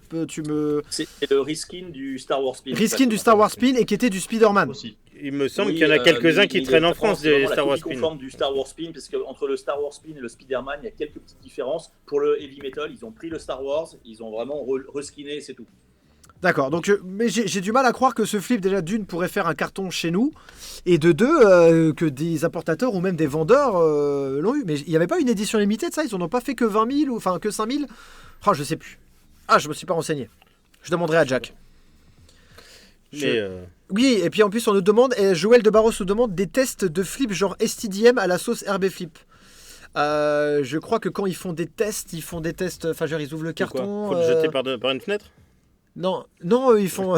C'est le reskin du Star Wars Spin. Reskin du Star Wars Spin et qui était du Spider-Man. Aussi. Il me semble qu'il y en a quelques-uns qui traînent en France des Star Wars Spin. Conforme du Star Wars Spin, parce qu'entre le Star Wars Spin et le Spider-Man, il y a quelques petites différences. Pour le Heavy Metal, ils ont pris le Star Wars, ils ont vraiment reskiné, c'est tout. D'accord, donc mais j'ai du mal à croire que ce flip, déjà d'une, pourrait faire un carton chez nous, et de deux, que des importateurs ou même des vendeurs l'ont eu. Mais il n'y avait pas une édition limitée de ça? Ils n'en ont pas fait que 20 000 ou enfin que 5 000? Oh, je sais plus. Ah, je me suis pas renseigné. Je demanderai à Jack. Oui, et puis en plus on nous demande, et Joël de Barros nous demande des tests de flip genre STDM à la sauce RB Flip. Je crois que quand ils font des tests, enfin ils ouvrent le carton. Faut le jeter par une fenêtre? Non, ils font.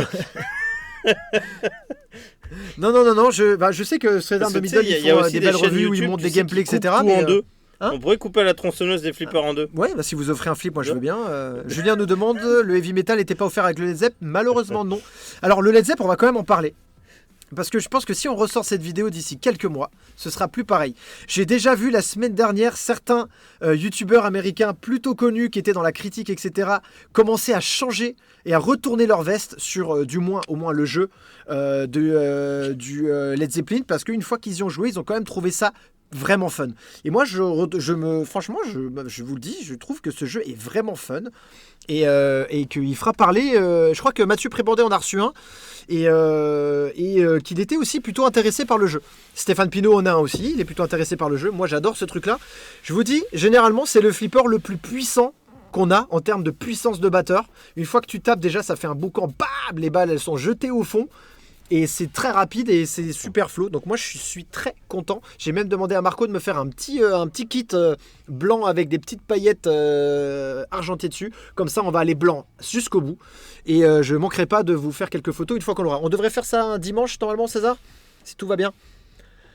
non. Je sais que César de Middle, ils font des belles revues où ils montrent des gameplays, etc. Mais en deux. Hein, on pourrait couper la tronçonneuse des flippers en deux. Ouais, si vous offrez un flip, moi je veux bien. Julien nous demande, le heavy metal n'était pas offert avec le Led Zepp? Malheureusement non. Alors le Led Zepp, on va quand même en parler. Parce que je pense que si on ressort cette vidéo d'ici quelques mois, ce sera plus pareil. J'ai déjà vu la semaine dernière certains youtubeurs américains plutôt connus qui étaient dans la critique, etc., commencer à changer et à retourner leur veste sur au moins le jeu du Led Zeppelin. Parce qu'une fois qu'ils y ont joué, ils ont quand même trouvé ça vraiment fun. Et moi, franchement, je vous le dis, je trouve que ce jeu est vraiment fun et qu'il fera parler. Je crois que Mathieu Prébandet en a reçu un et qu'il était aussi plutôt intéressé par le jeu. Stéphane Pinault en a un aussi, il est plutôt intéressé par le jeu. Moi, j'adore ce truc-là. Je vous dis, généralement, c'est le flipper le plus puissant qu'on a en termes de puissance de batteur. Une fois que tu tapes, déjà, ça fait un boucan, bam, les balles, elles sont jetées au fond. Et c'est très rapide et c'est super flow. Donc moi, je suis très content. J'ai même demandé à Marco de me faire un petit kit blanc avec des petites paillettes argentées dessus. Comme ça, on va aller blanc jusqu'au bout. Et je ne manquerai pas de vous faire quelques photos une fois qu'on l'aura. On devrait faire ça un dimanche, normalement, César, si tout va bien.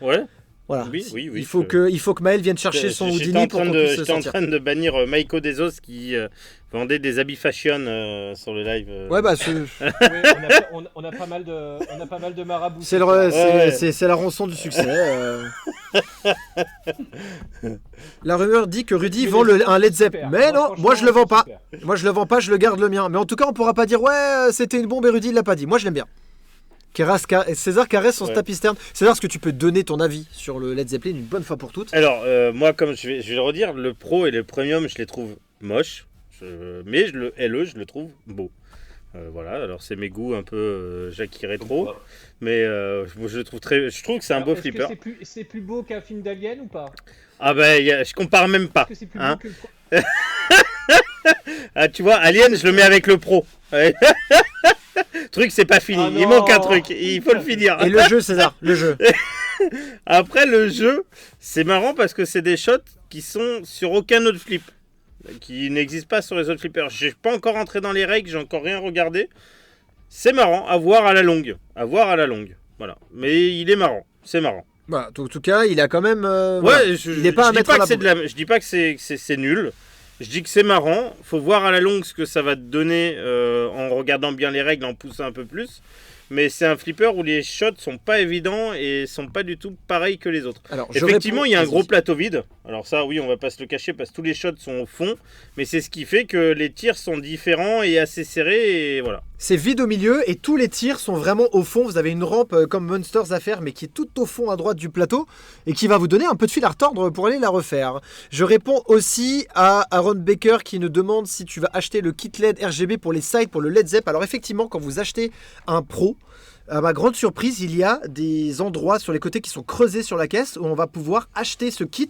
Ouais. Voilà. Oui. Il faut que Maël vienne chercher son Houdini pour qu'on puisse J'étais en train de bannir Maïko Desos qui vendait des habits fashion sur le live. Ouais, bah on a pas mal de marabouts. c'est la rançon du succès. La rumeur dit que Rudy vend un Led Zepp. Mais non, moi je le vends pas. Moi je le vends pas, je le garde le mien. Mais en tout cas, on pourra pas dire ouais, c'était une bombe et Rudy il l'a pas dit. Moi je l'aime bien. César caresse son Stapisterne. César, est-ce que tu peux donner ton avis sur le Led Zeppelin une bonne fois pour toutes? Alors, moi, comme je vais le redire, le Pro et le Premium, je les trouve moches. Mais le LE, je le trouve beau. Voilà, alors c'est mes goûts un peu Jackie Rétro. Mais je trouve que c'est un beau flipper. C'est plus beau qu'un film d'Alien ou pas? Ah ben, je compare même pas. Est-ce que c'est plus hein. beau que le Pro? Ah, tu vois, Alien, je le mets avec le Pro. Truc, c'est pas fini. Il manque un truc. Il faut le finir. Et le jeu, César, le jeu. Après, le jeu, c'est marrant parce que c'est des shots qui sont sur aucun autre flip. Qui n'existent pas sur les autres flippers. Je suis pas encore entré dans les règles, j'ai encore rien regardé. C'est marrant, à voir à la longue. Voilà. Mais il est marrant. C'est marrant. Bah, en tout cas, il a quand même. Il n'est pas à mettre à la poubelle. Je dis pas que c'est nul. Je dis que c'est marrant, faut voir à la longue ce que ça va te donner en regardant bien les règles, en poussant un peu plus. Mais c'est un flipper où les shots sont pas évidents et sont pas du tout pareils que les autres. Alors, effectivement, il y a un gros plateau vide. Alors ça, oui, on va pas se le cacher parce que tous les shots sont au fond. Mais c'est ce qui fait que les tirs sont différents et assez serrés et voilà. C'est vide au milieu et tous les tirs sont vraiment au fond. Vous avez une rampe comme Monsters à faire mais qui est tout au fond à droite du plateau et qui va vous donner un peu de fil à retordre pour aller la refaire. Je réponds aussi à Aaron Baker qui nous demande si tu vas acheter le kit LED RGB pour les sides, pour le Led Zepp. Alors effectivement, quand vous achetez un Pro, à ma grande surprise, il y a des endroits sur les côtés qui sont creusés sur la caisse où on va pouvoir acheter ce kit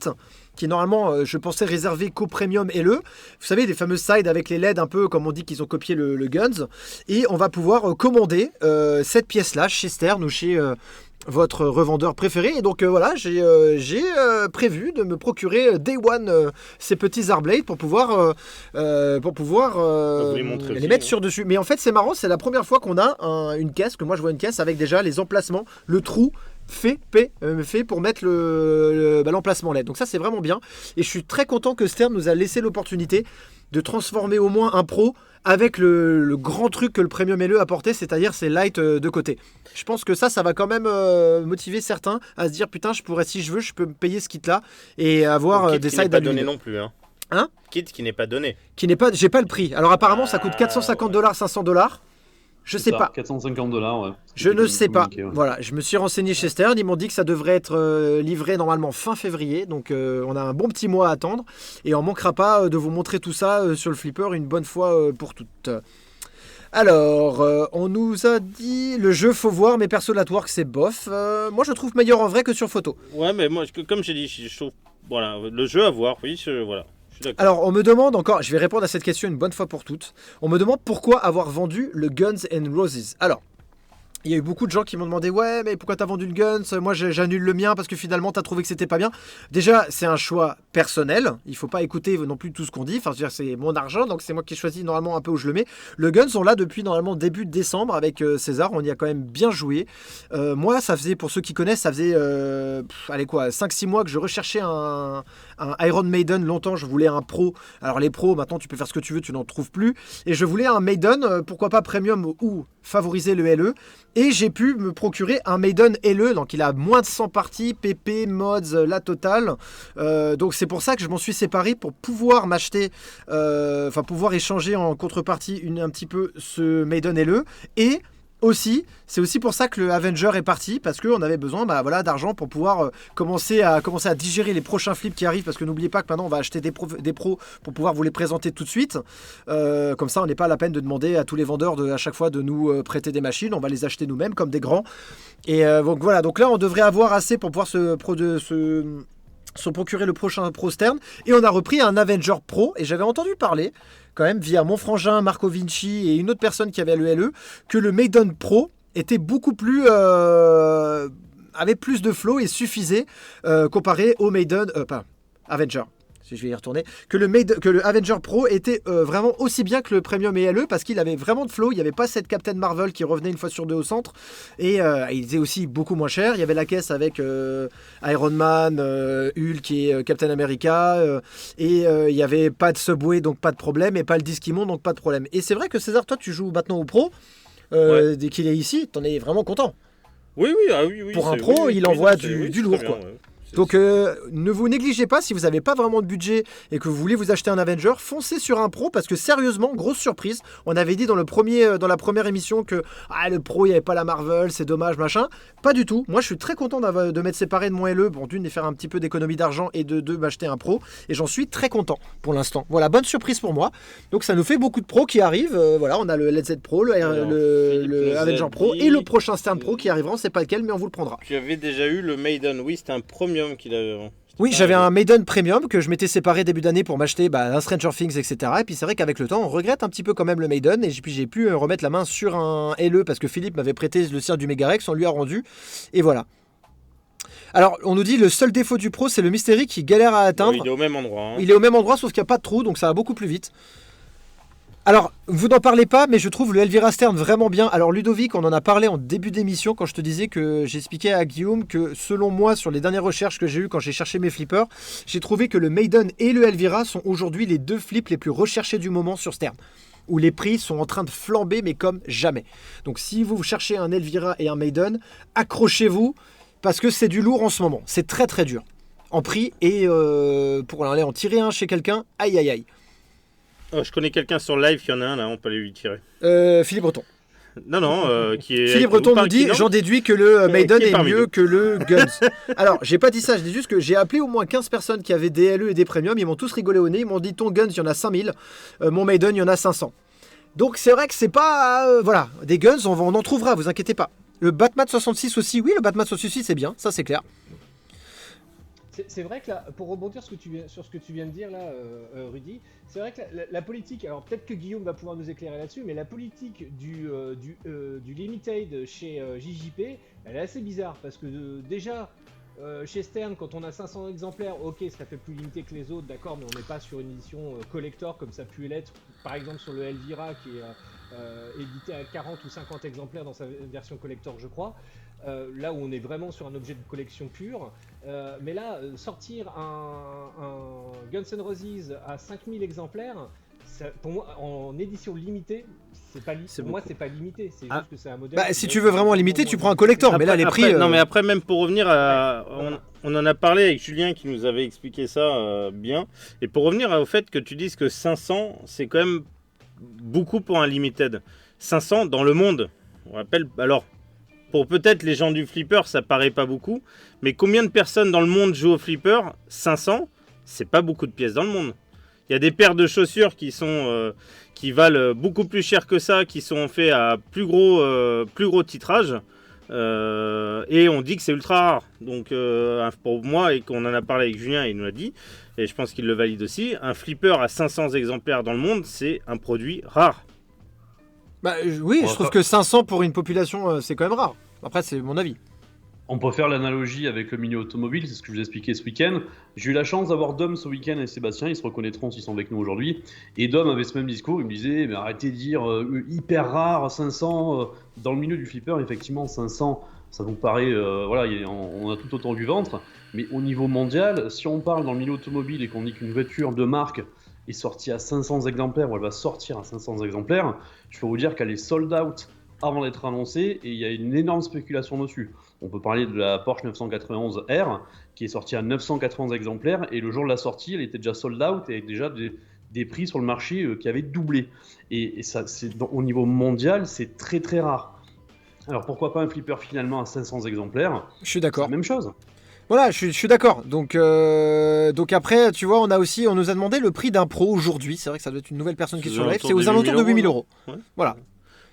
qui est normalement, je pensais, réservé qu'au Premium LE. Vous savez, des fameux sides avec les LED un peu comme on dit qu'ils ont copié le Guns. Et on va pouvoir commander cette pièce-là chez Stern ou chez votre revendeur préféré. Et donc voilà, j'ai prévu de me procurer Day One ces petits Arblade pour pouvoir les mettre sur dessus. Mais en fait, c'est marrant, c'est la première fois qu'on a une caisse, que moi je vois une caisse avec déjà les emplacements, le trou fait pour mettre l'emplacement LED. Donc ça, c'est vraiment bien. Et je suis très content que Stern nous a laissé l'opportunité de transformer au moins un Pro avec le grand truc que le Premium LE apportait, c'est-à-dire ces lights de côté. Je pense que ça va quand même motiver certains à se dire putain, je peux me payer ce kit-là et avoir des sides pas donné non plus. Hein? Kit qui n'est pas donné. J'ai pas le prix. Alors apparemment, ça coûte $450, $500. Je sais pas. $450, ouais. Je ne sais pas. Ouais. Voilà, je me suis renseigné chez Stern. Ils m'ont dit que ça devrait être livré normalement fin février. Donc on a un bon petit mois à attendre. Et on manquera pas de vous montrer tout ça sur le flipper une bonne fois pour toutes. Alors, on nous a dit le jeu faut voir, mais perso la twerk c'est bof. Moi je trouve meilleur en vrai que sur photo. Ouais, mais moi, comme j'ai dit, je trouve voilà, le jeu à voir, oui, voilà. Alors, on me demande encore, je vais répondre à cette question une bonne fois pour toutes. On me demande pourquoi avoir vendu le Guns N' Roses. Alors, il y a eu beaucoup de gens qui m'ont demandé ouais, mais pourquoi t'as vendu le Guns? Moi j'annule le mien parce que finalement t'as trouvé que c'était pas bien. Déjà, c'est un choix personnel. Il faut pas écouter non plus tout ce qu'on dit. Enfin, c'est mon argent, donc c'est moi qui ai choisi normalement un peu où je le mets. Le Guns, on l'a depuis normalement début décembre avec César. On y a quand même bien joué. Moi, ça faisait, pour ceux qui connaissent, ça faisait 5-6 mois que je recherchais un Iron Maiden. Longtemps, je voulais un Pro. Alors les Pros, maintenant tu peux faire ce que tu veux, tu n'en trouves plus. Et je voulais un Maiden, pourquoi pas Premium ou favoriser le LE. Et j'ai pu me procurer un Maiden LE, donc il a moins de 100 parties, PP, mods, la totale. Donc c'est pour ça que je m'en suis séparé pour pouvoir m'acheter, pouvoir échanger en contrepartie un petit peu ce Maiden LE. Et aussi, c'est aussi pour ça que le Avenger est parti, parce qu'on avait besoin d'argent pour pouvoir commencer à digérer les prochains flips qui arrivent, parce que n'oubliez pas que maintenant on va acheter des pros pour pouvoir vous les présenter tout de suite. Comme ça, on n'est pas à la peine de demander à tous les vendeurs à chaque fois de nous prêter des machines, on va les acheter nous-mêmes comme des grands. Et donc voilà, donc là on devrait avoir assez pour pouvoir se procurer le prochain Pro Stern, et on a repris un Avenger Pro, et j'avais entendu parler quand même via mon frangin Marco Vinci et une autre personne qui avait le LE que le Maiden Pro était beaucoup plus avait plus de flow et suffisait comparé au Maiden Avenger. Si je vais y retourner, que le Avenger Pro était vraiment aussi bien que le Premium et LE, parce qu'il avait vraiment de flow, il n'y avait pas cette Captain Marvel qui revenait une fois sur deux au centre, et il était aussi beaucoup moins cher. Il y avait la caisse avec Iron Man, Hulk et Captain America, et il n'y avait pas de Subway, donc pas de problème, et pas le Disquimon, donc pas de problème. Et c'est vrai que César, toi tu joues maintenant au Pro, dès qu'il est ici, t'en es vraiment content. Oui, oui. Pour un Pro, il envoie du lourd, quoi. Ouais. Donc ne vous négligez pas, si vous n'avez pas vraiment de budget et que vous voulez vous acheter un Avenger, foncez sur un Pro, parce que sérieusement, grosse surprise, on avait dit dans la première émission que le Pro il n'y avait pas la Marvel, c'est dommage machin, pas du tout. Moi je suis très content de m'être séparé de mon LE, bon d'une et faire un petit peu d'économie d'argent, et de deux m'acheter un Pro, et j'en suis très content pour l'instant. Voilà, bonne surprise pour moi. Donc ça nous fait beaucoup de Pros qui arrivent, voilà, on a le Let's Z Pro, le Avenger Pro et le prochain Stern Pro qui arriveront, c'est pas lequel mais on vous le prendra. Tu avais déjà eu le Maiden, oui, c'était un Premium qu'il avait. Oui, j'avais un Maiden Premium que je m'étais séparé début d'année pour m'acheter un Stranger Things, etc. Et puis c'est vrai qu'avec le temps, on regrette un petit peu quand même le Maiden. Et puis j'ai pu remettre la main sur un LE parce que Philippe m'avait prêté le cirque du Megarex, on lui a rendu. Et voilà. Alors, on nous dit le seul défaut du Pro, c'est le Mystery qui galère à atteindre. Oui, il est au même endroit. Hein. Il est au même endroit, sauf qu'il n'y a pas de trou, donc ça va beaucoup plus vite. Alors, vous n'en parlez pas, mais je trouve le Elvira Stern vraiment bien. Alors Ludovic, on en a parlé en début d'émission quand je te disais que j'expliquais à Guillaume que selon moi, sur les dernières recherches que j'ai eues quand j'ai cherché mes flippers, j'ai trouvé que le Maiden et le Elvira sont aujourd'hui les deux flips les plus recherchés du moment sur Stern, où les prix sont en train de flamber, mais comme jamais. Donc si vous cherchez un Elvira et un Maiden, accrochez-vous, parce que c'est du lourd en ce moment. C'est très très dur en prix, et pour aller en tirer un chez quelqu'un, aïe aïe aïe. Oh, je connais quelqu'un sur le live, il y en a un là, on peut aller lui tirer. Philippe Breton. Non, qui est. Philippe Breton nous dit, j'en déduis que le Maiden est mieux que le Guns. Alors, j'ai pas dit ça, je dis juste que j'ai appelé au moins 15 personnes qui avaient des LE et des Premium, ils m'ont tous rigolé au nez, ils m'ont dit ton Guns, il y en a 5000, mon Maiden, il y en a 500. Donc c'est vrai que c'est pas... voilà, des Guns, on en trouvera, vous inquiétez pas. Le Batman 66 aussi, oui, le Batman 66 c'est bien, ça c'est clair. C'est vrai que là, pour rebondir sur ce que tu viens de dire là, Rudy, c'est vrai que la politique, alors peut-être que Guillaume va pouvoir nous éclairer là-dessus, mais la politique du Limited chez JJP, elle est assez bizarre, parce que déjà, chez Stern, quand on a 500 exemplaires, ok, ça fait plus limité que les autres, d'accord, mais on n'est pas sur une édition collector comme ça a pu l'être, par exemple sur le Elvira qui est édité à 40 ou 50 exemplaires dans sa version collector, je crois. Là où on est vraiment sur un objet de collection pure, mais là, sortir un Guns N' Roses à 5000 exemplaires, ça, pour moi, en édition limitée, c'est pas limité, c'est juste que c'est un modèle. Si tu veux vraiment limiter, tu prends un collector, après, mais là les prix. Non, mais après, même pour revenir à. On en a parlé avec Julien qui nous avait expliqué ça bien. Et pour revenir au fait que tu dises que 500, c'est quand même beaucoup pour un limited. 500 dans le monde, on rappelle. Alors. Pour peut-être les gens du flipper, ça paraît pas beaucoup. Mais combien de personnes dans le monde jouent au flipper ? 500, c'est pas beaucoup de pièces dans le monde. Il y a des paires de chaussures qui valent beaucoup plus cher que ça, qui sont faits à plus gros titrage. Et on dit que c'est ultra rare. Donc pour moi, et qu'on en a parlé avec Julien, il nous l'a dit, et je pense qu'il le valide aussi, un flipper à 500 exemplaires dans le monde, c'est un produit rare. Oui, je trouve que 500 pour une population, c'est quand même rare. Après, c'est mon avis. On peut faire l'analogie avec le mini automobile, c'est ce que je vous ai expliqué ce week-end. J'ai eu la chance d'avoir Dom ce week-end et Sébastien, ils se reconnaîtront s'ils sont avec nous aujourd'hui. Et Dom avait ce même discours, il me disait mais arrêtez de dire hyper rare, 500. Dans le milieu du flipper, effectivement, 500, ça vous paraît, voilà, on a tout autour du ventre. Mais au niveau mondial, si on parle dans le milieu automobile et qu'on dit qu'une voiture de marque est sortie à 500 exemplaires, ou elle va sortir à 500 exemplaires, je peux vous dire qu'elle est sold out avant d'être annoncée et il y a une énorme spéculation dessus. On peut parler de la Porsche 991 R qui est sortie à 991 exemplaires et le jour de la sortie, elle était déjà sold out et avec déjà des prix sur le marché qui avaient doublé. Et ça, au niveau mondial, c'est très très rare. Alors pourquoi pas un flipper finalement à 500 exemplaires? Je suis d'accord. C'est la même chose. Voilà, je suis d'accord. Donc après, tu vois, on nous a demandé le prix d'un pro aujourd'hui. C'est vrai que ça doit être une nouvelle personne qui est sur live. C'est aux alentours de 8000 euros. Ouais. Voilà.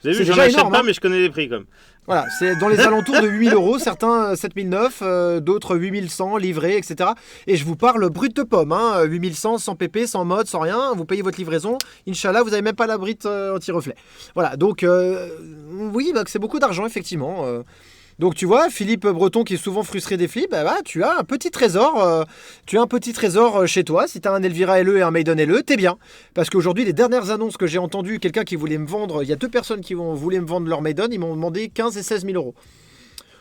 Vous avez vu, C'est j'en déjà achète énorme, pas, hein. mais je connais les prix comme. Voilà, c'est dans les alentours de 8000 euros, certains 7009, d'autres 8100 livrés, etc. Et je vous parle brut de pomme, hein, 8100, sans PP, sans mode, sans rien. Vous payez votre livraison. Inch'Allah, vous n'avez même pas la brite anti-reflet. Voilà, donc oui, bah, c'est beaucoup d'argent, effectivement. Donc tu vois, Philippe Breton qui est souvent frustré des flips, bah, tu as un petit trésor, chez toi. Si tu as un Elvira LE et un Maiden LE, t'es bien. Parce qu'aujourd'hui, les dernières annonces que j'ai entendues, quelqu'un qui voulait me vendre, il y a 2 personnes qui voulaient me vendre leur Maiden, ils m'ont demandé 15 et 16 000 euros.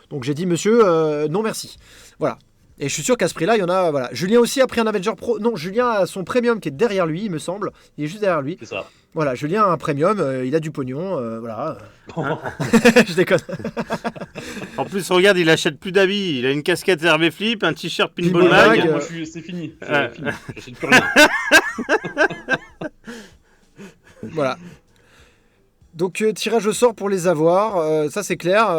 Donc j'ai dit, monsieur, non merci. Voilà. Et je suis sûr qu'à ce prix-là, il y en a. Voilà. Julien aussi a pris un Avenger Pro. Non, Julien a son premium qui est derrière lui, il me semble. Il est juste derrière lui. C'est ça. Voilà, Julien a un premium, il a du pognon, voilà. Je déconne. En plus, regarde, il achète plus d'habits. Il a une casquette Hervé Flip, un t-shirt Pinball Pinball Mag. Mag. Moi, c'est fini. C'est fini. J'achète plus rien. Voilà. Donc tirage au sort pour les avoir, ça c'est clair.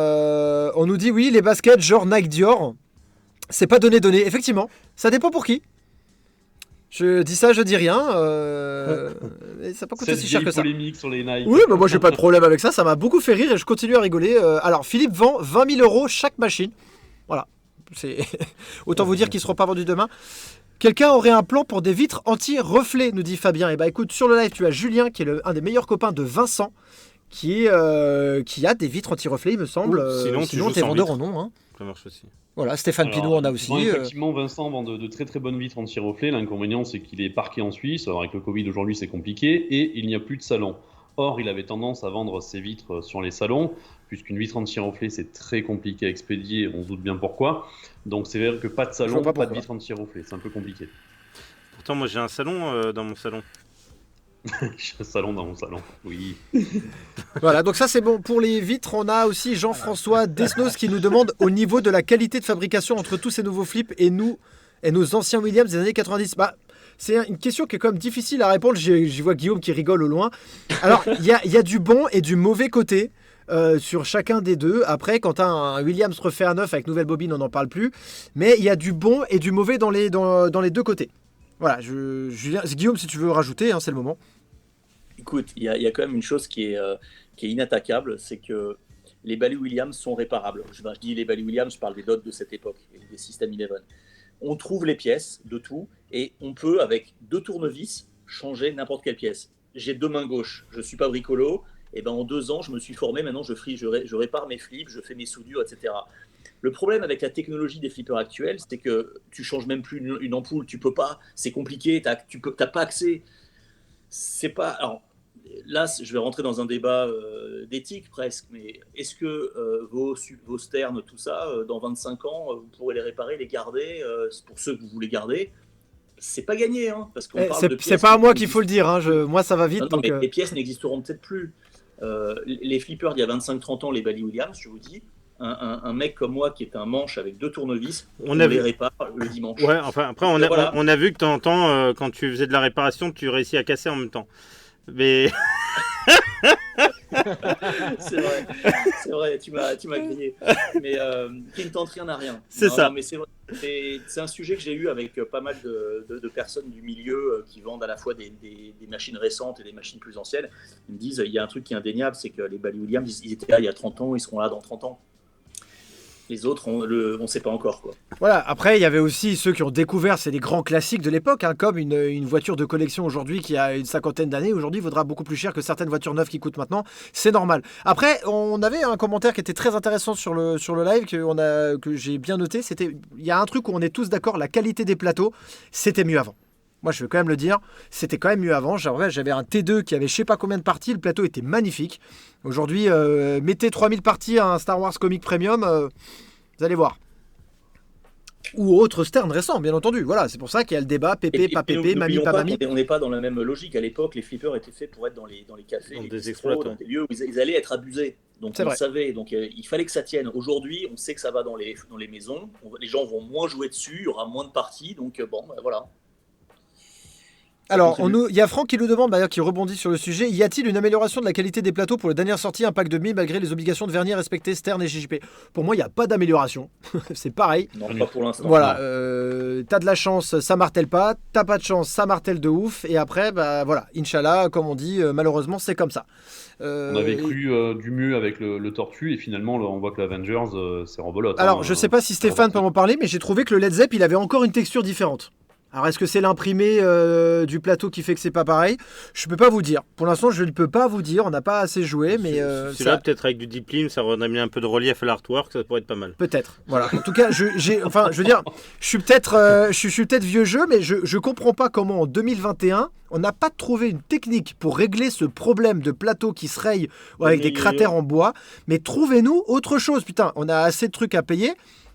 On nous dit oui, les baskets genre Nike Dior, c'est pas donné. Effectivement, ça dépend pour qui. Je dis ça, je dis rien. Et ça peut coûter si cher que ça. Polémique sur les Nike. Oui, mais moi j'ai pas de problème avec ça. Ça m'a beaucoup fait rire et je continue à rigoler. Alors Philippe vend 20 000 euros chaque machine. Voilà. C'est autant vous dire qu'ils seront pas vendus demain. Quelqu'un aurait un plan pour des vitres anti-reflets, nous dit Fabien. Et bah écoute, sur le live, tu as Julien qui est un des meilleurs copains de Vincent, qui a des vitres anti-reflets, il me semble. Sinon t'es vendeur en nom. Hein. Ça marche aussi. Voilà, Stéphane Pinault en a aussi. Effectivement, Vincent vend de très très bonnes vitres anti-reflets. L'inconvénient, c'est qu'il est parqué en Suisse. Alors, avec le Covid aujourd'hui, c'est compliqué. Et il n'y a plus de salon. Or, il avait tendance à vendre ses vitres sur les salons, puisqu'une vitre anti-reflet, c'est très compliqué à expédier. On se doute bien pourquoi. Donc, c'est vrai que pas de salon, pas de vitre anti-reflet. C'est un peu compliqué. Pourtant, moi, j'ai un salon dans mon salon. J'ai un salon dans mon salon, oui. Voilà, donc ça c'est bon. Pour les vitres, on a aussi Jean-François Desnos qui nous demande au niveau de la qualité de fabrication entre tous ces nouveaux flips et nos anciens Williams des années 90. Bah, c'est une question qui est quand même difficile à répondre. J'y vois Guillaume qui rigole au loin. Alors, il y a du bon et du mauvais côté sur chacun des deux. Après, quand tu as un Williams refait à neuf avec nouvelle bobine, on n'en parle plus. Mais il y a du bon et du mauvais dans les deux côtés. Voilà, Guillaume, si tu veux rajouter, hein, c'est le moment. Écoute, il y a quand même une chose qui est inattaquable, c'est que les Bally Williams sont réparables. Je dis les Bally Williams, je parle des dots de cette époque, des System 11. On trouve les pièces de tout et on peut, avec 2 tournevis, changer n'importe quelle pièce. J'ai 2 mains gauches, je ne suis pas bricolo, et ben en 2 ans, je me suis formé, maintenant je répare mes flips, je fais mes soudures, etc. Le problème avec la technologie des flippers actuels, c'est que tu changes même plus une ampoule, tu peux pas, c'est compliqué, t'as pas accès. C'est pas. Alors, là, je vais rentrer dans un débat d'éthique presque, mais est-ce que vos sternes, tout ça, dans 25 ans, vous pourrez les réparer, les garder, pour ceux que vous voulez garder? C'est pas gagné, hein, parce qu'on parle de pièces. C'est pas à moi qu'il faut le dire, hein, moi ça va vite. Non, mais les pièces n'existeront peut-être plus. Les flippers d'il y a 25-30 ans, les Bally Williams, je vous dis, un mec comme moi qui est un manche avec 2 tournevis, on les répare le dimanche. Ouais, enfin après on a vu que de temps en temps, quand tu faisais de la réparation, tu réussis à casser en même temps. Mais c'est vrai, tu m'as grillé. Mais qui ne tente rien à rien. C'est ça. Non, mais c'est un sujet que j'ai eu avec pas mal de personnes du milieu qui vendent à la fois des machines récentes et des machines plus anciennes. Ils me disent, il y a un truc qui est indéniable, c'est que les Bally Williams, ils étaient là il y a 30 ans, ils seront là dans 30 ans. Les autres, on ne sait pas encore, quoi. Voilà, après, il y avait aussi ceux qui ont découvert, c'est les grands classiques de l'époque, hein, comme une voiture de collection aujourd'hui qui a une 50aine d'années, aujourd'hui vaudra beaucoup plus cher que certaines voitures neuves qui coûtent maintenant. C'est normal. Après, on avait un commentaire qui était très intéressant sur le live, que j'ai bien noté. Il y a un truc où on est tous d'accord, la qualité des plateaux, c'était mieux avant. Moi, je veux quand même le dire, c'était quand même mieux avant. J'avais un T2 qui avait je sais pas combien de parties, le plateau était magnifique. Aujourd'hui, mettez 3000 parties à un Star Wars Comic Premium, vous allez voir. Ou autre stern récent, bien entendu. Voilà, c'est pour ça qu'il y a le débat, pépé, pas pépé, mamie, pas mamie. On n'est pas dans la même logique. À l'époque, les flippers étaient faits pour être dans les cafés, dans les des bistros, dans des lieux où ils allaient être abusés. Donc on le savait, donc il fallait que ça tienne. Aujourd'hui, on sait que ça va dans les maisons. Les gens vont moins jouer dessus, il y aura moins de parties. Donc bon, voilà. Alors, il y a Franck qui nous demande, d'ailleurs, qui rebondit sur le sujet, y a-t-il une amélioration de la qualité des plateaux pour les dernières sorties Impact 2000 malgré les obligations de vernis respectées Stern et JJP? Pour moi, il n'y a pas d'amélioration. C'est pareil. Non, pas pour l'instant. Voilà, t'as de la chance, ça martèle pas. T'as pas de chance, ça martèle de ouf. Et après, bah voilà, Inch'Allah, comme on dit, malheureusement, c'est comme ça. On avait cru du mieux avec le Tortue et finalement on voit que l'Avengers c'est rebolote. Alors je sais pas si Stéphane peut m'en parler, mais j'ai trouvé que le Led Zepp il avait encore une texture différente. Alors est-ce que c'est l'imprimé du plateau qui fait que c'est pas pareil? Je peux pas vous dire. Pour l'instant je ne peux pas vous dire, on n'a pas assez joué, mais c'est là peut-être avec du deep clean, ça aurait mis un peu de relief à l'artwork, ça pourrait être pas mal. Peut-être. Voilà. En tout cas, je veux dire, je suis peut-être vieux jeu, mais je comprends pas comment en 2021 on n'a pas trouvé une technique pour régler ce problème de plateau qui se raye avec des cratères en bois. Mais trouvez-nous autre chose. Putain, on a assez de trucs à payer.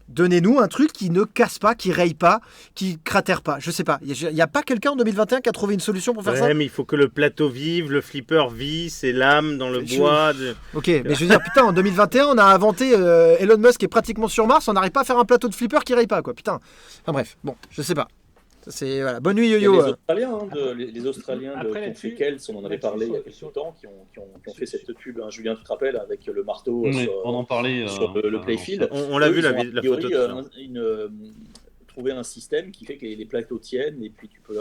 Donnez-nous un truc qui ne casse pas, qui raye pas, qui cratère pas. Je sais pas. Il n'y a pas quelqu'un en 2021 qui a trouvé une solution pour faire ça? Mais il faut que le plateau vive, le flipper vit, ses lames dans le bois. Ok, mais je veux dire, putain, en 2021, on a inventé Elon Musk est pratiquement sur Mars, on n'arrive pas à faire un plateau de flipper qui raye pas, quoi. Putain. Enfin bref, bon, je sais pas. C'est voilà. Bonne nuit, Yo-Yo. Les Australiens de Kells, on en avait parlé il y a quelques temps, qui ont fait cette pub, hein, Julien, tu te rappelles, avec le marteau on en parlait, sur le playfield. On l'a vu la photo. Trouver un système qui fait que les plateaux tiennent et puis tu peux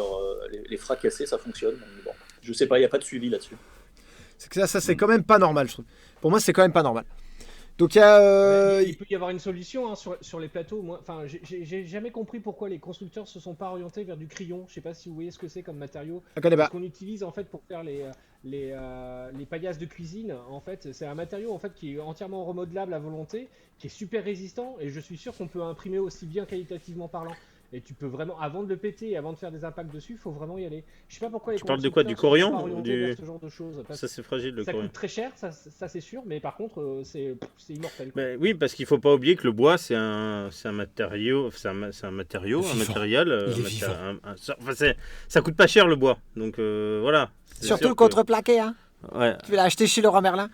les fracasser, ça fonctionne. Donc, bon, je sais pas, il n'y a pas de suivi là-dessus. C'est que ça c'est quand même pas normal, je trouve. Pour moi, c'est quand même pas normal. Donc il y a. Il peut y avoir une solution hein, sur les plateaux. Moi, j'ai jamais compris pourquoi les constructeurs se sont pas orientés vers du crayon. Je sais pas si vous voyez ce que c'est comme matériau. Ce qu'on utilise en fait pour faire les paillasses de cuisine. En fait, c'est un matériau en fait qui est entièrement remodelable à volonté, qui est super résistant. Et je suis sûr qu'on peut imprimer aussi bien qualitativement parlant. Et tu peux vraiment, avant de le péter et avant de faire des impacts dessus, il faut vraiment y aller. Je sais pas pourquoi les Tu parles de quoi? Du corian ou ce genre de choses. Ça c'est fragile le corian. Ça coûte très cher, ça c'est sûr, mais par contre c'est immortel. Mais oui, parce qu'il faut pas oublier que le bois c'est un matériau, ça coûte pas cher le bois. Donc voilà. Surtout le contreplaqué, hein. Ouais. Tu l'as acheté chez Leroy Merlin.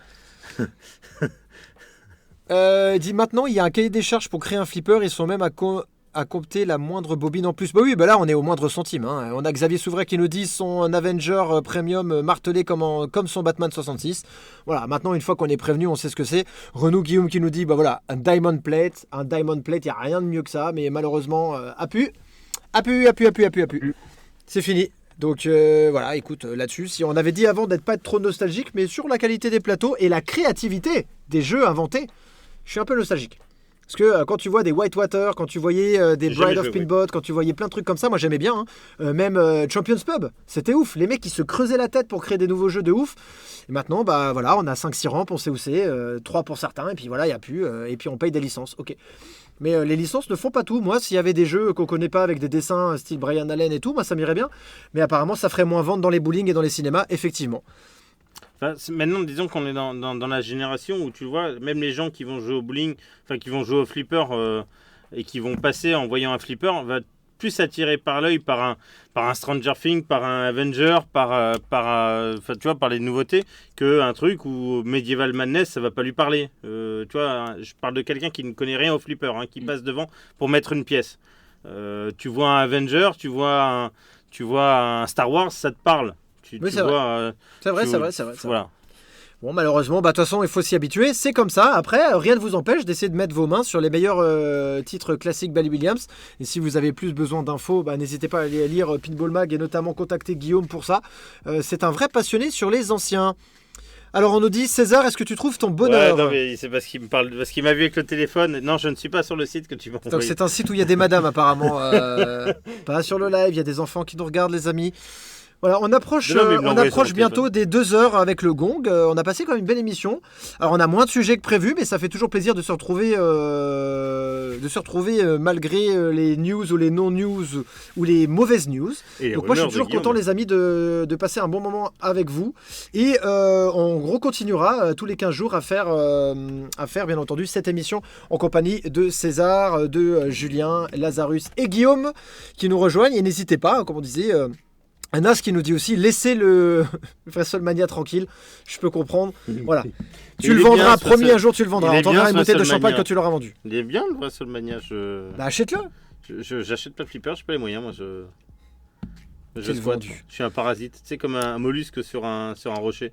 Dit maintenant, il y a un cahier des charges pour créer un flipper, ils sont même à compter la moindre bobine en plus. Bah oui, bah là on est au moindre centime. Hein. On a Xavier Souvray qui nous dit son Avenger Premium martelé comme son Batman 66. Voilà, maintenant une fois qu'on est prévenu, on sait ce que c'est. Renaud Guillaume qui nous dit, bah voilà, un Diamond Plate, il n'y a rien de mieux que ça, mais malheureusement, appu. C'est fini. Donc voilà, écoute, là-dessus, si on avait dit avant d'être pas trop nostalgique, mais sur la qualité des plateaux et la créativité des jeux inventés, je suis un peu nostalgique. Parce que quand tu vois des Whitewater, quand tu voyais des Bride of Pinbot, quand tu voyais plein de trucs comme ça, moi j'aimais bien. Hein. Même Champions Pub, c'était ouf. Les mecs ils se creusaient la tête pour créer des nouveaux jeux de ouf. Et maintenant, bah voilà, on a 5-6 rampes, on sait où c'est, 3 pour certains, et puis voilà, il n'y a plus. Et puis on paye des licences, ok. Mais les licences ne font pas tout. Moi, s'il y avait des jeux qu'on connaît pas avec des dessins style Brian Allen et tout, moi ça m'irait bien. Mais apparemment, ça ferait moins vendre dans les bowling et dans les cinémas, effectivement. Enfin, maintenant, disons qu'on est dans la génération où tu vois, même les gens qui vont jouer au bowling, enfin qui vont jouer au flipper et qui vont passer en voyant un flipper, va plus attiré par l'œil par un Stranger Things, par un Avenger, par les nouveautés, qu'un truc où Medieval Madness, ça va pas lui parler. Tu vois, je parle de quelqu'un qui ne connaît rien au flipper, hein, qui passe devant pour mettre une pièce. Tu vois un Avenger, tu vois un Star Wars, ça te parle. Oui, c'est vrai. C'est vrai. Voilà. Bon, malheureusement, de toute façon, il faut s'y habituer. C'est comme ça. Après, rien ne vous empêche d'essayer de mettre vos mains sur les meilleurs titres classiques Bally Williams. Et si vous avez plus besoin d'infos, n'hésitez pas à aller lire Pinball Mag et notamment contacter Guillaume pour ça. C'est un vrai passionné sur les anciens. Alors on nous dit, César, est-ce que tu trouves ton bonheur? Ouais, non, mais c'est parce qu'il me parle, parce qu'il m'a vu avec le téléphone. Non, je ne suis pas sur le site que tu m'as envoyé. Donc c'est un site où il y a des madames apparemment. Pas sur le live, il y a des enfants qui nous regardent, les amis. Voilà, on approche bientôt des 2 heures avec le gong. On a passé quand même une belle émission. Alors on a moins de sujets que prévu, mais ça fait toujours plaisir de se retrouver, malgré les news ou les non-news ou les mauvaises news. Donc moi je suis toujours content les amis de passer un bon moment avec vous. Et on recontinuera tous les 15 jours à faire bien entendu cette émission en compagnie de César, de Julien, Lazarus et Guillaume qui nous rejoignent. Et n'hésitez pas, comme on disait... Anas qui nous dit aussi, laissez le WrestleMania tranquille, je peux comprendre. Voilà. Tu le vendras, promis, un jour tu le vendras. On t'enverra une bouteille de champagne quand tu l'auras vendu. Il est bien le WrestleMania. Bah achète-le. J'achète pas de flipper, j'ai pas les moyens, moi. Je squatte. Je suis un parasite. Tu sais, comme un mollusque sur un rocher.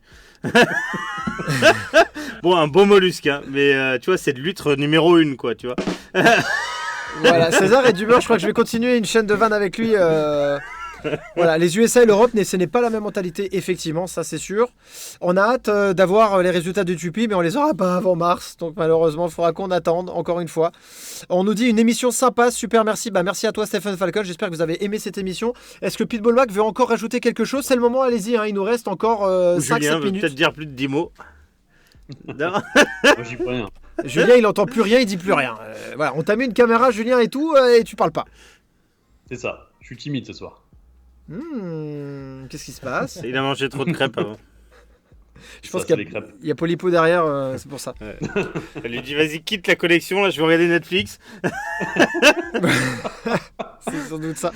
Bon, un beau mollusque, hein, mais tu vois, c'est de l'huître numéro 1, quoi, tu vois. Voilà, César est d'humeur, je crois que je vais continuer une chaîne de vannes avec lui. Voilà, les USA et l'Europe, ce n'est pas la même mentalité, effectivement, ça c'est sûr. On a hâte d'avoir les résultats du Tupi, mais on les aura pas avant mars, donc malheureusement, il faudra qu'on attende, encore une fois. On nous dit une émission sympa, super, merci. Merci à toi, Stephen Falcon, j'espère que vous avez aimé cette émission. Est-ce que Pitbull Mac veut encore rajouter quelque chose? C'est le moment, allez-y, hein, il nous reste encore 5-7 Julien veut minutes. peut-être dire plus de 10 mots. Non. Moi, j'y peux rien. Julien, il entend plus rien, il dit plus rien. Voilà, on t'a mis une caméra, Julien, et tout, et tu parles pas. C'est ça, je suis timide ce soir. Qu'est-ce qui se passe? Il a mangé trop de crêpes avant. Je pense qu'il y a Polypo derrière, c'est pour ça. Ouais. Elle lui dit vas-y, quitte la collection, là je vais regarder Netflix. C'est sans doute ça.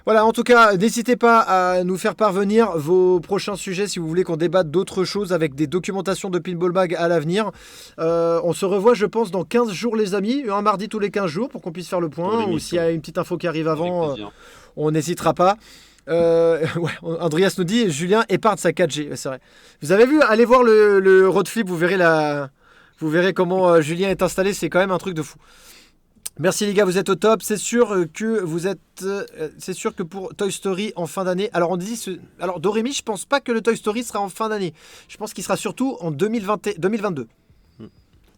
Voilà, en tout cas, n'hésitez pas à nous faire parvenir vos prochains sujets si vous voulez qu'on débatte d'autres choses avec des documentations de Pinball Mag à l'avenir. On se revoit, je pense, dans 15 jours, les amis. Un mardi tous les 15 jours pour qu'on puisse faire le point. Ou s'il y a une petite info qui arrive avant, on n'hésitera pas. Ouais, Andreas nous dit Julien épargne sa 4G, c'est vrai. Vous avez vu, allez voir le road flip, vous verrez comment Julien est installé, c'est quand même un truc de fou. Merci les gars, vous êtes au top. C'est sûr que pour Toy Story en fin d'année. Alors on dit alors Dorémy, je pense pas que le Toy Story sera en fin d'année. Je pense qu'il sera surtout en 2022.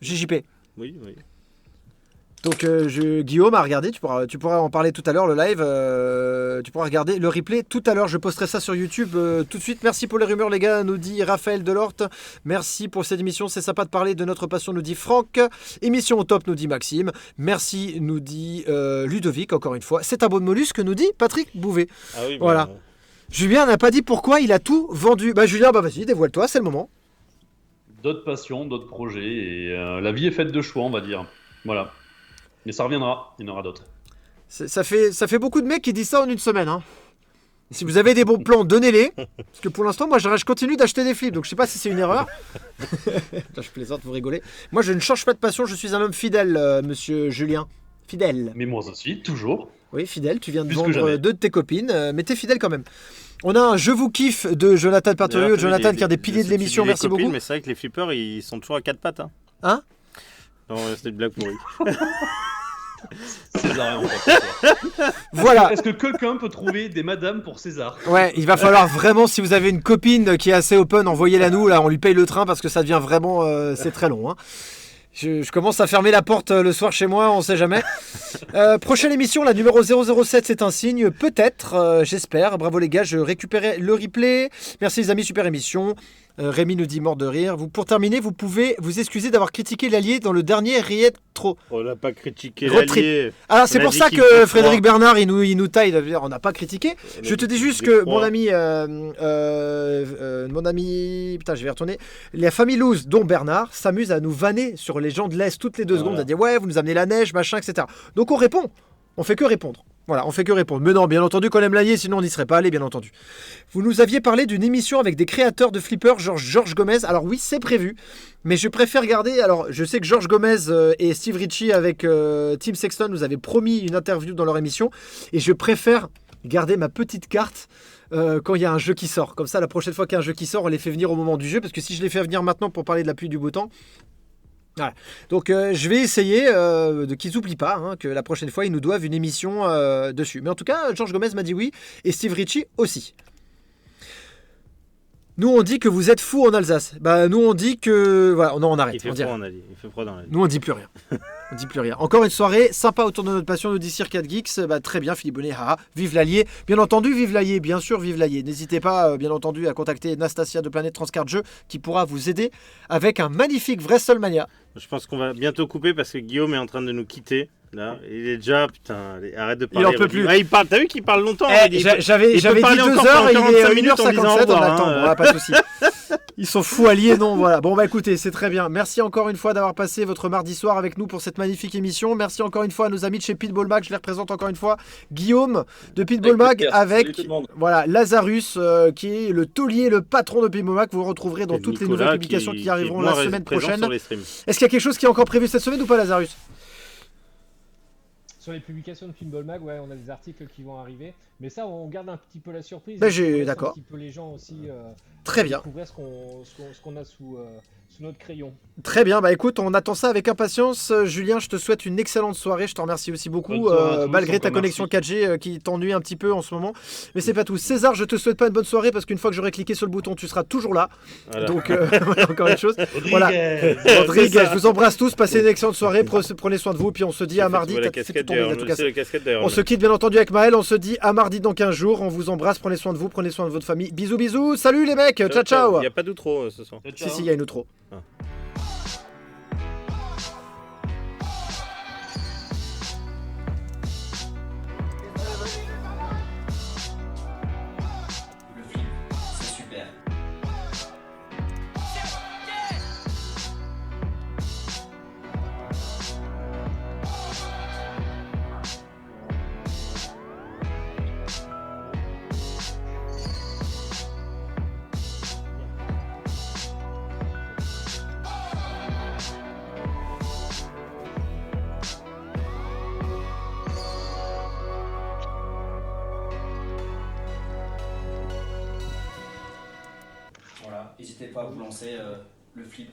JJP. Oui. Donc Guillaume a regardé, tu pourras en parler tout à l'heure, le live, tu pourras regarder le replay tout à l'heure, je posterai ça sur YouTube tout de suite. Merci pour les rumeurs les gars, nous dit Raphaël Delorte. Merci pour cette émission, c'est sympa de parler de notre passion, nous dit Franck. Émission au top, nous dit Maxime. Merci, nous dit Ludovic, encore une fois. C'est un bon mollusque, nous dit Patrick Bouvet. Ah oui, voilà. Julien n'a pas dit pourquoi il a tout vendu. Julien, vas-y, dévoile-toi, c'est le moment. D'autres passions, d'autres projets, et la vie est faite de choix, on va dire. Voilà. Mais ça reviendra, il y en aura d'autres. Ça fait beaucoup de mecs qui disent ça en une semaine. Hein. Si vous avez des bons plans, donnez-les. Parce que pour l'instant, moi, je continue d'acheter des flips. Donc, je sais pas si c'est une erreur. Je plaisante, vous rigolez. Moi, je ne change pas de passion. Je suis un homme fidèle, monsieur Julien. Fidèle. Mais moi aussi, toujours. Oui, fidèle. Tu viens de vendre deux de tes copines. Mais t'es fidèle quand même. On a un Je vous kiffe de Jonathan Pateriot. Jonathan, qui est un des piliers de l'émission. Merci beaucoup. Mais c'est vrai que les flippers, ils sont toujours à 4 pattes. Hein non, c'était une blague pourrie. César, en fait. Voilà. Est-ce que quelqu'un peut trouver des madames pour César? Ouais, il va falloir vraiment, si vous avez une copine qui est assez open, envoyez-la nous. Là, on lui paye le train parce que ça devient vraiment, c'est très long. Hein. Je commence à fermer la porte le soir chez moi, on sait jamais. Prochaine émission, la numéro 007, c'est un signe, peut-être, j'espère. Bravo les gars, je récupérais le replay. Merci les amis, super émission. Rémi nous dit mort de rire. Pour terminer, vous pouvez vous excuser d'avoir critiqué l'allié dans le dernier Rétro. On n'a pas critiqué l'allié. Alors c'est pour ça que Frédéric Bernard il nous taille. On n'a pas critiqué. Je te dis juste que mon ami, putain, je vais retourner. La famille Louz, dont Bernard, s'amuse à nous vanner sur les gens de l'Est toutes les 2 secondes. À dire ouais, vous nous amenez la neige, machin, etc. Donc on répond. On fait que répondre. Voilà, on fait que répondre. Mais non, bien entendu qu'on aime l'allié, sinon on n'y serait pas allé, bien entendu. Vous nous aviez parlé d'une émission avec des créateurs de flippers, genre Georges Gomez. Alors oui, c'est prévu, mais je préfère garder... Alors, je sais que Georges Gomez et Steve Ritchie avec Tim Sexton nous avaient promis une interview dans leur émission, et je préfère garder ma petite carte quand il y a un jeu qui sort. Comme ça, la prochaine fois qu'il y a un jeu qui sort, on les fait venir au moment du jeu, parce que si je les fais venir maintenant pour parler de la pluie du beau temps... Voilà. Donc je vais essayer qu'ils n'oublient pas que la prochaine fois ils nous doivent une émission dessus. Mais en tout cas, Georges Gomez m'a dit oui et Steve Ritchie aussi. Nous on dit que vous êtes fous en Alsace. Nous on dit que voilà, non on arrête. Il fait froid en Alsace. Il fait froid dans la vie. Nous on dit plus rien. On dit plus rien. Encore une soirée sympa autour de notre passion, nous dit Circade Geeks. Très bien, Philippe Bonnet, vive l'allié. Bien entendu, vive l'allié, bien sûr, vive l'allié. N'hésitez pas, bien entendu, à contacter Nastasia de Planète Transcard Jeux qui pourra vous aider avec un magnifique WrestleMania. Je pense qu'on va bientôt couper parce que Guillaume est en train de nous quitter. Là, il est déjà, putain, arrête de parler. Il en peut plus. Il parle, t'as vu qu'il parle longtemps. J'avais dit 2 heures, il est 1h57, on attend, pas de soucis. Ils sont fous alliés, non, voilà. Bon, écoutez, c'est très bien. Merci encore une fois d'avoir passé votre mardi soir avec nous pour cette magnifique émission. Merci encore une fois à nos amis de chez Pitbull Mag, je les représente encore une fois. Guillaume de Pitbull Mag avec voilà, Lazarus qui est le taulier, le patron de Pitbull Mag. Vous le retrouverez dans toutes les nouvelles publications qui arriveront la semaine prochaine. Est-ce qu'il y a quelque chose qui est encore prévu cette semaine ou pas, Lazarus ? Sur les publications de Pinball Mag, ouais, on a des articles qui vont arriver. Mais ça, on garde un petit peu la surprise. Ben, On laisse d'accord. un petit peu les gens aussi Très bien. découvrir ce qu'on a sous notre crayon. Très bien, bah écoute, on attend ça avec impatience. Julien, je te souhaite une excellente soirée. Je te remercie aussi beaucoup, Bonne soirée à tous, malgré ta encore connexion merci. 4G qui t'ennuie un petit peu en ce moment. Mais c'est pas tout. César, je te souhaite pas une bonne soirée parce qu'une fois que j'aurai cliqué sur le bouton, tu seras toujours là. Voilà. Donc, voilà, encore une chose. Rodriguez. Voilà. Rodriguez, C'est ça. je vous embrasse tous. Passez une excellente soirée. Prenez soin de vous. Puis on se dit à mardi. La T'as fait casquette tout tomber, d'ailleurs. t'as tout cassé. C'est la casquette d'ailleurs. On se quitte bien entendu avec Maël. On se dit à mardi dans 15 jours. On vous embrasse. Prenez soin de vous. Prenez soin de votre famille. Bisous, bisous. Salut les mecs. Ciao, ciao. Il n'y a pas d'outro ce soir. Si, il y a une outro. Le flip, c'est super. Voilà, n'hésitez pas à vous lancer le flip.